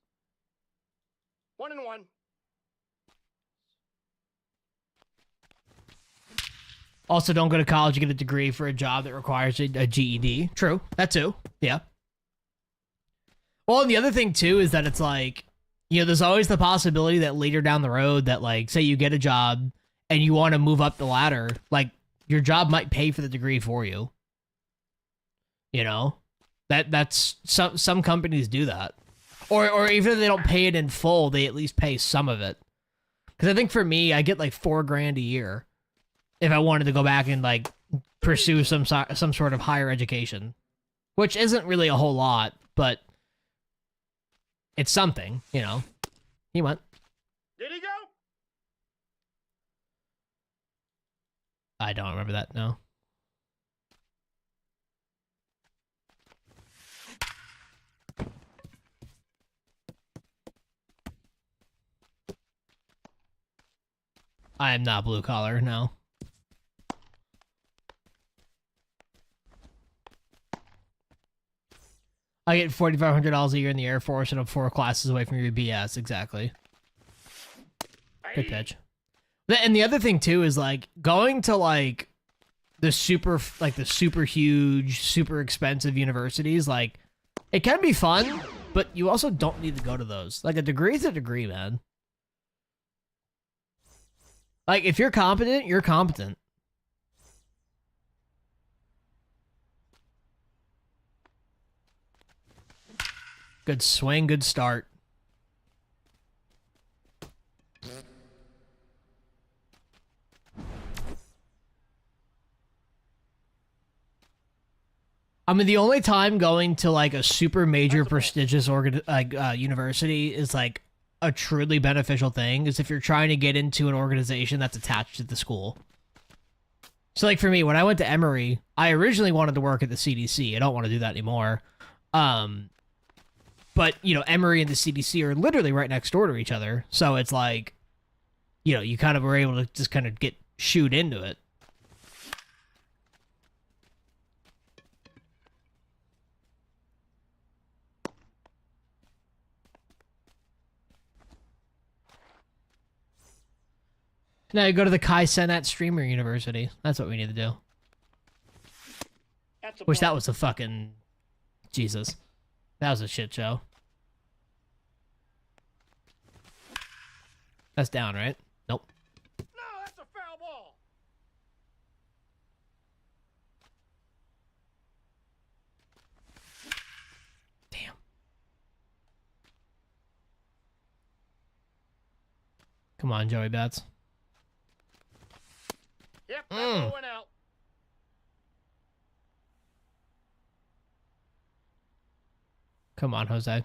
1-1. Also, don't go to college to get a degree for a job that requires a GED. True. That too. Yeah. Well, and the other thing too is that it's like, you know, there's always the possibility that later down the road that like, say you get a job and you want to move up the ladder, like your job might pay for the degree for you. You know, that's some companies do that. Or even if they don't pay it in full, they at least pay some of it. Because I think for me, I get like $4,000 a year if I wanted to go back and like pursue some sort of higher education, which isn't really a whole lot, but it's something, you know. He went. Did he go? I don't remember that, no. I am not blue collar, no. I get $4,500 a year in the Air Force and I'm 4 classes away from your BS, exactly. Good pitch. And the other thing too is like going to like the super huge, super expensive universities, like it can be fun, but you also don't need to go to those. Like a degree is a degree, man. Like if you're competent, you're competent. Good swing, good start. I mean, the only time going to like a super major prestigious university is like a truly beneficial thing is if you're trying to get into an organization that's attached to the school. So like for me, when I went to Emory, I originally wanted to work at the CDC. I don't want to do that anymore. But, you know, Emory and the CDC are literally right next door to each other. So it's like, you know, you kind of were able to just kind of get shoot into it. Now you go to the Kai Cenat Streamer University. That's what we need to do. Wish that was a fucking... Jesus. That was a shit show. That's down, right? Nope. No, that's a foul ball. Damn. Come on, Joey Bats. Yep, that ball went out. Come on, Jose.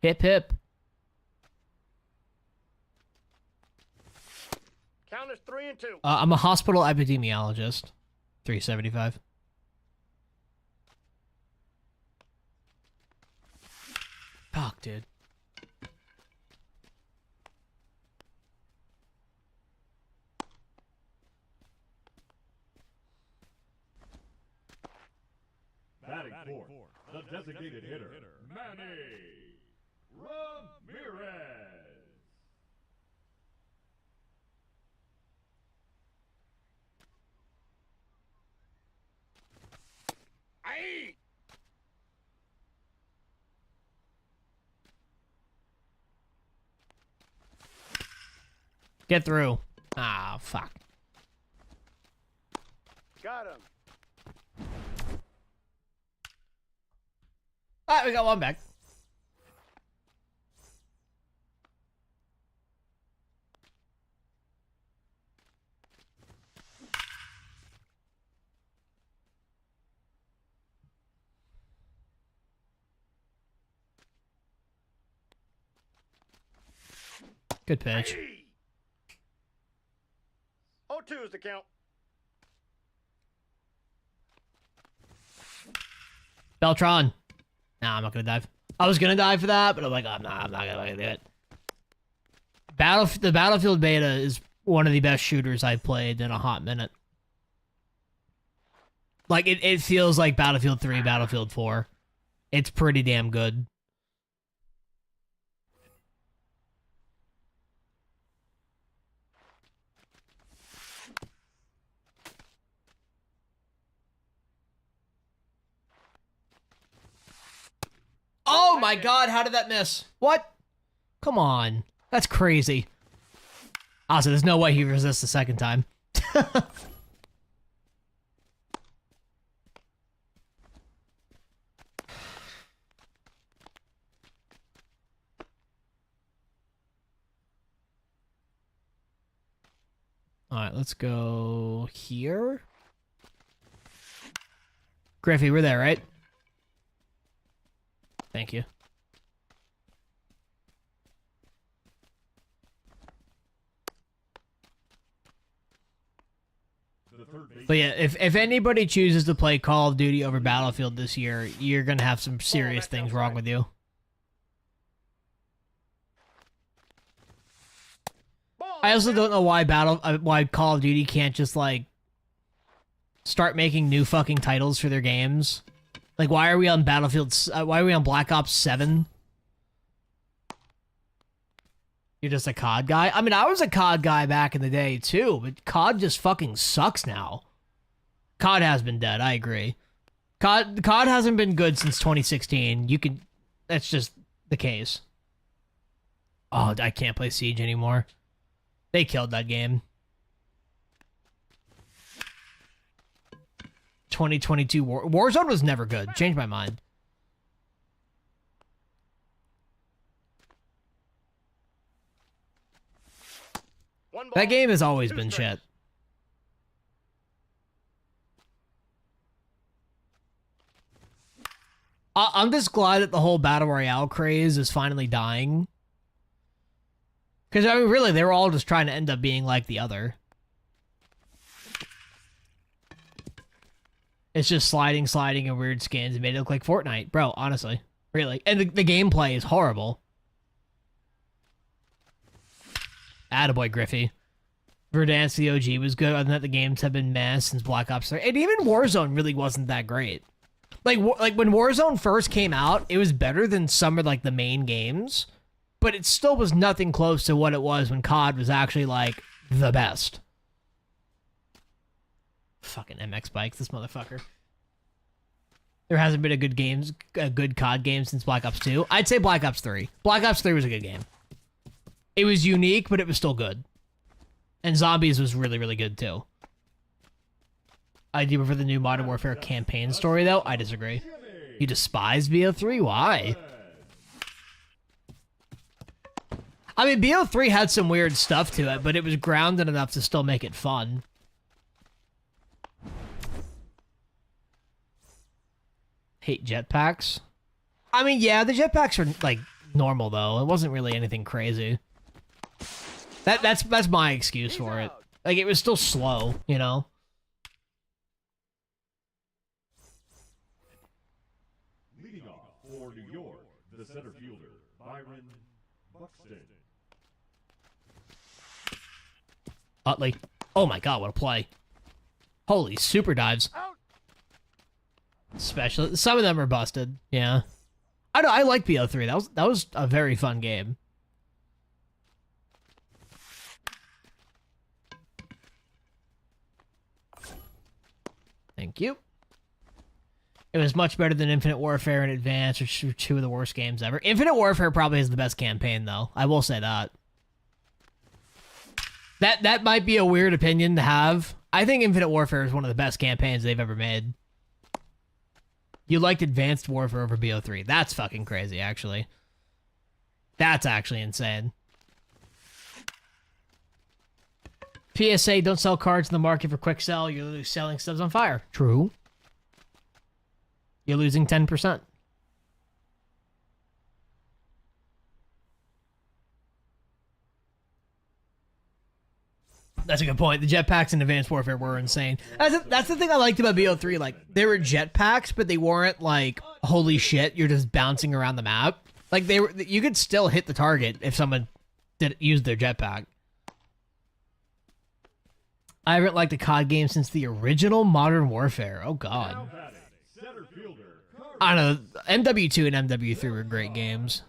Hip, hip. Count is 3-2. I'm a hospital epidemiologist. 375. Fuck, dude. Batting fourth, the designated hitter, Manny Ramirez. Aye. Get through. Ah, fuck. Got him. All right, we got one back. Good pitch. 0-2 is the count. Beltron. Nah, I'm not gonna dive. I was gonna dive for that, but I'm like, oh, nah, I'm not gonna do it. The Battlefield beta is one of the best shooters I've played in a hot minute. Like, it feels like Battlefield 3, Battlefield 4. It's pretty damn good. Oh my god, how did that miss? What? Come on. That's crazy. Also, there's no way he resists the second time. Alright, let's go here. Griffey, we're there, right? Thank you. But yeah, if anybody chooses to play Call of Duty over Battlefield this year, you're gonna have some serious things wrong with you. I also don't know why why Call of Duty can't just like start making new fucking titles for their games. Like, why are we on why are we on Black Ops 7? You're just a COD guy? I mean, I was a COD guy back in the day, too, but COD just fucking sucks now. COD has been dead, I agree. COD hasn't been good since 2016. That's just the case. Oh, I can't play Siege anymore. They killed that game. 2022 Warzone was never good. Changed my mind. That game has always been shit. I'm just glad that the whole Battle Royale craze is finally dying. Because, I mean, really, they were all just trying to end up being like the other. It's just sliding, and weird skins and made it look like Fortnite. Bro, honestly. Really. And the gameplay is horrible. Attaboy, Griffey. Verdansk the OG was good, other than that the games have been meh since Black Ops 3. And even Warzone really wasn't that great. Like when Warzone first came out, it was better than some of like the main games, but it still was nothing close to what it was when COD was actually like the best. Fucking MX bikes, this motherfucker. There hasn't been a good COD game since Black Ops 2. I'd say Black Ops 3. Black Ops 3 was a good game. It was unique, but it was still good. And Zombies was really, really good too. I do prefer the new Modern Warfare campaign story, though. I disagree. You despise BO3? Why? I mean, BO3 had some weird stuff to it, but it was grounded enough to still make it fun. Hate jetpacks? I mean, yeah, the jetpacks are, like, normal, though. It wasn't really anything crazy. That's my excuse for it. Like, it was still slow, you know? For New York, the center fielder, Byron Buxton. Utley. Oh my god, what a play. Holy super dives. Special. Some of them are busted, yeah. I like BO3. That was a very fun game. Thank you. It was much better than Infinite Warfare and Advance, which were two of the worst games ever. Infinite Warfare probably has the best campaign, though. I will say that. That might be a weird opinion to have. I think Infinite Warfare is one of the best campaigns they've ever made. You liked Advanced Warfare over BO3. That's fucking crazy, actually. That's actually insane. PSA, don't sell cards in the market for quick sell. You're literally selling subs on fire. True. You're losing 10%. That's a good point. The jetpacks in Advanced Warfare were insane. That's the thing I liked about BO3. Like, they were jetpacks, but they weren't like, holy shit, you're just bouncing around the map. Like, you could still hit the target if someone used their jetpack. I haven't liked a COD game since the original Modern Warfare. Oh, God. I don't know. MW2 and MW3 were great games.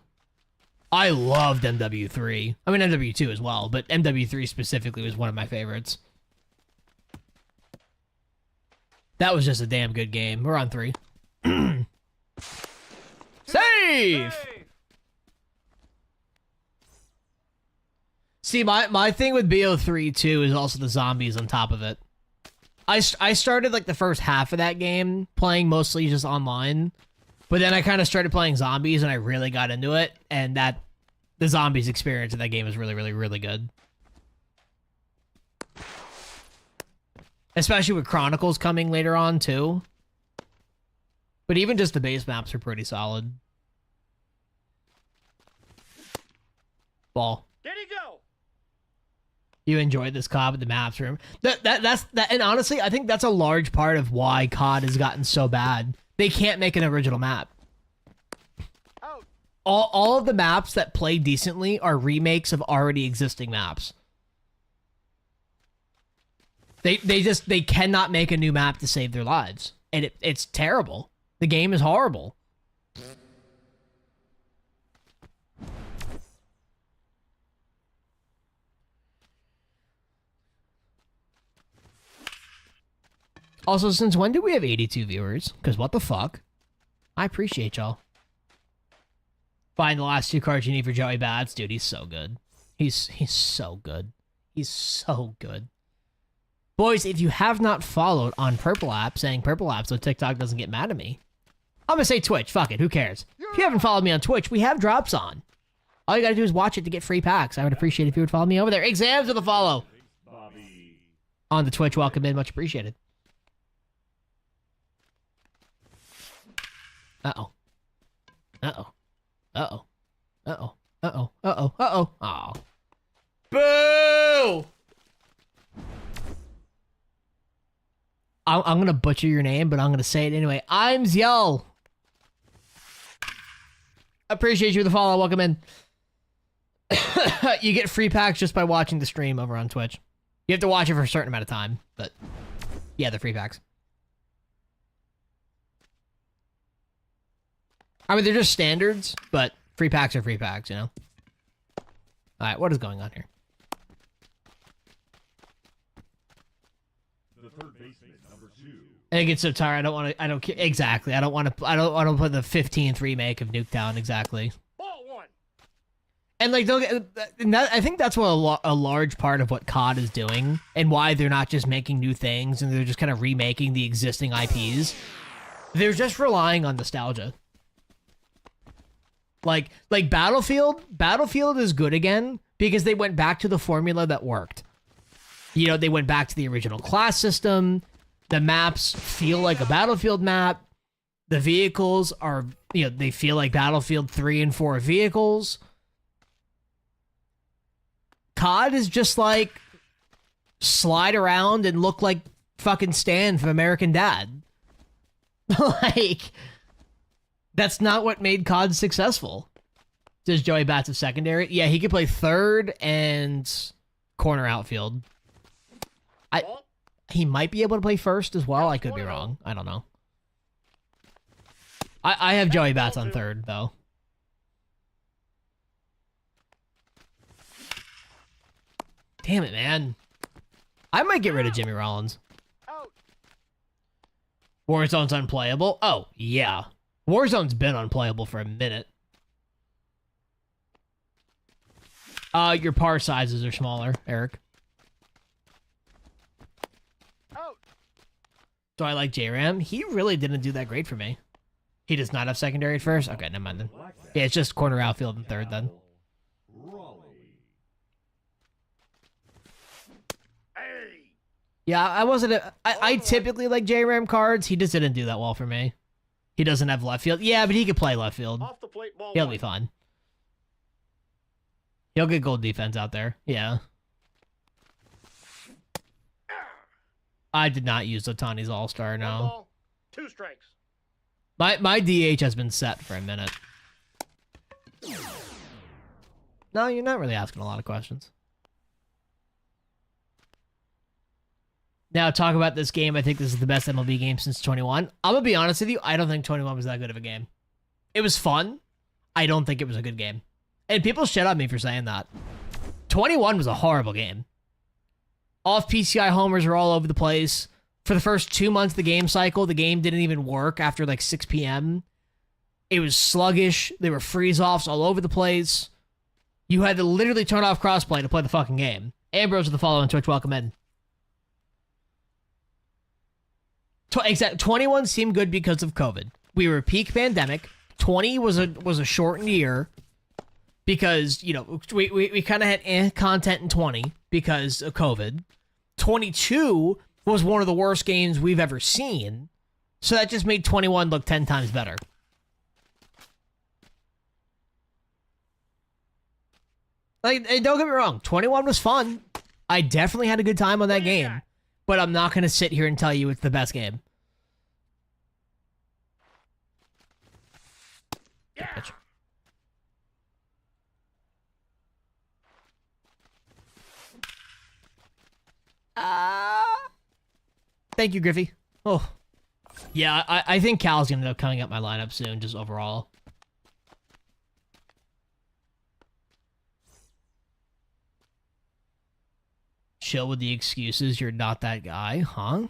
I loved MW3. I mean, MW2 as well, but MW3 specifically was one of my favorites. That was just a damn good game. We're on 3. Save! See, my thing with BO3 too is also the zombies on top of it. I started like the first half of that game playing mostly just online, but then I kind of started playing zombies and I really got into it, and the zombies experience in that game is really, really, really good. Especially with Chronicles coming later on too. But even just the base maps are pretty solid. Ball. Did he go? You enjoyed this COD with the maps room. That's and honestly, I think that's a large part of why COD has gotten so bad. They can't make an original map. All of the maps that play decently are remakes of already existing maps. They cannot make a new map to save their lives. And it's terrible. The game is horrible. Also, since when do we have 82 viewers? Because what the fuck? I appreciate y'all. Find the last 2 cards you need for Joey Bats. Dude, he's so good. He's so good. He's so good. Boys, if you have not followed on Purple App, saying Purple App so TikTok doesn't get mad at me, I'm gonna say Twitch. Fuck it, who cares? If you haven't followed me on Twitch, we have drops on. All you gotta do is watch it to get free packs. I would appreciate if you would follow me over there. Exams with a follow. On the Twitch, welcome in. Much appreciated. Uh-oh. Uh-oh. Uh-oh. Uh-oh. Uh-oh. Uh-oh. Uh-oh. Aw. Boo! I'm gonna butcher your name, but I'm gonna say it anyway. I'm Zyo. Appreciate you with the follow. Welcome in. You get free packs just by watching the stream over on Twitch. You have to watch it for a certain amount of time, but yeah, the free packs. I mean, they're just standards, but free packs are free packs, you know? Alright, what is going on here? The third baseman, number 2. I get so tired, I don't care. Exactly. I don't want to put the 15th remake of Nuketown, exactly. Ball 1. And like, I think that's what a large part of what COD is doing, and why they're not just making new things, and they're just kind of remaking the existing IPs. They're just relying on nostalgia. Like Battlefield is good again because they went back to the formula that worked. You know, they went back to the original class system. The maps feel like a Battlefield map. The vehicles are, you know, they feel like Battlefield 3 and 4 vehicles. COD is just like slide around and look like fucking Stan from American Dad. Like, that's not what made COD successful. Does Joey Bats have secondary? Yeah, he could play third and corner outfield. He might be able to play first as well. I could be wrong. I don't know. I have Joey Bats on third, though. Damn it, man. I might get rid of Jimmy Rollins. Warzone's unplayable? Oh, yeah. Warzone's been unplayable for a minute. Your par sizes are smaller, Eric. Do I like J-Ram? He really didn't do that great for me. He does not have secondary at first? Okay, never mind then. Yeah, it's just corner outfield and third then. Yeah, I wasn't I typically like J-Ram cards. He just didn't do that well for me. He doesn't have left field. Yeah, but he could play left field. Off the plate, ball He'll 1. be fine. He'll get gold defense out there. Yeah. I did not use Otani's All-Star, One no. ball, 2 strikes. My DH has been set for a minute. No, you're not really asking a lot of questions. Now, talk about this game. I think this is the best MLB game since 21. I'm going to be honest with you. I don't think 21 was that good of a game. It was fun. I don't think it was a good game. And people shit on me for saying that. 21 was a horrible game. Off PCI homers were all over the place. For the first 2 months of the game cycle, the game didn't even work after like 6 p.m. It was sluggish. There were freeze-offs all over the place. You had to literally turn off crossplay to play the fucking game. Ambrose with the follow on Twitch. Welcome in. 21 seemed good because of COVID. We were peak pandemic. 20 was a shortened year because, you know, we kind of had content in 20 because of COVID. 22 was one of the worst games we've ever seen, so that just made 21 look 10 times better. Like, and don't get me wrong, 21 was fun. I definitely had a good time on that game, but I'm not going to sit here and tell you it's the best game. Yeah. Pitch. Thank you, Griffey. Oh. Yeah, I think Cal's gonna end up coming up my lineup soon, just overall. Chill with the excuses, you're not that guy, huh?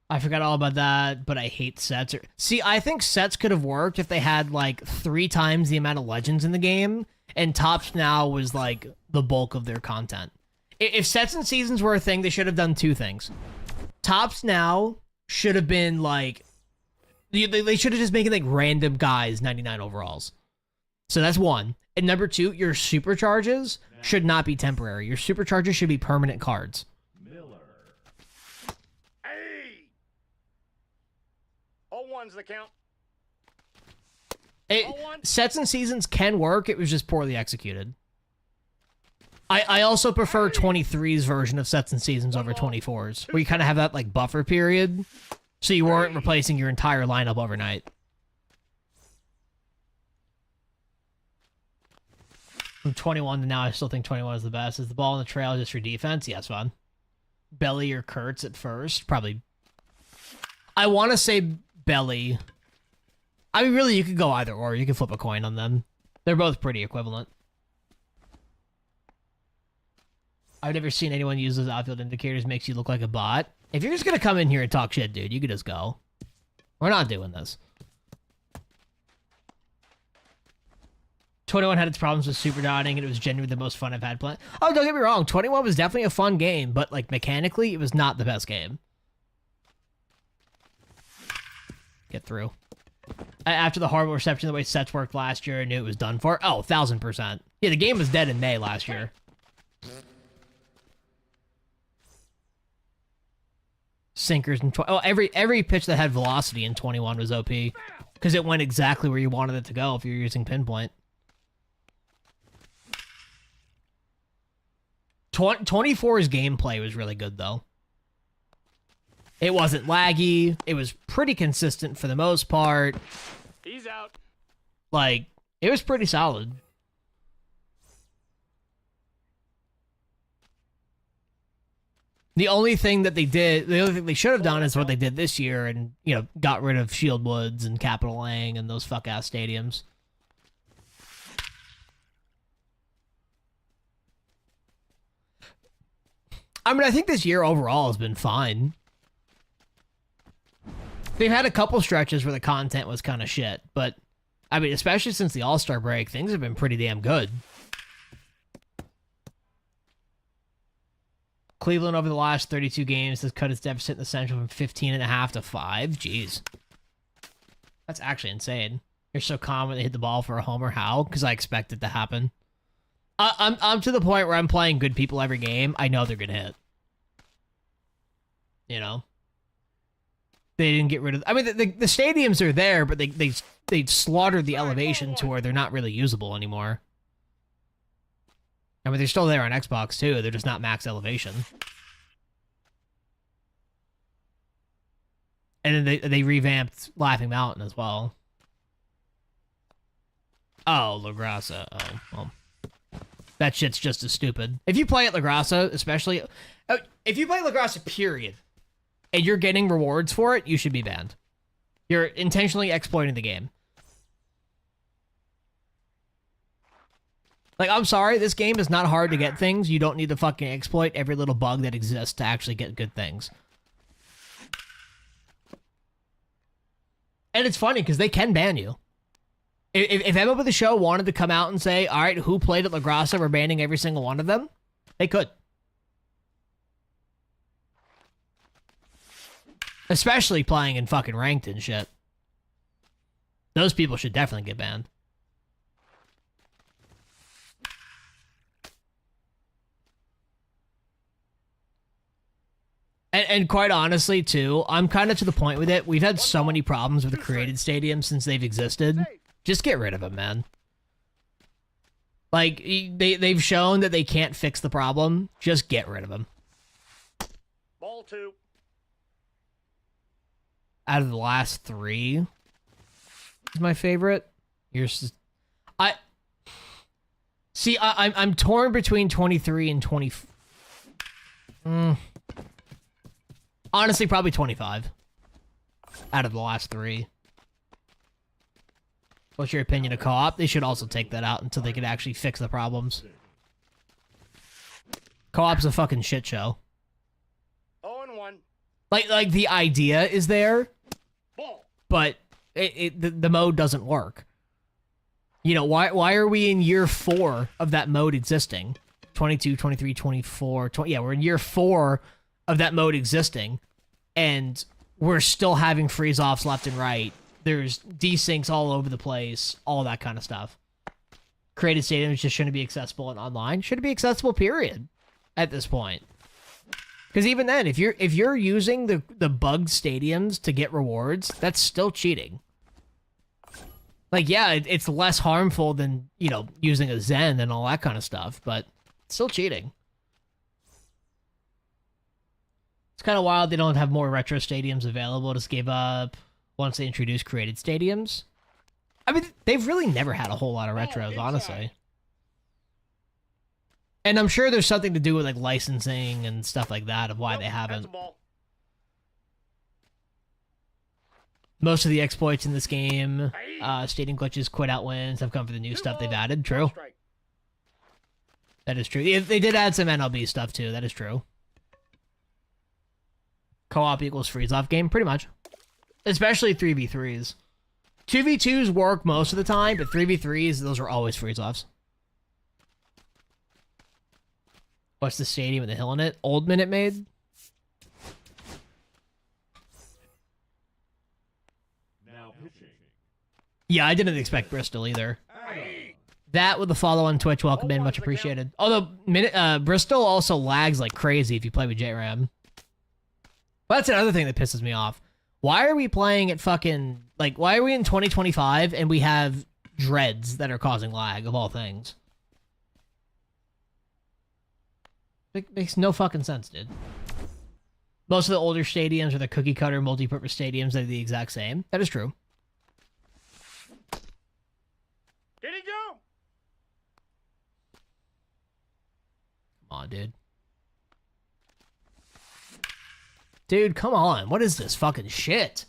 I forgot all about that, but I hate sets. See, I think sets could have worked if they had, like, 3 times the amount of legends in the game, and Tops Now was, like, the bulk of their content. If sets and seasons were a thing, they should have done 2 things. Tops Now should have been, like... They should have just making, like, random guys 99 overalls. So that's 1. And number 2, your supercharges should not be temporary. Your supercharges should be permanent cards. One's the count. Sets and seasons can work, it was just poorly executed. I also prefer 23's version of sets and seasons over 24's, where you kind of have that like buffer period, so you weren't replacing your entire lineup overnight. From 21 to now, I still think 21 is the best. Is the ball in the trail just for defense? Yes, fun. Belly or Kurtz at first? Probably. I want to say Belly. I mean, really, you could go either or. You can flip a coin on them. They're both pretty equivalent. I've never seen anyone use those outfield indicators. Makes you look like a bot. If you're just going to come in here and talk shit, dude, you could just go. We're not doing this. 21 had its problems with super dotting, and it was genuinely the most fun I've had playing. Oh, don't get me wrong. 21 was definitely a fun game, but, like, mechanically, it was not the best game. Get through. After the horrible reception, the way sets worked last year, I knew it was done for. Oh, 1,000%. Yeah, the game was dead in May last year. Sinkers and every pitch that had velocity in 21 was OP because it went exactly where you wanted it to go if you're using pinpoint. 24's gameplay was really good though. It wasn't laggy. It was pretty consistent for the most part. He's out. Like, it was pretty solid. The only thing that they did, the only thing they should have done is what they did this year and, you know, got rid of Shield Woods and Capital Lang and those fuck-ass stadiums. I mean, I think this year overall has been fine. They've had a couple stretches where the content was kind of shit, but, I mean, especially since the All-Star break, things have been pretty damn good. Cleveland over the last 32 games has cut its deficit in the Central from 15.5 to 5. Jeez. That's actually insane. You're so calm when they hit the ball for a homer. How? Because I expect it to happen. I'm to the point where I'm playing good people every game. I know they're going to hit. You know? They didn't get rid of... I mean, the stadiums are there, but they slaughtered the elevation to where they're not really usable anymore. I mean, they're still there on Xbox, too. They're just not max elevation. And then they revamped Laughing Mountain as well. Oh, La Grassa. Oh, well. That shit's just as stupid. If you play at La Grassa, especially... If you play La Grassa, period, and you're getting rewards for it, you should be banned. You're intentionally exploiting the game. Like, I'm sorry, this game is not hard to get things. You don't need to fucking exploit every little bug that exists to actually get good things. And it's funny, because they can ban you. If MLB The Show wanted to come out and say, alright, who played at La Grassa, we're banning every single one of them, they could. Especially playing in fucking ranked and shit. Those people should definitely get banned. And quite honestly, too, I'm kind of to the point with it. We've had so many problems with the created stadiums since they've existed. Just get rid of them, man. Like, they've shown that they can't fix the problem. Just get rid of them. Ball 2. Out of the last 3 is my favorite. I'm torn between 23 and 24. Honestly, probably 25 out of the last 3. What's your opinion of co-op? They should also take that out until they can actually fix the problems. Co-op's a fucking shit show. 0-1. Like the idea is there, Ball. but the mode doesn't work. You know, why are we in year 4 of that mode existing? 22, 23, 24, 20, yeah, we're in year 4 of that mode existing, and we're still having freeze-offs left and right. There's desyncs all over the place, all that kind of stuff. Created stadiums just shouldn't be accessible and online. Shouldn't be accessible, period, at this point. Because even then, if you're using the bugged stadiums to get rewards, that's still cheating. Like, yeah, it's less harmful than, you know, using a Zen and all that kind of stuff, but it's still cheating. It's kind of wild they don't have more retro stadiums available. Just gave up once they introduced created stadiums. I mean, they've really never had a whole lot of retros, honestly. And I'm sure there's something to do with, like, licensing and stuff like that of why they haven't. That's a ball. Most of the exploits in this game, stadium glitches, quit out wins, have come for the new stuff they've added. True. Strike. That is true. They did add some MLB stuff, too. That is true. Co-op equals freeze-off game, pretty much. Especially 3v3s. 2v2s work most of the time, but 3v3s, those are always freeze-offs. What's the stadium with the hill in it? Old Minute Maid? Now pitching. Yeah, I didn't expect Bristol either. That with the follow on Twitch, welcome in, much appreciated. Although, Bristol also lags like crazy if you play with JRAM. Well, that's another thing that pisses me off. Why are we playing at fucking... Like, why are we in 2025 and we have dreads that are causing lag, of all things? It makes no fucking sense, dude. Most of the older stadiums are the cookie-cutter multi-purpose stadiums that are the exact same. That is true. Did he go? Come on, dude. Dude, come on. What is this fucking shit?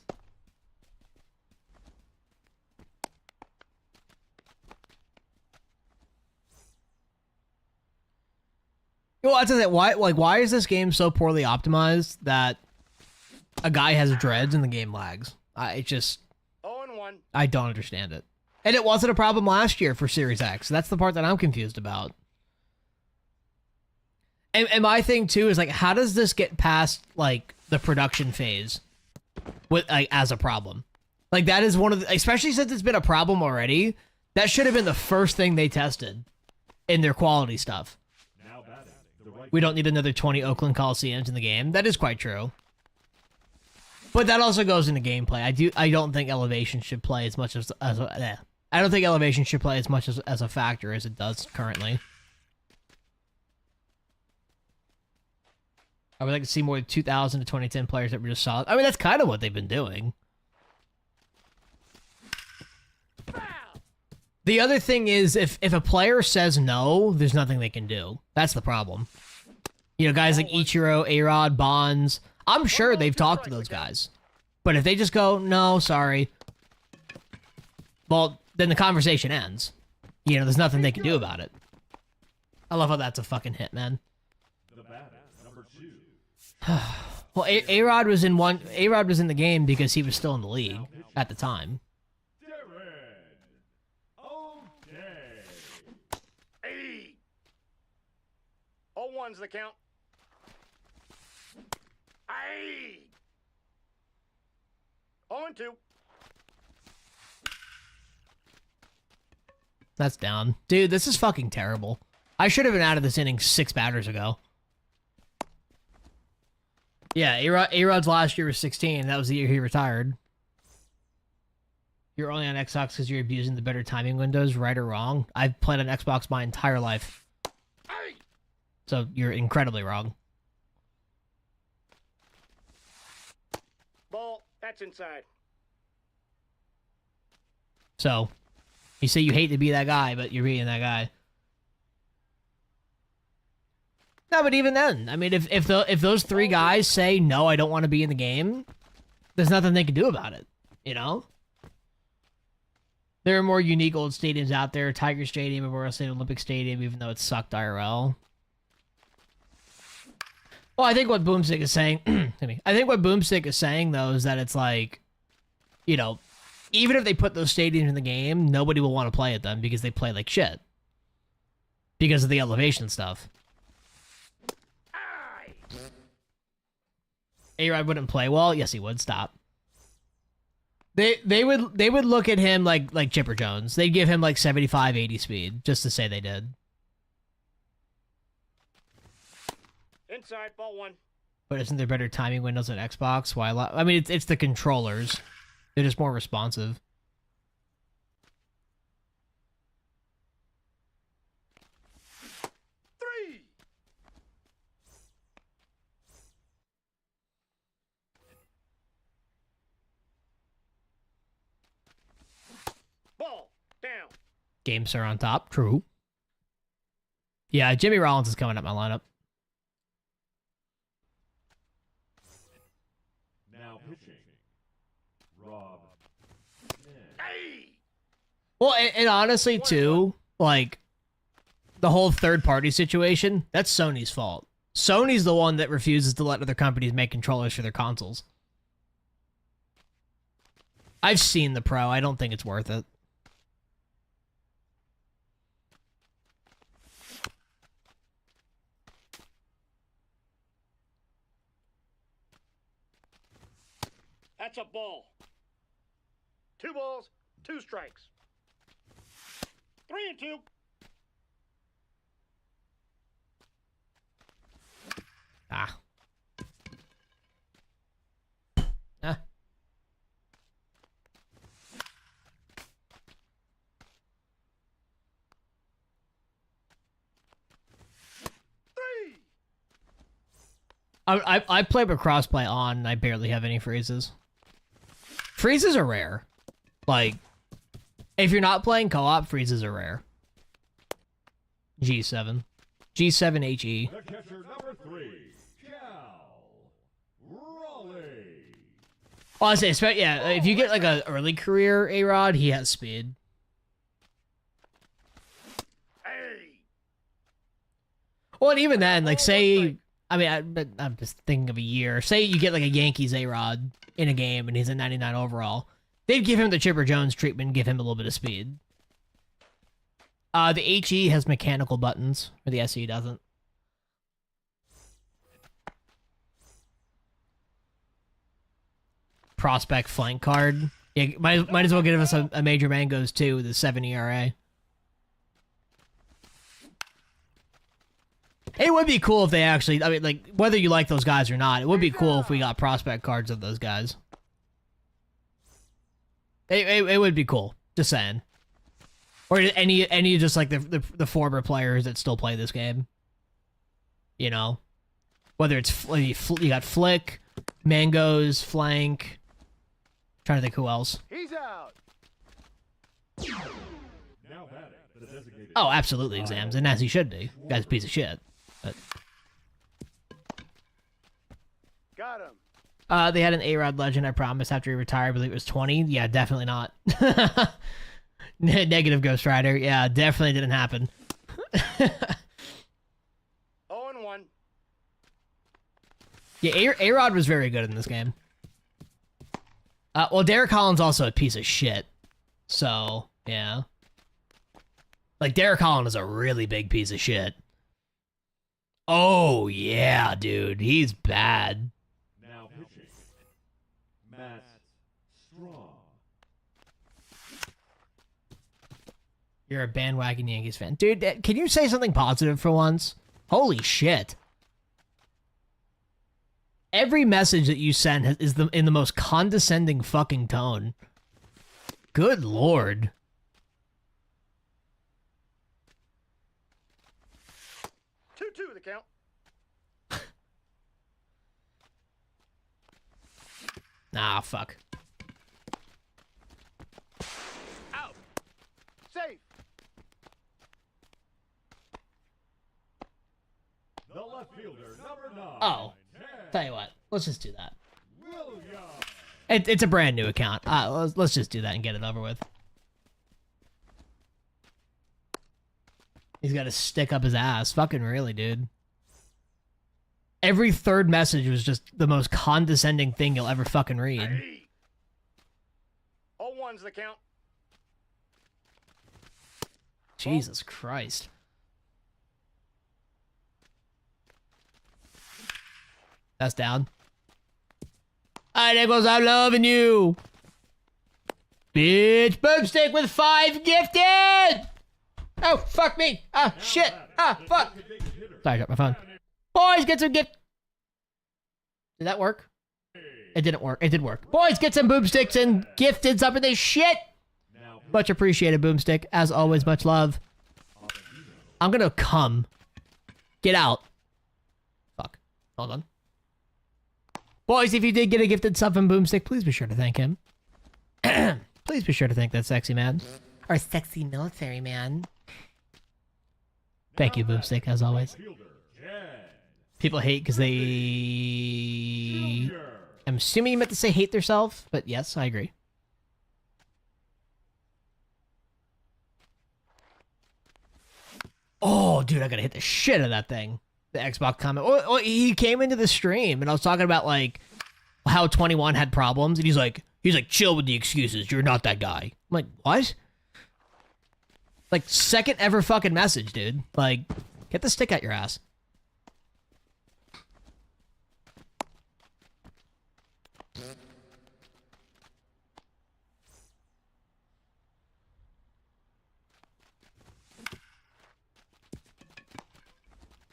Well, I tell you, why is this game so poorly optimized that a guy has dreads and the game lags? I 0-1. don't understand it. And it wasn't a problem last year for Series X. That's the part that I'm confused about. And my thing too is, like, how does this get past, like, the production phase with, like, as a problem? Like, that is one of the, especially since it's been a problem already, that should have been the first thing they tested in their quality stuff. Now batting. The right. We don't need another 20 Oakland Coliseums in the game. That is quite true. But that also goes into gameplay. I don't think elevation should play as much as I don't think elevation should play as much as a factor as it does currently. I would like to see more 2000 to 2010 players that were just solid. I mean, that's kind of what they've been doing. The other thing is, if a player says no, there's nothing they can do. That's the problem. You know, guys like Ichiro, A-Rod, Bonds, I'm sure they've talked to those guys. But if they just go, no, sorry, well, then the conversation ends. You know, there's nothing they can do about it. I love how that's a fucking hit, man. The batter. Number 2. Well, A-Rod was in the game because he was still in the league at the time. Hey. 0-1's the count. Aye. 0-2. That's down. Dude, this is fucking terrible. I should have been out of this inning 6 batters ago. Yeah, A-Rod's last year was 16. That was the year he retired. You're only on Xbox because you're abusing the better timing windows, right or wrong? I've played on Xbox my entire life. Aye. So you're incredibly wrong. Ball. That's inside. So, you say you hate to be that guy, but you're being that guy. No, but even then, I mean, if those three guys say no, I don't want to be in the game, there's nothing they can do about it. You know. There are more unique old stadiums out there. Tiger Stadium, Memorial Stadium, Olympic Stadium, even though it sucked IRL. Well, I think what Boomstick is saying, I think what Boomstick is saying, though, is that it's like, you know, even if they put those stadiums in the game, nobody will want to play at them because they play like shit. Because of the elevation stuff. A-Rod wouldn't play well? Yes, he would. Stop. They would look at him like Chipper Jones. They'd give him like 75, 80 speed just to say they did. Inside, ball one. But isn't there better timing windows on Xbox? Why? I mean, it's the controllers. They're just more responsive. Three. Ball down. Games are on top. True. Yeah, Jimmy Rollins is coming up my lineup. Now pitching. Rob. Hey. Well, and honestly, too, like, the whole third-party situation, that's Sony's fault. Sony's the one that refuses to let other companies make controllers for their consoles. I've seen the Pro. I don't think it's worth it. That's a ball. 2 balls, 2 strikes. 3-2. Ah. Ah. I play with crossplay on, and I barely have any freezes. Freezes are rare. Like, if you're not playing co-op, freezes are rare. G7. G7HE. The catcher number 3, Cal Raleigh. Well, I say, yeah, if you get like an early career A-Rod, he has speed. Hey. Well, and even then, like, say, I mean, I'm just thinking of a year. Say you get like a Yankees A-Rod in a game and he's a 99 overall. They'd give him the Chipper Jones treatment and give him a little bit of speed. The HE has mechanical buttons, or the SE doesn't. Prospect flank card. Yeah, might as well give us a Major Mangoes too with a 7 ERA. It would be cool if they actually, I mean, like, whether you like those guys or not, it would be cool if we got prospect cards of those guys. It would be cool. Just saying. Or any just like the former players that still play this game. You know? Whether it's, you got Flick, Mangoes, Flank. Trying to think who else. He's out. Now batting, the designated. Oh, absolutely, Exams, and as he should be. Guy's a piece of shit. But Got him. they had an A-Rod legend, I promise, after he retired. I believe it was 20. Yeah, definitely not. Negative Ghost Rider. Yeah, definitely didn't happen. 0-1. Yeah, A-Rod was very good in this game. Well, Derek Holland's also a piece of shit. So, yeah. Like, Derek Holland is a really big piece of shit. Oh, yeah, dude. He's bad. Now pitching. Matt Strong. You're a bandwagon Yankees fan. Dude, can you say something positive for once? Holy shit. Every message that you send is in the most condescending fucking tone. Good lord. 2-2 the count. Ah, fuck. Out. Safe. The left Tell you what, let's just do that. It's a brand new account. Let's just do that and get it over with. He's got a stick up his ass. Fucking really, dude. Every third message was just the most condescending thing you'll ever fucking read. Hey. 0-1's the count. Jesus Christ. That's down. Alright, Nichols, I'm loving you. Bitch, boomstick with 5 gifted! Oh, fuck me. Ah, shit. Ah, fuck. Sorry, I dropped my phone. Boys, get some gift. Did that work? It didn't work. It did work. Boys, get some boomsticks and gifted up in this shit. Much appreciated, boomstick. As always, much love. I'm gonna come. Get out. Fuck. Hold on. Boys, if you did get a gifted sub from Boomstick, please be sure to thank him. Please be sure to thank that sexy man. Our sexy military man. Thank you, Boomstick, as always. People hate because they... I'm assuming you meant to say hate themselves, but yes, I agree. Oh, dude, I gotta hit the shit out of that thing. The Xbox comment. Oh, he came into the stream, and I was talking about, like, how 21 had problems, and he's like, chill with the excuses. You're not that guy. I'm like, what? Like, second ever fucking message, dude. Like, get the stick out your ass.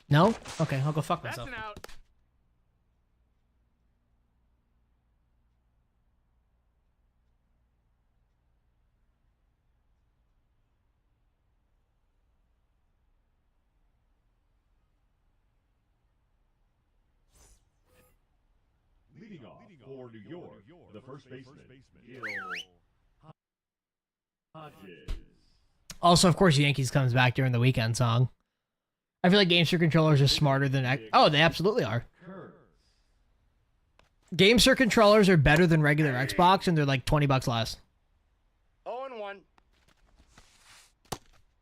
No? Okay, I'll go fuck myself. That's an out. Leading off for New York, the first baseman, Gil Hodges. Also, of course, Yankees comes back during the weekend song. I feel like GameSir controllers are smarter than... Oh, they absolutely are. GameSir controllers are better than regular Xbox, and they're like $20 less. 0-1.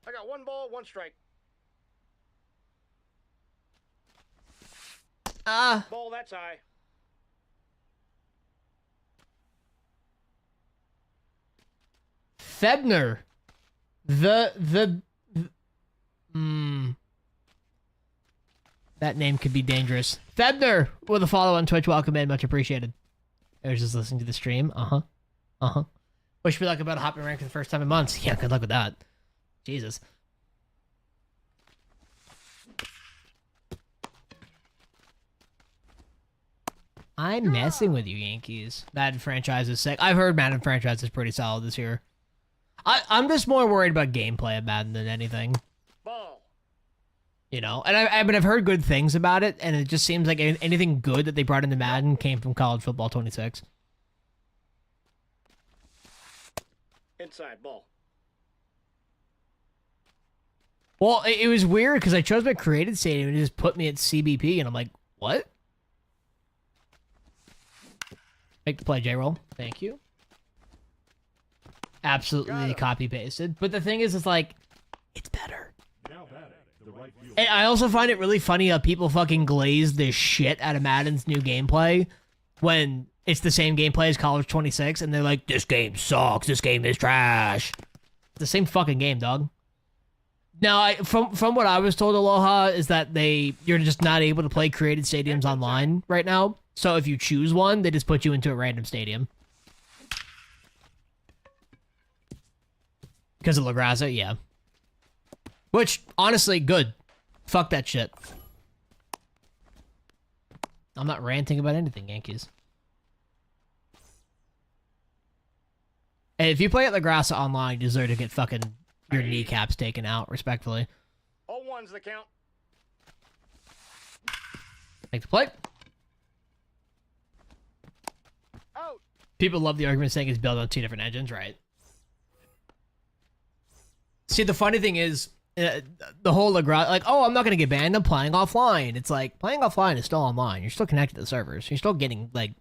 I got 1 ball, 1 strike. Ball, that's high. Febner. That name could be dangerous. Febner with a follow on Twitch. Welcome in. Much appreciated. I was just listening to the stream. Wish me luck about a hopping rank for the first time in months. Yeah, good luck with that. Jesus. I'm messing with you, Yankees. Madden franchise is sick. I've heard Madden franchise is pretty solid this year. I'm just more worried about gameplay of Madden than anything. Ball. You know, and I've heard good things about it, and it just seems like anything good that they brought into Madden came from College Football 26. Inside, ball. Well, it was weird because I chose my created stadium and it just put me at CBP, and I'm like, what? Make the play, J-roll. Thank you. Absolutely copy-pasted. But the thing is, it's like, it's better. And I also find it really funny how people fucking glaze the shit out of Madden's new gameplay when it's the same gameplay as College 26, and they're like, this game sucks, this game is trash. It's the same fucking game, dog. Now, from what I was told, Aloha, is that you're just not able to play created stadiums online right now. So if you choose one, they just put you into a random stadium. Because of LaGraza, yeah. Which, honestly, good. Fuck that shit. I'm not ranting about anything, Yankees. And if you play at LaGraza online, you deserve to get fucking your kneecaps taken out, respectfully. 0-1's the count. Make the play. Out. People love the argument saying it's built on 2 different engines, right? See, the funny thing is, the whole LeGrand, like, oh, I'm not gonna get banned. I'm playing offline. It's like playing offline is still online. You're still connected to the servers. You're still getting like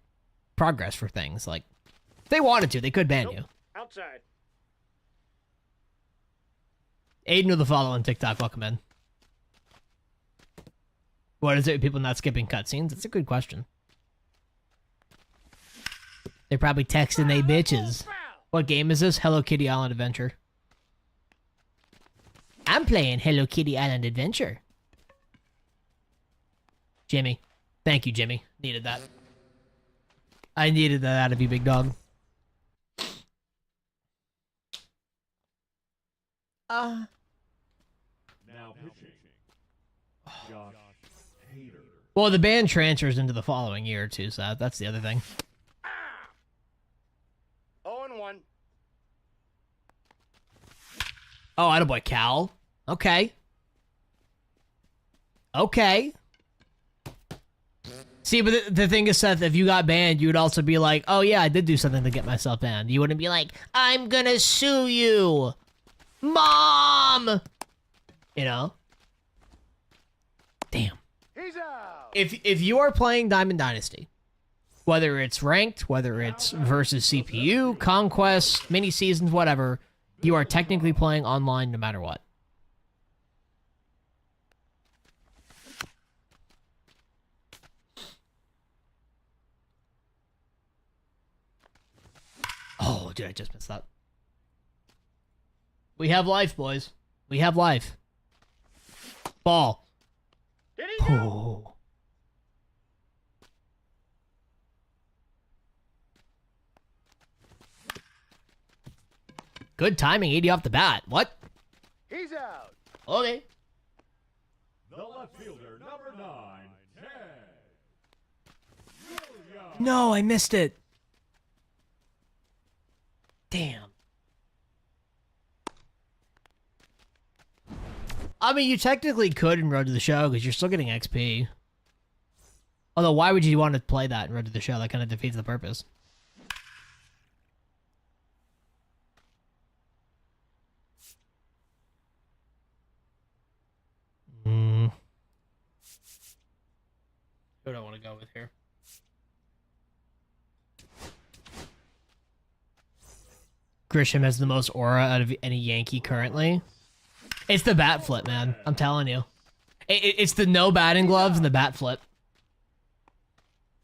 progress for things. Like, if they wanted to, they could ban you. Outside. Aiden with the follow on TikTok. Welcome in. What is it with people not skipping cutscenes? That's a good question. They're probably texting they bitches. What game is this? Hello Kitty Island Adventure. I'm playing Hello Kitty Island Adventure. Jimmy. Thank you, Jimmy. Needed that. I needed that out of you, big dog. Now pitching. Josh Hader. Well, the band transfers into the following year, too, so that's the other thing. 0-1. Oh, attaboy, Cal. Okay. Okay. See, but the thing is, Seth, if you got banned, you would also be like, oh, yeah, I did do something to get myself banned. You wouldn't be like, I'm gonna sue you. Mom! You know? Damn. He's out. If you are playing Diamond Dynasty, whether it's ranked, whether it's versus CPU, Conquest, mini seasons, whatever, you are technically playing online no matter what. Oh, dude, I just missed that. We have life, boys. We have life. Ball. Did he go? Oh. Good timing, 80 off the bat. What? He's out. Okay. The left fielder, number 9, Ted Williams. No, I missed it. Damn. I mean, you technically could in Road to the Show because you're still getting XP. Although, why would you want to play that in Road to the Show? That kind of defeats the purpose. Who do I want to go with here? Grisham has the most aura out of any Yankee currently. It's the bat flip, man. I'm telling you. It's the no batting gloves and the bat flip.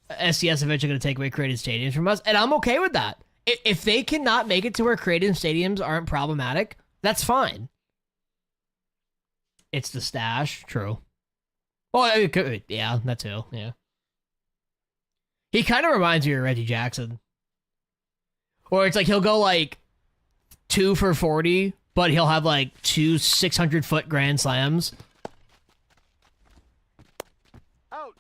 SCS eventually going to take away created stadiums from us, and I'm okay with that. If they cannot make it to where created stadiums aren't problematic, that's fine. It's the stash, true. Well, it could, yeah, that too, yeah. He kind of reminds me of Reggie Jackson. Or it's like he'll go like 2 for 40, but he'll have like 2 600-foot grand slams. Out.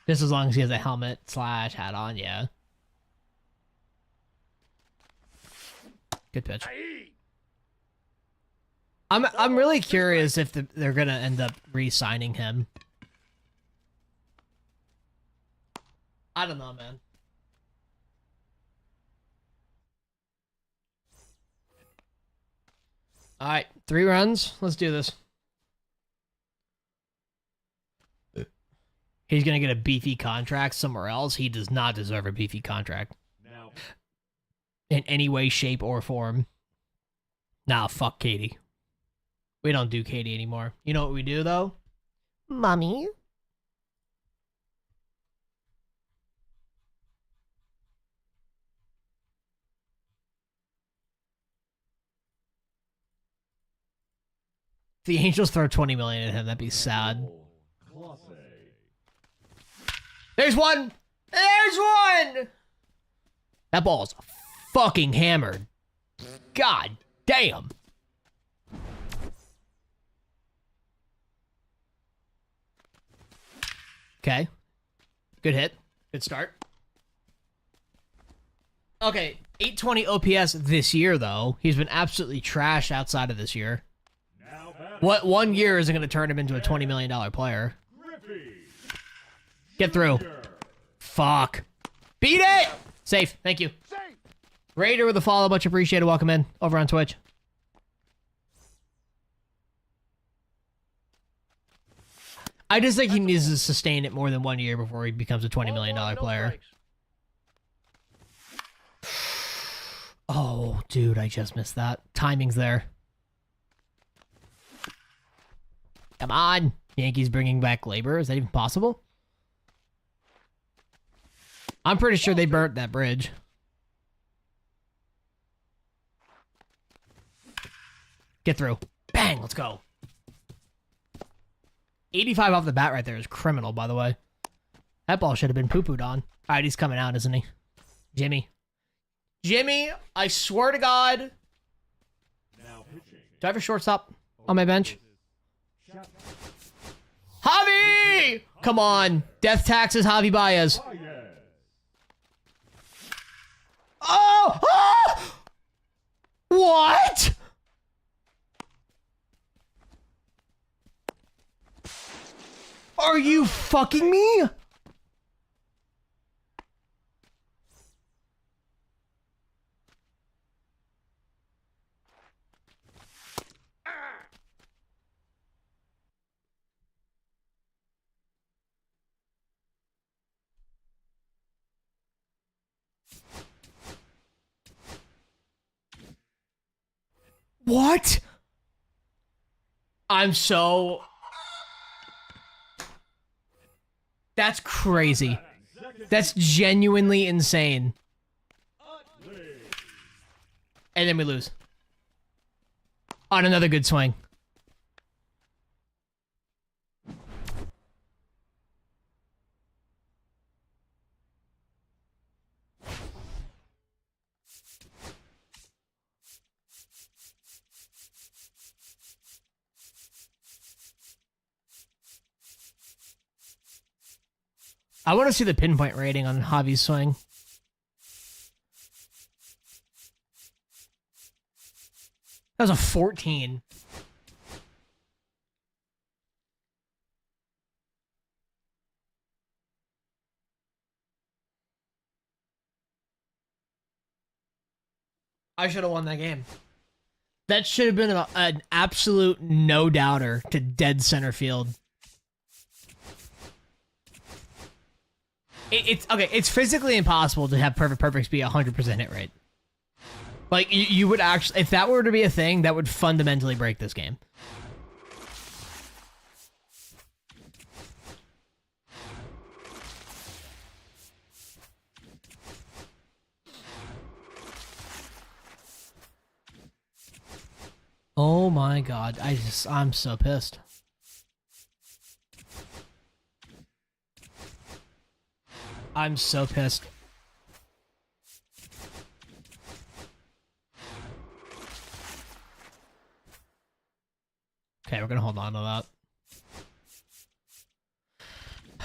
Just as long as he has a helmet / hat on, yeah. Good pitch. Aye. I'm really curious if they're gonna end up re-signing him. I don't know, man. All right, 3 runs. Let's do this. He's gonna get a beefy contract somewhere else. He does not deserve a beefy contract Now, in any way, shape, or form. Nah, fuck Katie. We don't do Katie anymore. You know what we do, though? Mommy? If the Angels throw 20 million at him, that'd be sad. Clase. There's one! There's one! That ball's fucking hammered. God damn. Okay. Good hit. Good start. Okay, 820 OPS this year, though. He's been absolutely trash outside of this year. Now batting. What 1 year isn't going to turn him into a $20 million player? Griffey. Get through. Jr. Fuck. Beat it! Safe. Thank you. Safe. Raider with a follow. Much appreciated. Welcome in. Over on Twitch. I just think he needs to sustain it more than 1 year before he becomes a $20 million Ball one, no player. strikes. Oh, dude, I just missed that. Timing's there. Come on. Yankees bringing back labor. Is that even possible? I'm pretty sure they burnt that bridge. Get through. Bang, let's go. 85 off the bat right there is criminal, by the way. That ball should have been poo-pooed on. All right, he's coming out, isn't he? Jimmy. Jimmy, I swear to God. Now pitching. Do I have a shortstop on my bench? Javi! Come on. Death taxes, Javi Baez. Baez. Oh! Oh! What? Are you fucking me? What? I'm so... That's crazy. That's genuinely insane. And then we lose. On another good swing. I want to see the pinpoint rating on Javi's swing. That was a 14. I should have won that game. That should have been an absolute no-doubter to dead center field. It's okay. It's physically impossible to have perfects be 100% hit rate. Like you would actually, if that were to be a thing, that would fundamentally break this game. Oh my God! I'm so pissed. I'm so pissed. Okay, we're gonna hold on to that.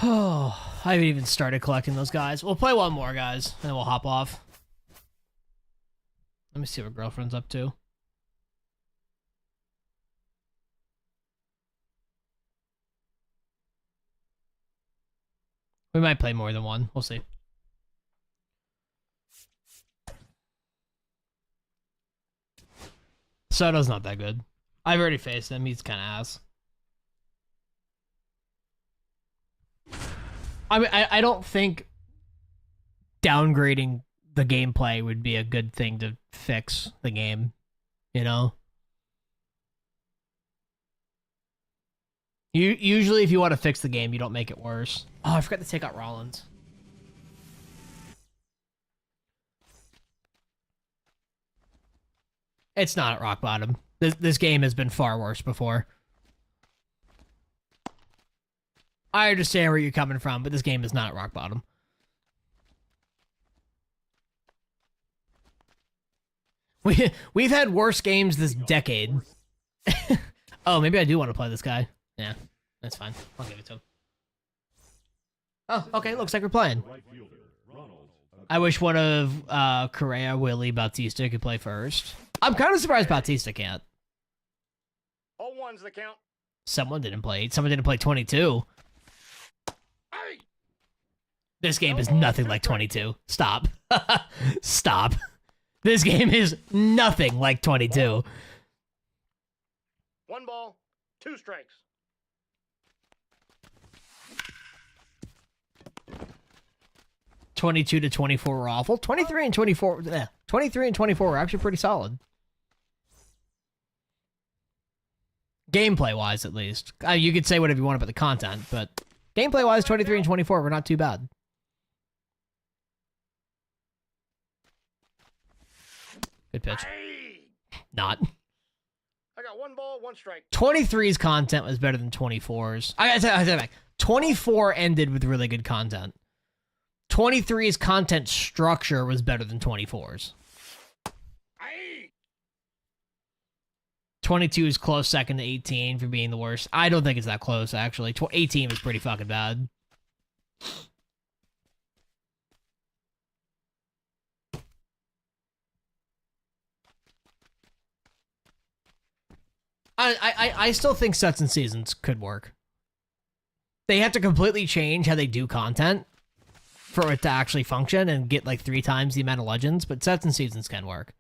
Oh, I haven't even started collecting those guys. We'll play one more, guys, and then we'll hop off. Let me see what girlfriend's up to. We might play more than one. We'll see. Soto's not that good. I've already faced him. He's kind of ass. I mean, I don't think downgrading the gameplay would be a good thing to fix the game, you know? Usually, if you want to fix the game, you don't make it worse. Oh, I forgot to take out Rollins. It's not at rock bottom. This game has been far worse before. I understand where you're coming from, but this game is not at rock bottom. We've had worse games this decade. Oh, maybe I do want to play this guy. Yeah, that's fine. I'll give it to him. Oh, okay. Looks like we're playing. I wish one of Correa, Willie, Bautista could play first. I'm kind of surprised Bautista can't. 0-1's the count. Someone didn't play 22. Hey! This game is nothing like 22. Stop. Stop. This game is nothing like 22. 1 ball, 2 strikes. '22 to 24 were awful. 23 and 24. 23 and 24 were actually pretty solid. Gameplay wise, at least. You could say whatever you want about the content, but gameplay wise, 23 and 24 were not too bad. Good pitch. Not. I got 1 ball, 1 strike. 23's content was better than 24's. I take it back. 24 ended with really good content. 23's content structure was better than 24's. 22 is close second to 18 for being the worst. I don't think it's that close, actually. 18 was pretty fucking bad. I still think sets and seasons could work. They have to completely change how they do content for it to actually function and get like 3 times the amount of legends, but sets and seasons can work.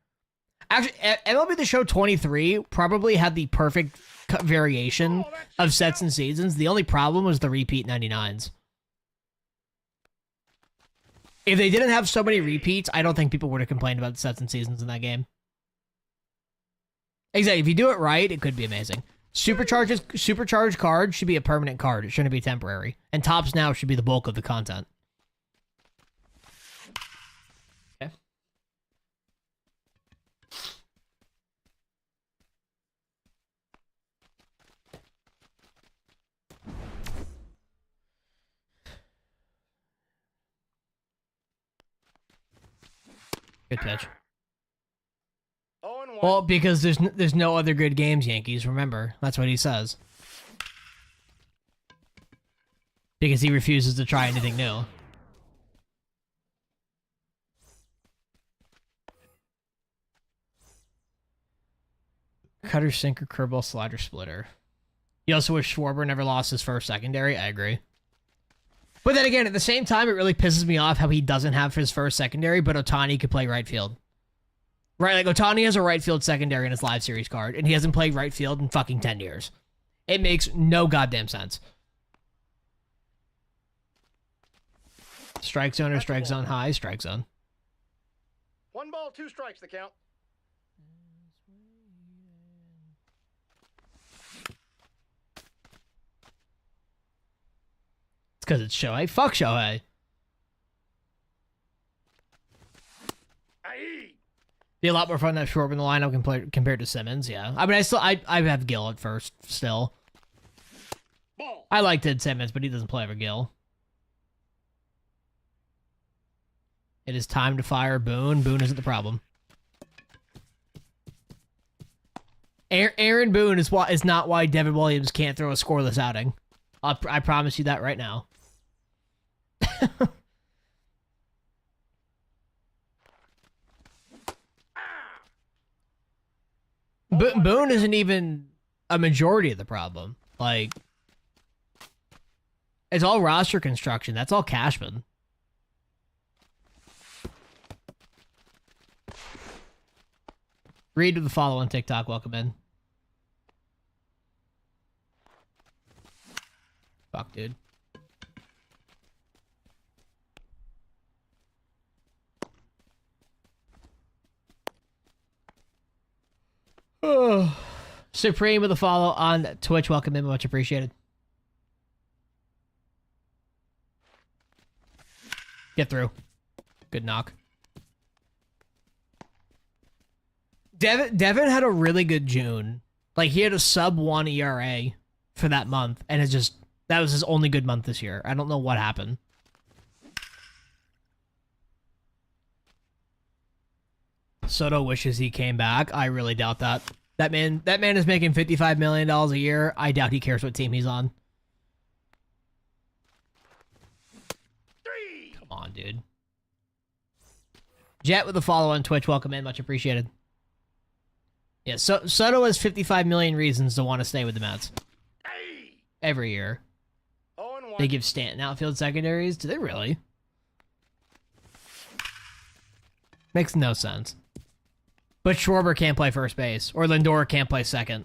Actually, MLB The Show 23 probably had the perfect variation of sets and seasons. The only problem was the repeat 99s. If they didn't have so many repeats, I don't think people would have complained about the sets and seasons in that game. Exactly. If you do it right, it could be amazing. Supercharged card should be a permanent card. It shouldn't be temporary. And tops now should be the bulk of the content. Okay. Good pitch. 0-1. Well, because there's no other good games, Yankees. Remember, that's what he says. Because he refuses to try anything new. Cutter, sinker, curveball, slider, splitter. You also wish Schwarber never lost his first secondary. I agree. But then again, at the same time, it really pisses me off how he doesn't have his first secondary, but Ohtani could play right field. Right, like Ohtani has a right field secondary in his live series card, and he hasn't played right field in fucking 10 years. It makes no goddamn sense. Strike zone or strike zone high? Strike zone. 1 ball, 2 strikes, the count. It's because it's Shohei. Fuck Shohei. Be a lot more fun to have Schwarber in the lineup compared to Simmons, yeah. I mean, I have Gill at first, still. Ball. I like Ted Simmons, but he doesn't play over Gill. It is time to fire Boone. Boone isn't the problem. Aaron Boone is not why Devin Williams can't throw a scoreless outing. I promise you that right now. Boone isn't even a majority of the problem. Like, it's all roster construction. That's all Cashman. Read with the follow on TikTok. Welcome in. Fuck, dude. Oh. Supreme with a follow on Twitch. Welcome in. Much appreciated. Get through. Good knock. Devin had a really good June. Like, he had a sub-1 ERA for that month, and that was his only good month this year. I don't know what happened. Soto wishes he came back. I really doubt that. That man is making $55 million a year. I doubt he cares what team he's on. 3. Come on, dude. Jet with the follow on Twitch. Welcome in. Much appreciated. Yeah, so Soto has 55 million reasons to want to stay with the Mets. Hey. Every year. 0-1. They give Stanton outfield secondaries. Do they really? Makes no sense. But Schwarber can't play first base, or Lindor can't play second.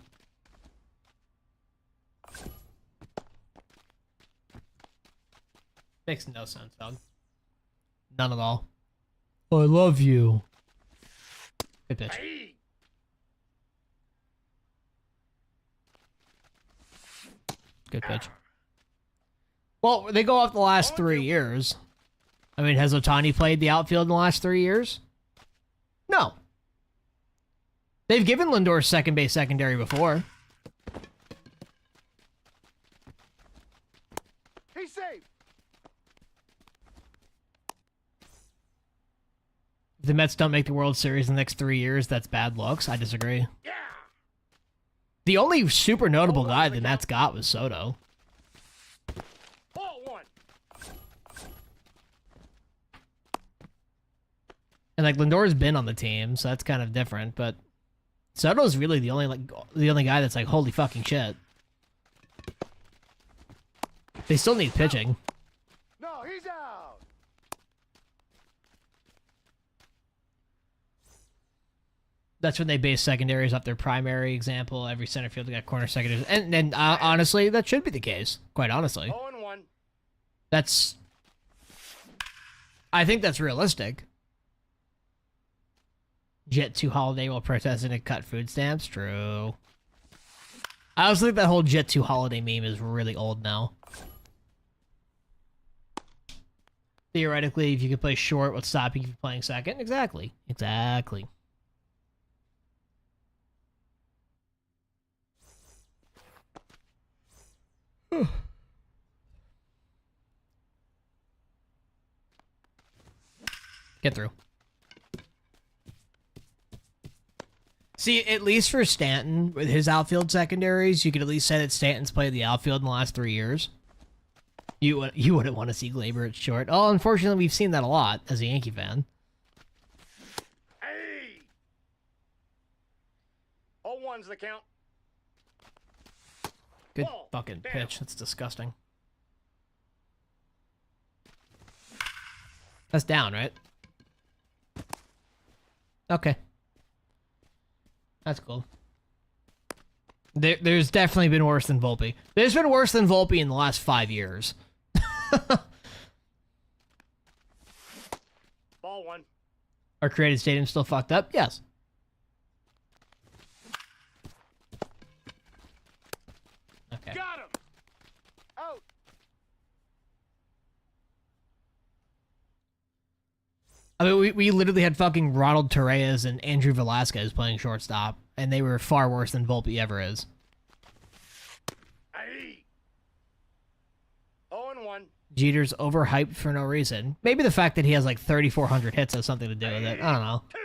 Makes no sense, dog. None at all. I love you. Good pitch. Hey. Good pitch. Well, they go off the last 3 years. I mean, has Ohtani played the outfield in the last 3 years? No. They've given Lindor second base secondary before. He's safe. If the Mets don't make the World Series in the next 3 years, that's bad looks. I disagree. Yeah. The only super notable guy the Mets got was Soto. Ball one. And like Lindor's been on the team, so that's kind of different, but Soto's really the only guy that's like, holy fucking shit. They still need pitching. No, he's out. That's when they base secondaries off their primary example. Every center fielder got corner secondaries. And honestly, that should be the case. Quite honestly. 0-1. I think that's realistic. Jet 2 Holiday while protesting to cut food stamps? True. I also think that whole Jet 2 Holiday meme is really old now. Theoretically, if you could play short, what's stopping you from playing second? Exactly. Exactly. Get through. See, at least for Stanton, with his outfield secondaries, you could at least say that Stanton's played the outfield in the last 3 years. You wouldn't want to see Glaber at short. Oh, unfortunately, we've seen that a lot as a Yankee fan. Hey. 0-1's the count. Good Ball. fucking Damn. pitch. That's disgusting. That's down, right? Okay. That's cool. There's definitely been worse than Volpe. There's been worse than Volpe in the last 5 years. Ball one. Our created stadium still fucked up? Yes. Okay. Got him. Out. I mean, we literally had fucking Ronald Torreyes and Andrew Velasquez playing shortstop, and they were far worse than Volpe ever is. Hey. 0-1. Jeter's overhyped for no reason. Maybe the fact that he has like 3,400 hits has something to do with it. I don't know. 2.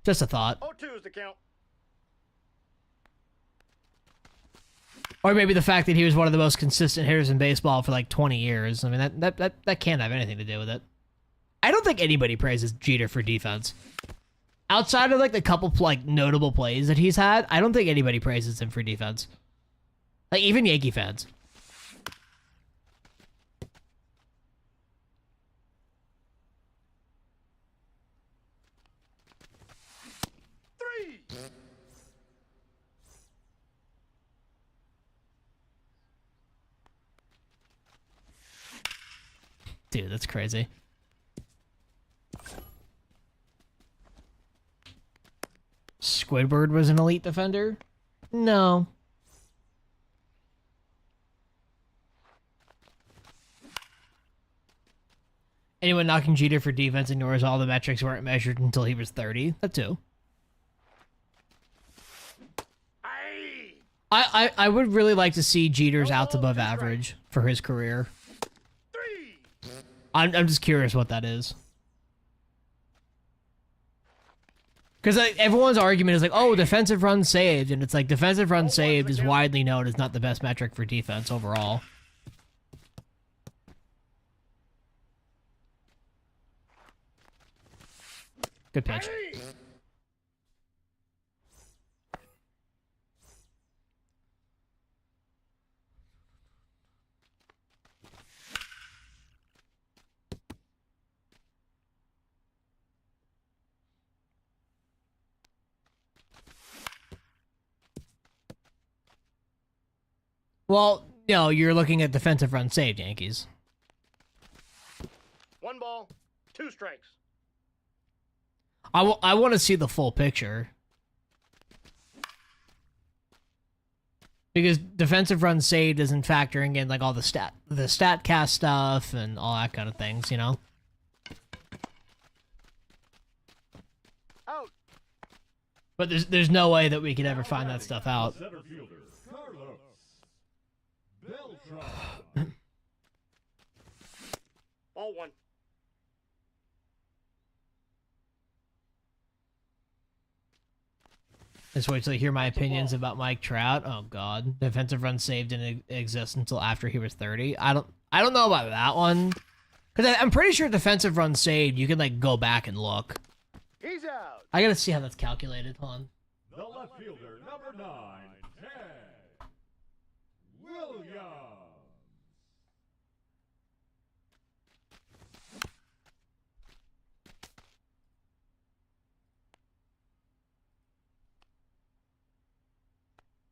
Just a thought. 0-2 is the count. Or maybe the fact that he was one of the most consistent hitters in baseball for like 20 years. I mean, that can't have anything to do with it. I don't think anybody praises Jeter for defense. Outside of like the couple like notable plays that he's had, I don't think anybody praises him for defense. Like even Yankee fans. Dude, that's crazy. Squidward was an elite defender? No. Anyone knocking Jeter for defense ignores all the metrics weren't measured until he was 30. That too. Hey. I would really like to see Jeter's outs above average for his career. 3. I'm just curious what that is. Because like, everyone's argument is like, oh, defensive runs saved, and it's like defensive runs saved is widely known as not the best metric for defense overall. Good pitch. Hey. Well, no, you're looking at defensive run saved, Yankees. 1 ball, 2 strikes. I want to see the full picture. Because defensive runs saved isn't factoring in like all the StatCast stuff and all that kind of things, you know? Out. But there's no way that we could ever find that stuff out. Center fielder, Carlos Beltran. Ball 1. Just wait till you hear my opinions about Mike Trout. Oh God, defensive run saved didn't exist until after he was 30. I don't know about that one, because I'm pretty sure defensive run saved you can like go back and look. He's out. I gotta see how that's calculated. Hold on. The left fielder, number 9, Ted Williams.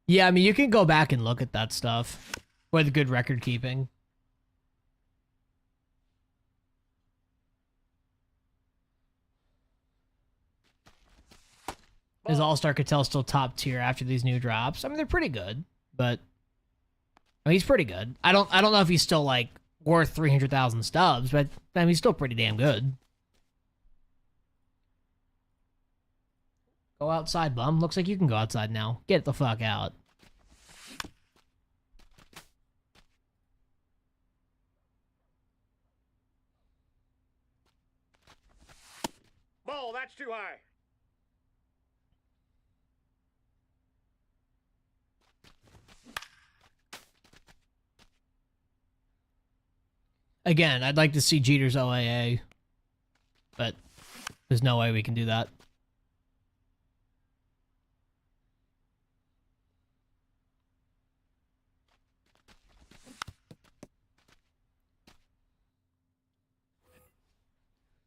Yeah, I mean you can go back and look at that stuff with good record keeping. Is All-Star Cattell still top tier after these new drops? I mean, they're pretty good, but I mean, he's pretty good. I don't know if he's still like worth 300,000 stubs, but I mean, he's still pretty damn good. Go outside, bum. Looks like you can go outside now. Get the fuck out. Ball, that's too high. Again, I'd like to see Jeter's OAA, but there's no way we can do that.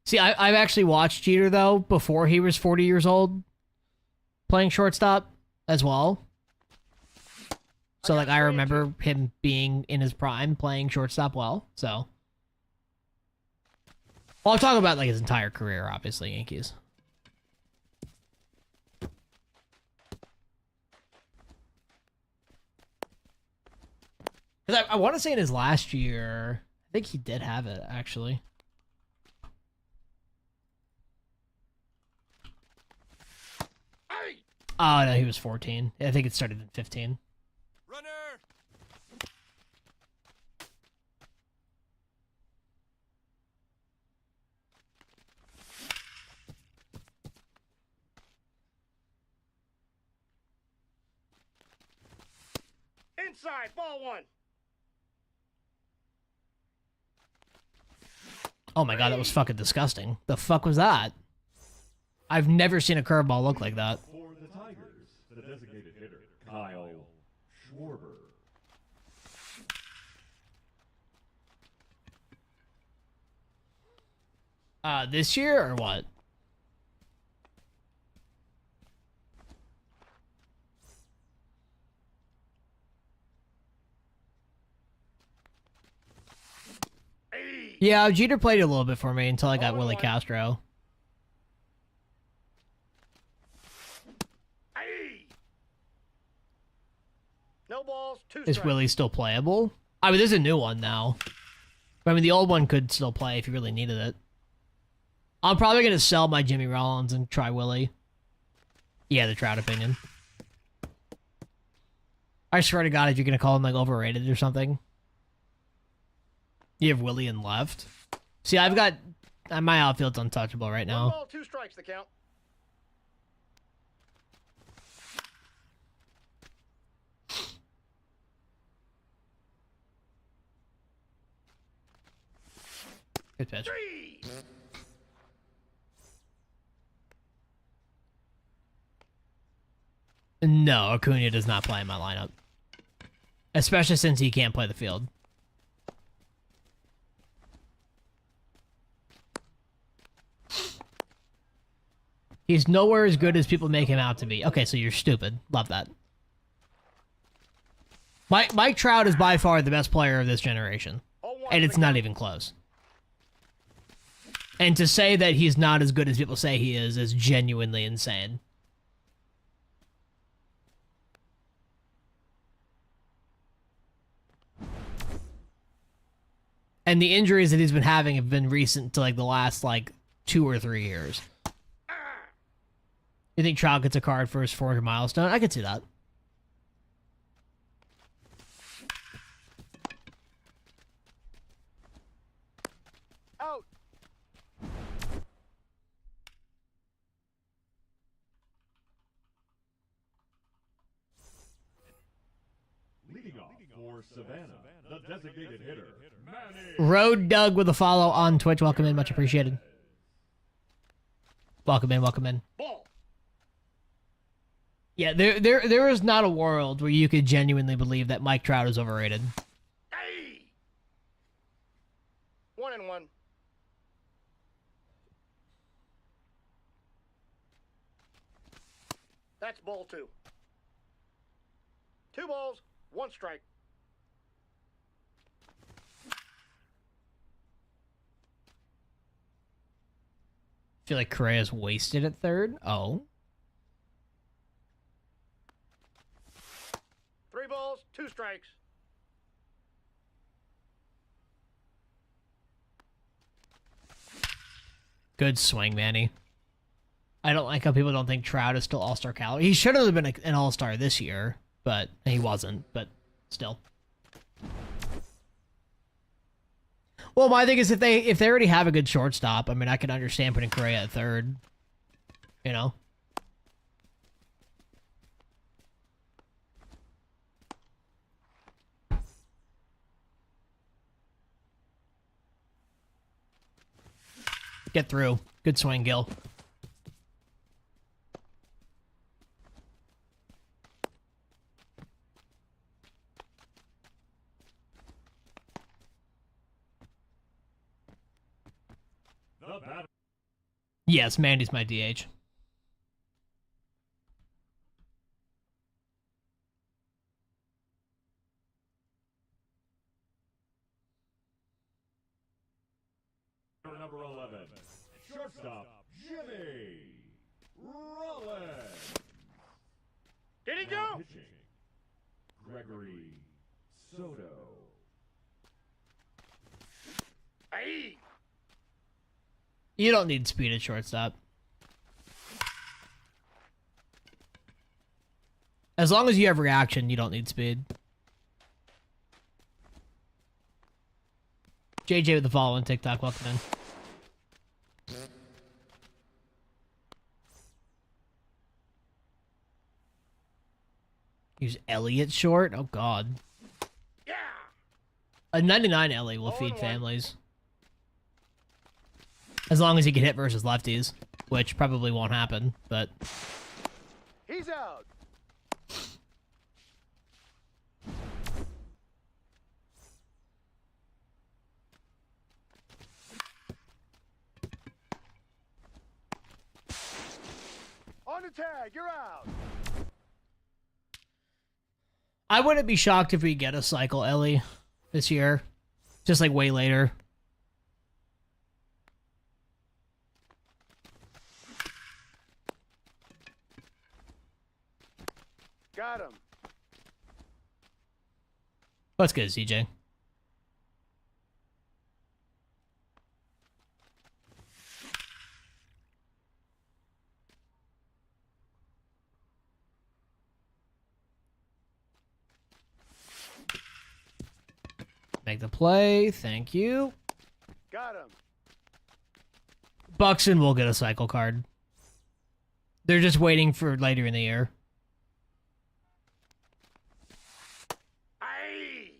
See, I've actually watched Jeter, though, before he was 40 years old, playing shortstop as well. So, like, I remember him being in his prime, playing shortstop well, so. Well, I'm talking about, like, his entire career, obviously, Yankees. 'Cause I want to say in his last year, I think he did have it, actually. Oh, no, he was 14. I think it started in 15. Runner. Inside, ball 1. Oh my God, that was fucking disgusting. The fuck was that? I've never seen a curveball look like that. For the Tigers, the designated hitter, Kyle Schwarber. This year or what? Yeah, Jeter played it a little bit for me until I got Willie Castro. No balls, 2 Is strikes. Willie still playable? I mean, there's a new one now. But, I mean, the old one could still play if you really needed it. I'm probably going to sell my Jimmy Rollins and try Willie. Yeah, the Trout opinion. I swear to God, if you're going to call him, like, overrated or something. You have Willie in left. See, I've got... my outfield's untouchable right 1 now. ball, 2 strikes, the count. Good pitch. 3. No, Acuna does not play in my lineup. Especially since he can't play the field. He's nowhere as good as people make him out to be. Okay, so you're stupid. Love that. Mike Trout is by far the best player of this generation, 0-1 and it's the not count. even close. And to say that he's not as good as people say he is genuinely insane. And the injuries that he's been having have been recent to like the last like 2 or 3 years. You think Trout gets a card for his 400 milestone? I could see that. Out. Leading off for Savannah, the designated hitter, Manny. Road Doug with a follow on Twitch. Welcome in, much appreciated. Welcome in, welcome in. Ball. Yeah, there is not a world where you could genuinely believe that Mike Trout is overrated. Hey. 1-1. That's ball 2. 2 balls, 1 strike. I feel like Correa's wasted at third. Oh. 3 balls, 2 strikes. Good swing, Manny. I don't like how people don't think Trout is still All-Star caliber. He should have been an All-Star this year, but he wasn't, but still. Well, my thing is if they already have a good shortstop, I mean, I can understand putting Correa at third. You know? Get through. Good swing, Gil. The batter. Yes, Mandy's my DH. Number 11, shortstop, Jimmy Rollins. Did he Now go? pitching, Gregory Soto. Hey. You don't need speed at shortstop. As long as you have reaction, you don't need speed. JJ with the follow on TikTok, welcome in. Use Elliott short? Oh god. Yeah. A 99 Ellie will feed 0-1. families. As long as he can hit versus lefties, which probably won't happen, but... He's out. On the tag, you're out. I wouldn't be shocked if we get a cycle Ellie this year. Just like way later. Got him. That's good, CJ. Make the play. Thank you. Got him. Buxton will get a cycle card. They're just waiting for later in the year. Hey.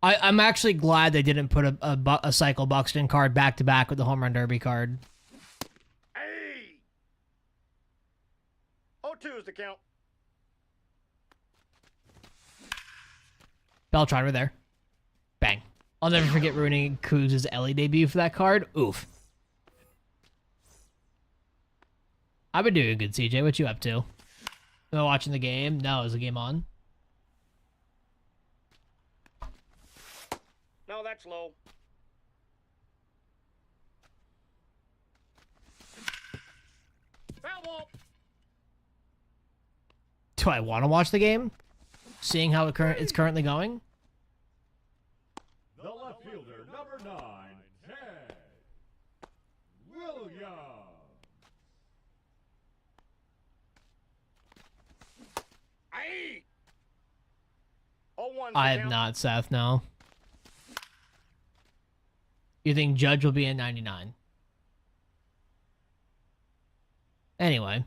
I'm actually glad they didn't put a cycle Buxton card back to back with the home run derby card. Hey. 0-2 is the count. Beltron, right there. Bang. I'll never forget ruining Kuz's Ellie debut for that card. Oof. I've been doing good, CJ. What you up to? Am I watching the game? No, is the game on? that's low. Foul ball. Do I want to watch the game? Seeing how it's currently going? The left fielder, number 9, Ted Williams. Aye. 0-1. I have not, Seth, no. You think Judge will be in 99? Anyway.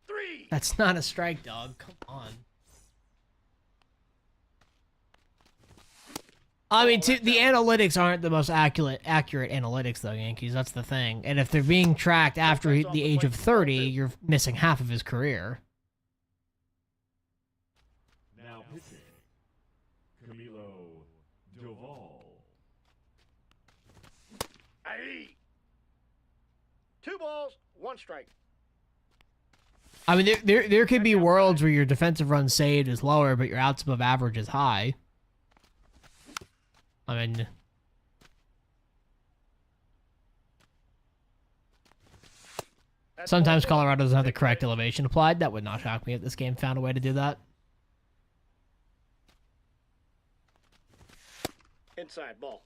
3. That's not a strike, dog. Come on. I mean, the analytics aren't the most accurate analytics, though, Yankees. That's the thing. And if they're being tracked after the age of 30, you're missing half of his career. Now pitching, Camilo Doval. Aye. 2 balls, 1 strike. I mean, there could be worlds where your defensive run saved is lower, but your outs above average is high. I mean, sometimes Colorado doesn't have the correct elevation applied. That would not shock me if this game found a way to do that. Inside ball.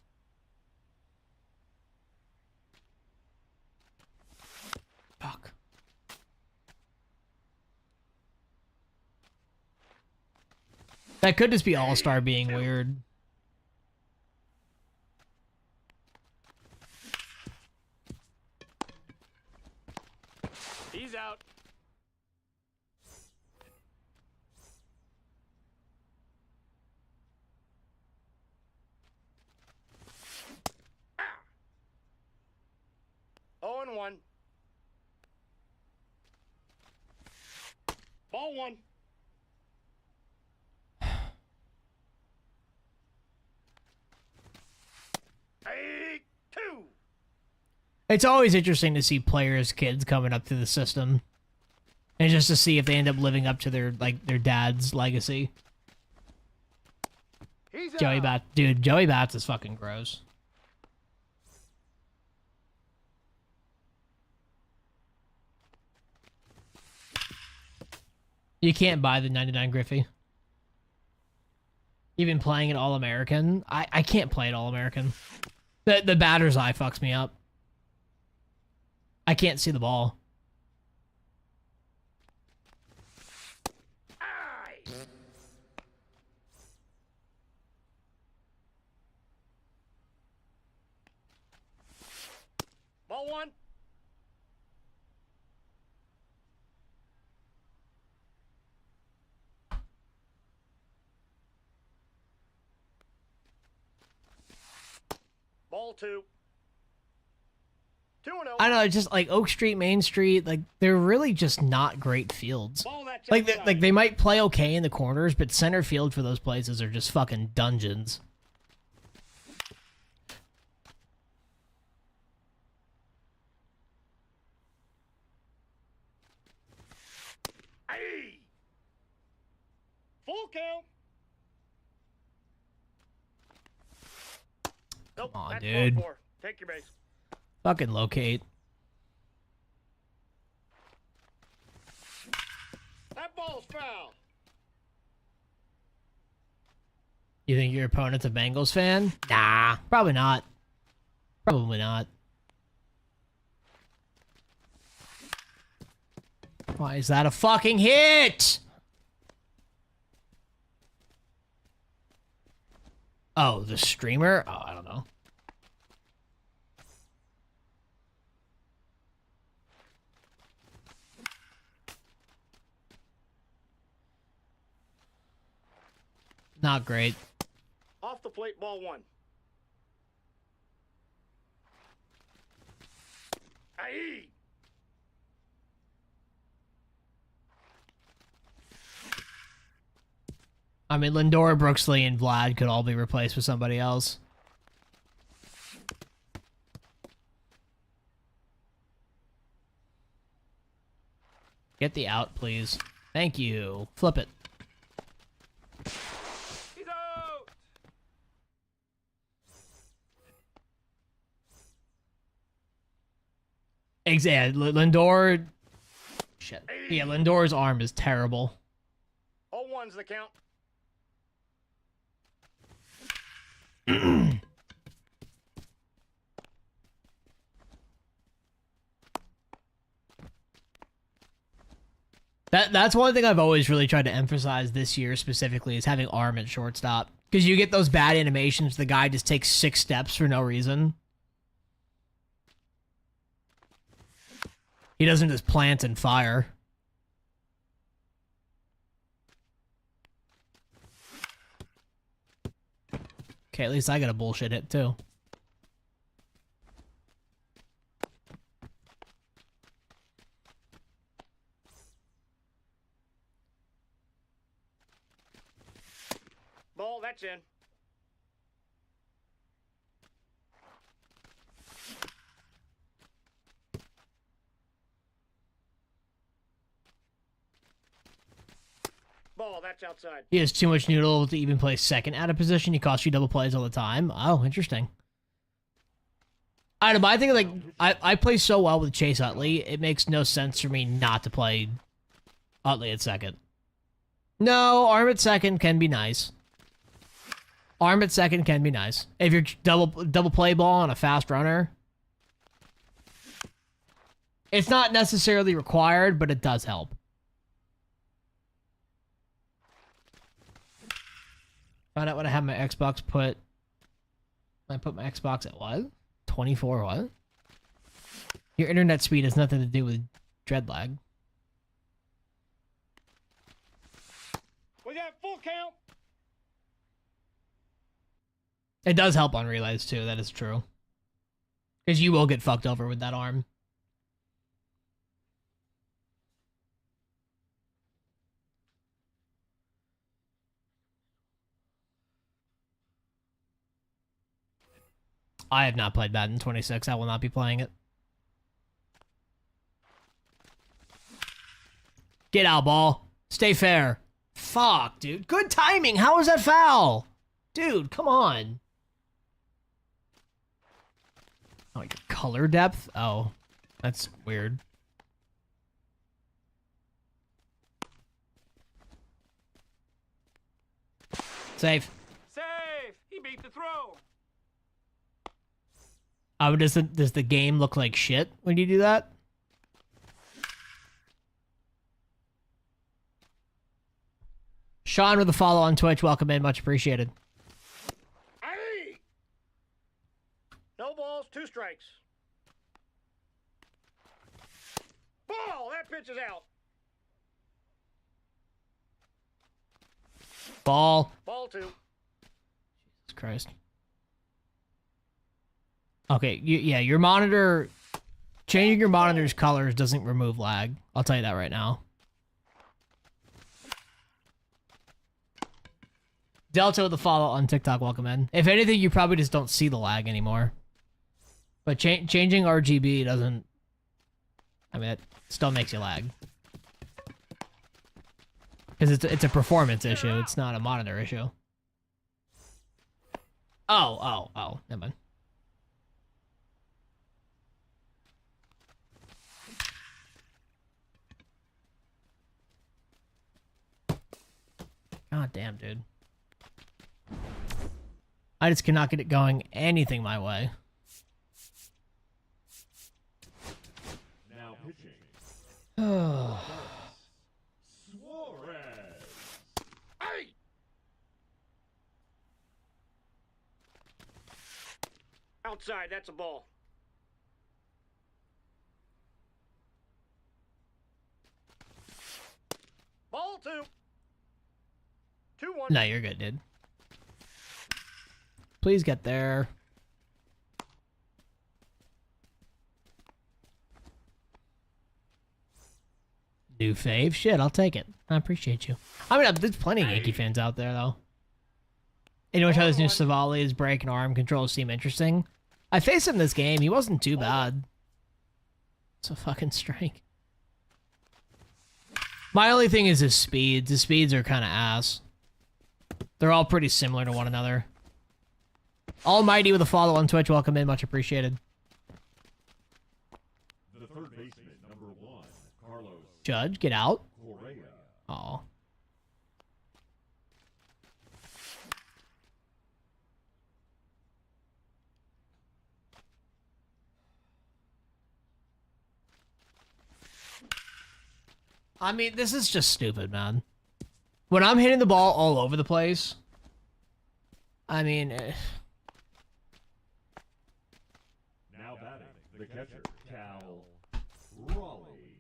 Fuck. That could just be All-Star being weird. He's out. Ah. 0-1. Ball 1. Hey, 2. It's always interesting to see players' kids coming up through the system, and just to see if they end up living up to their dad's legacy. He's Joey out. Bats, dude, Joey Bats is fucking gross. You can't buy the 99 Griffey. Even playing it All-American, I can't play it All-American. The batter's eye fucks me up. I can't see the ball. Aye. Ball 1. Ball 2. 2-0. I don't know, it's just like Oak Street, Main Street, like they're really just not great fields. Ball that's Like outside. they might play okay in the corners, but center field for those places are just fucking dungeons. Aye. Full count. Nope, on, that's dude. ball 4. Take your base. Fucking locate. That ball's foul. You think your opponent's a Bengals fan? Nah, probably not. Probably not. Why is that a fucking hit? Oh, the streamer? Oh, I don't know. Not great. Off the plate, ball 1. Aye. I mean, Lindor, Brooksley, and Vlad could all be replaced with somebody else. Get the out, please. Thank you. Flip it. He's out. Exactly. Lindor. Shit. Yeah, Lindor's arm is terrible. All ones the count. That's one thing I've always really tried to emphasize this year specifically is having arm at shortstop. Because you get those bad animations, the guy just takes 6 steps for no reason. He doesn't just plant and fire. Okay, at least I got a bullshit hit too. Ball, that's in. Ball, that's outside. He has too much noodle to even play second out of position. He costs you double plays all the time. Oh, interesting. I don't know, but I think, like, I play so well with Chase Utley, it makes no sense for me not to play Utley at second. No, arm at second can be nice. Arm at second can be nice. If you're double play ball on a fast runner, it's not necessarily required, but it does help. Find out what I have my Xbox put. I put my Xbox at what? 24 what? Your internet speed has nothing to do with dread lag. We got full count. It does help on relays too, that is true. Because you will get fucked over with that arm. I have not played Madden 26. I will not be playing it. Get out, ball. Stay fair. Fuck, dude. Good timing. How is that foul? Dude, come on. Oh, your color depth? Oh, that's weird. Safe. Safe. He beat the throw. Oh, does the game look like shit when you do that? Sean with a follow on Twitch. Welcome in. Much appreciated. Hey! No balls, 2 strikes. Ball! That pitch is out. Ball. Ball 2. Jesus Christ. Okay, yeah, your monitor... Changing your monitor's colors doesn't remove lag. I'll tell you that right now. Delta with a follow on TikTok, welcome in. If anything, you probably just don't see the lag anymore. But changing RGB doesn't... I mean, it still makes you lag. Because it's a performance issue, it's not a monitor issue. Oh, never mind. God damn, dude. I just cannot get it going anything my way. Now pitching. Oh. Suarez. Hey! Outside, that's a ball. Ball 2. 2-1. No, you're good, dude. Please get there. New fave? Shit, I'll take it. I appreciate you. I mean, there's plenty of Yankee fans out there, though. Anyone try this new Savali's break and arm controls seem interesting? I faced him this game. He wasn't too bad. It's a fucking strike. My only thing is his speeds. His speeds are kind of ass. They're all pretty similar to one another. Almighty with a follow on Twitch. Welcome in. Much appreciated. The third Judge, get out. Correa. Oh. I mean, this is just stupid, man. When I'm hitting the ball all over the place, I mean... Now batting, the catcher, Cal Raleigh.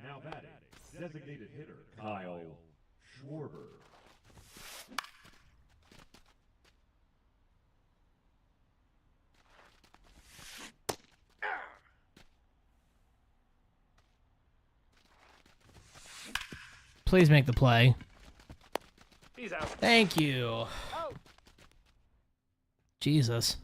Now batting, designated hitter, Kyle Schwarber. Please make the play. He's out. Thank you. Out. Jesus.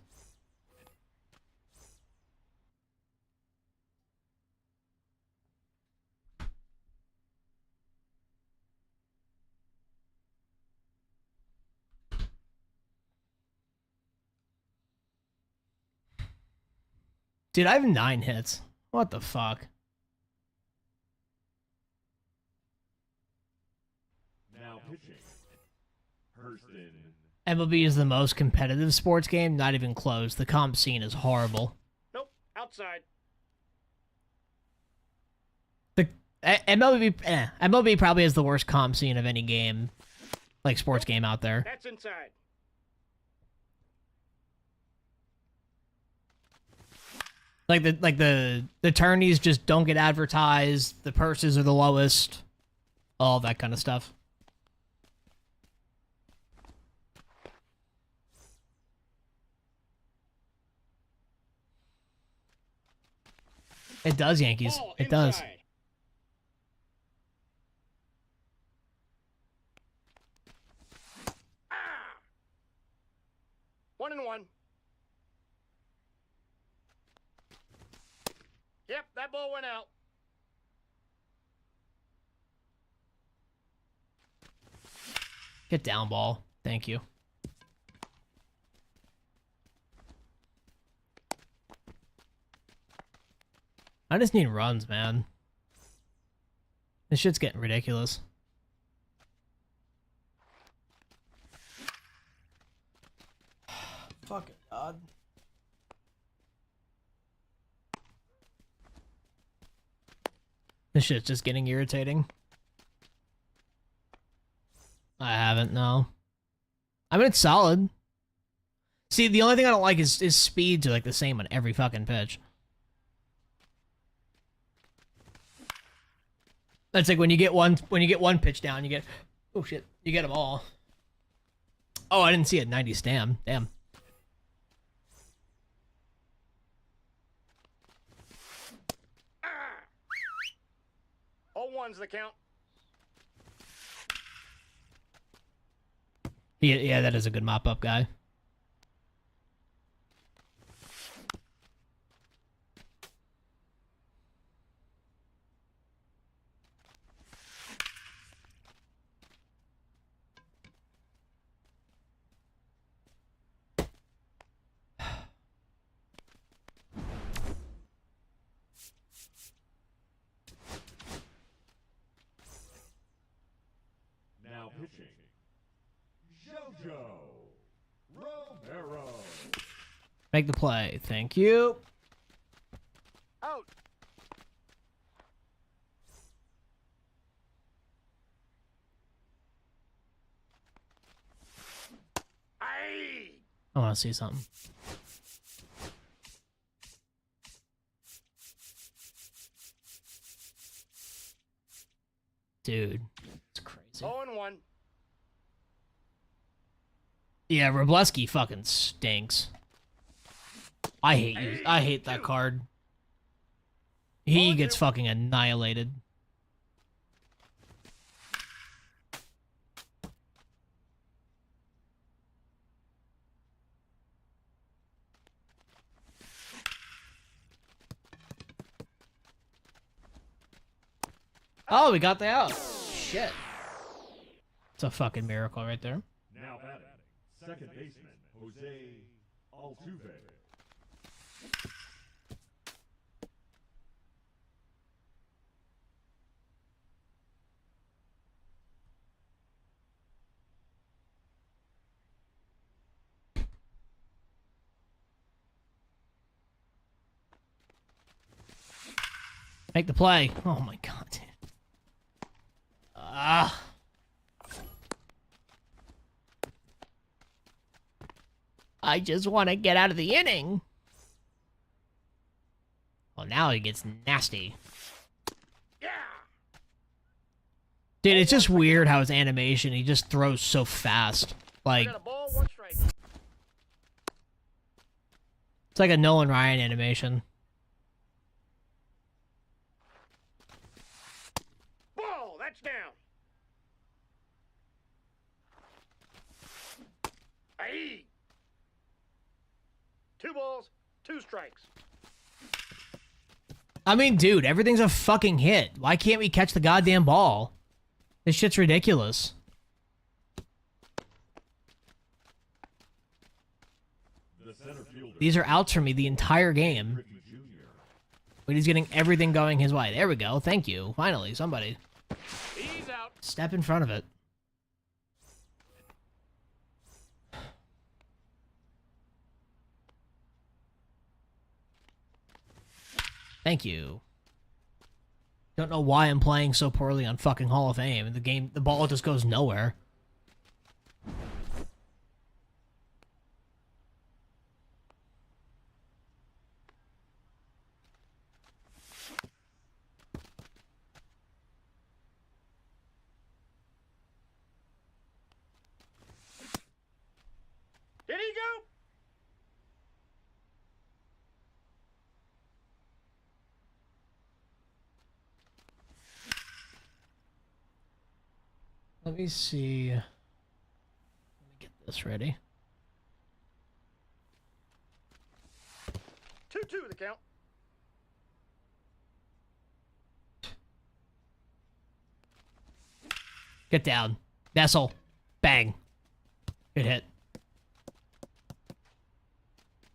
Dude, I have 9 hits. What the fuck? Now pitching, Hurston. MLB is the most competitive sports game, not even close. The comp scene is horrible. Nope. Outside. The MLB probably has the worst comp scene of any game, like sports game out there. That's inside. Like the attorneys just don't get advertised. The purses are the lowest. All that kind of stuff. It does, Yankees. Ball It does. inside. Ah. 1-1. Yep, that ball went out. Get down, ball. Thank you. I just need runs, man. This shit's getting ridiculous. Fucking God. This shit's just getting irritating. I haven't, no. I mean, it's solid. See, the only thing I don't like is speeds are like the same on every fucking pitch. That's like when you get one pitch down, you get, oh shit, you get them all. Oh, I didn't see it. 90 stam. Damn. Ah. 0-1's the count. Yeah, that is a good mop up guy. Now pitching, JoJo Romero. Make the play. Thank you. Out. Aye. I want to see something. Dude, it's crazy. 0-1. Yeah, Robleski fucking stinks. I hate you. I hate that card. He gets fucking annihilated. Oh, we got the out. Shit. It's a fucking miracle right there. Now batting, second baseman Jose Altuve. Make the play. Oh my god. Ah. I just want to get out of the inning. Well, now he gets nasty. Yeah. Dude, it's just weird how his animation, he just throws so fast. I Like, got a ball, 1 strike. it's like a Nolan Ryan animation. Ball, that's down. Aye. 2 balls, 2 strikes. I mean, dude, everything's a fucking hit. Why can't we catch the goddamn ball? This shit's ridiculous. The center fielder These are outs for me the entire game. Ricky Jr. But he's getting everything going his way. There we go. Thank you. Finally, somebody. He's out. Step in front of it. Thank you. Don't know why I'm playing so poorly on fucking Hall of Fame. The ball just goes nowhere. Did he go? Let me see. Let me get this ready. 2-2 the count. Get down. Vessel. Bang. Good hit.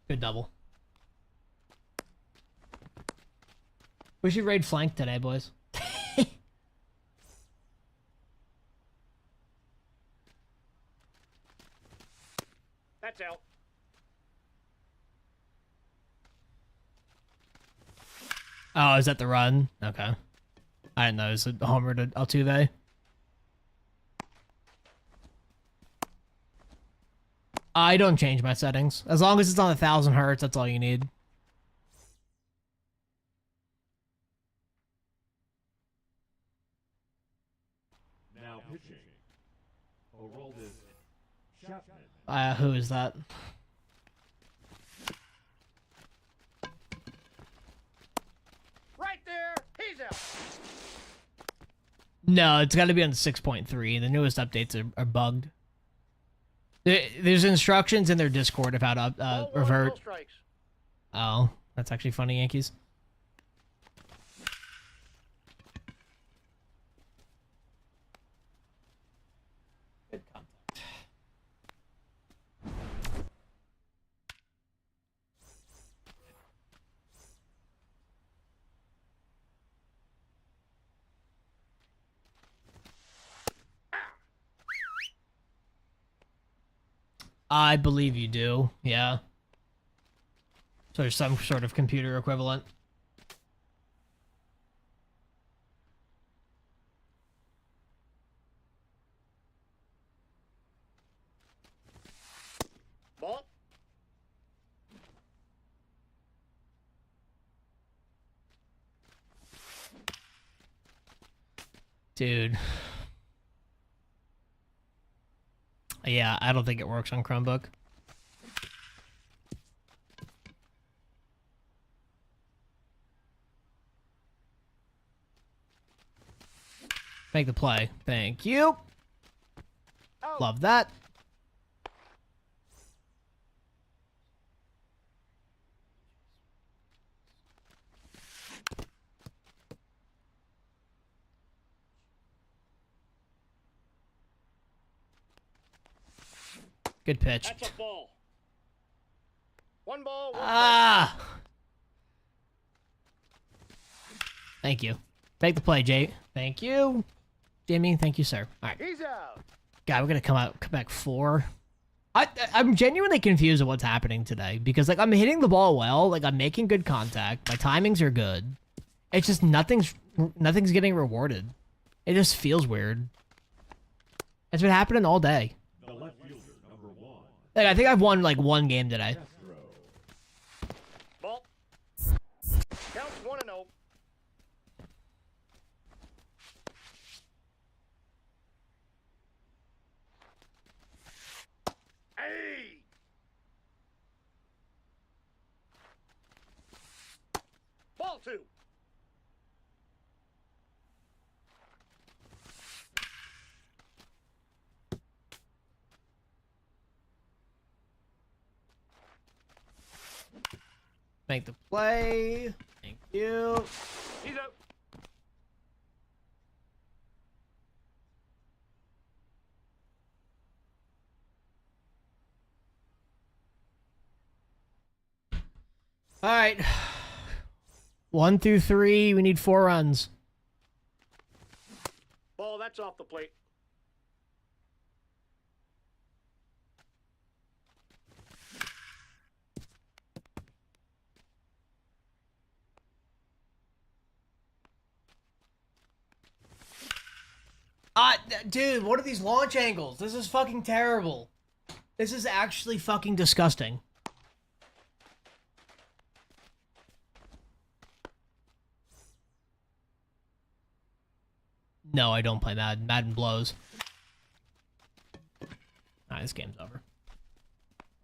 Good double. We should raid flank today, boys. That's out. Oh, is that the run? Okay. I didn't know it was a homer to Altuve. I don't change my settings. As long as it's on 1,000 hertz, that's all you need. Now pitching, Aroldis Chapman. Who is that? Right there. He's out. No, it's got to be on 6.3. The newest updates are bugged. There's instructions in their Discord of how to Ball, 1, revert. no strikes. Oh, that's actually funny, Yankees. Good contact. I believe you do, yeah. So there's some sort of computer equivalent. Ball. Dude. Yeah, I don't think it works on Chromebook. Make the play. Thank you. Out. Love that. Good pitch. That's a ball. One ball, one strike. Ah! Thank you. Take the play, Jay. Thank you. Jimmy, thank you, sir. All right. He's out. God, we're going to come back 4. I'm genuinely confused at what's happening today because, like, I'm hitting the ball well. Like, I'm making good contact. My timings are good. It's just nothing's getting rewarded. It just feels weird. It's been happening all day. The left fielder, number 1. Like, I think I've won, like, 1 game today. Castro. Ball. Counts 1-0. Hey! Ball 2. Make the play. Thank you. He's out. All right. 1 through 3. We need 4 runs. Ball, that's off the plate. Dude, what are these launch angles? This is fucking terrible. This is actually fucking disgusting. No, I don't play Madden. Madden blows. Alright, this game's over.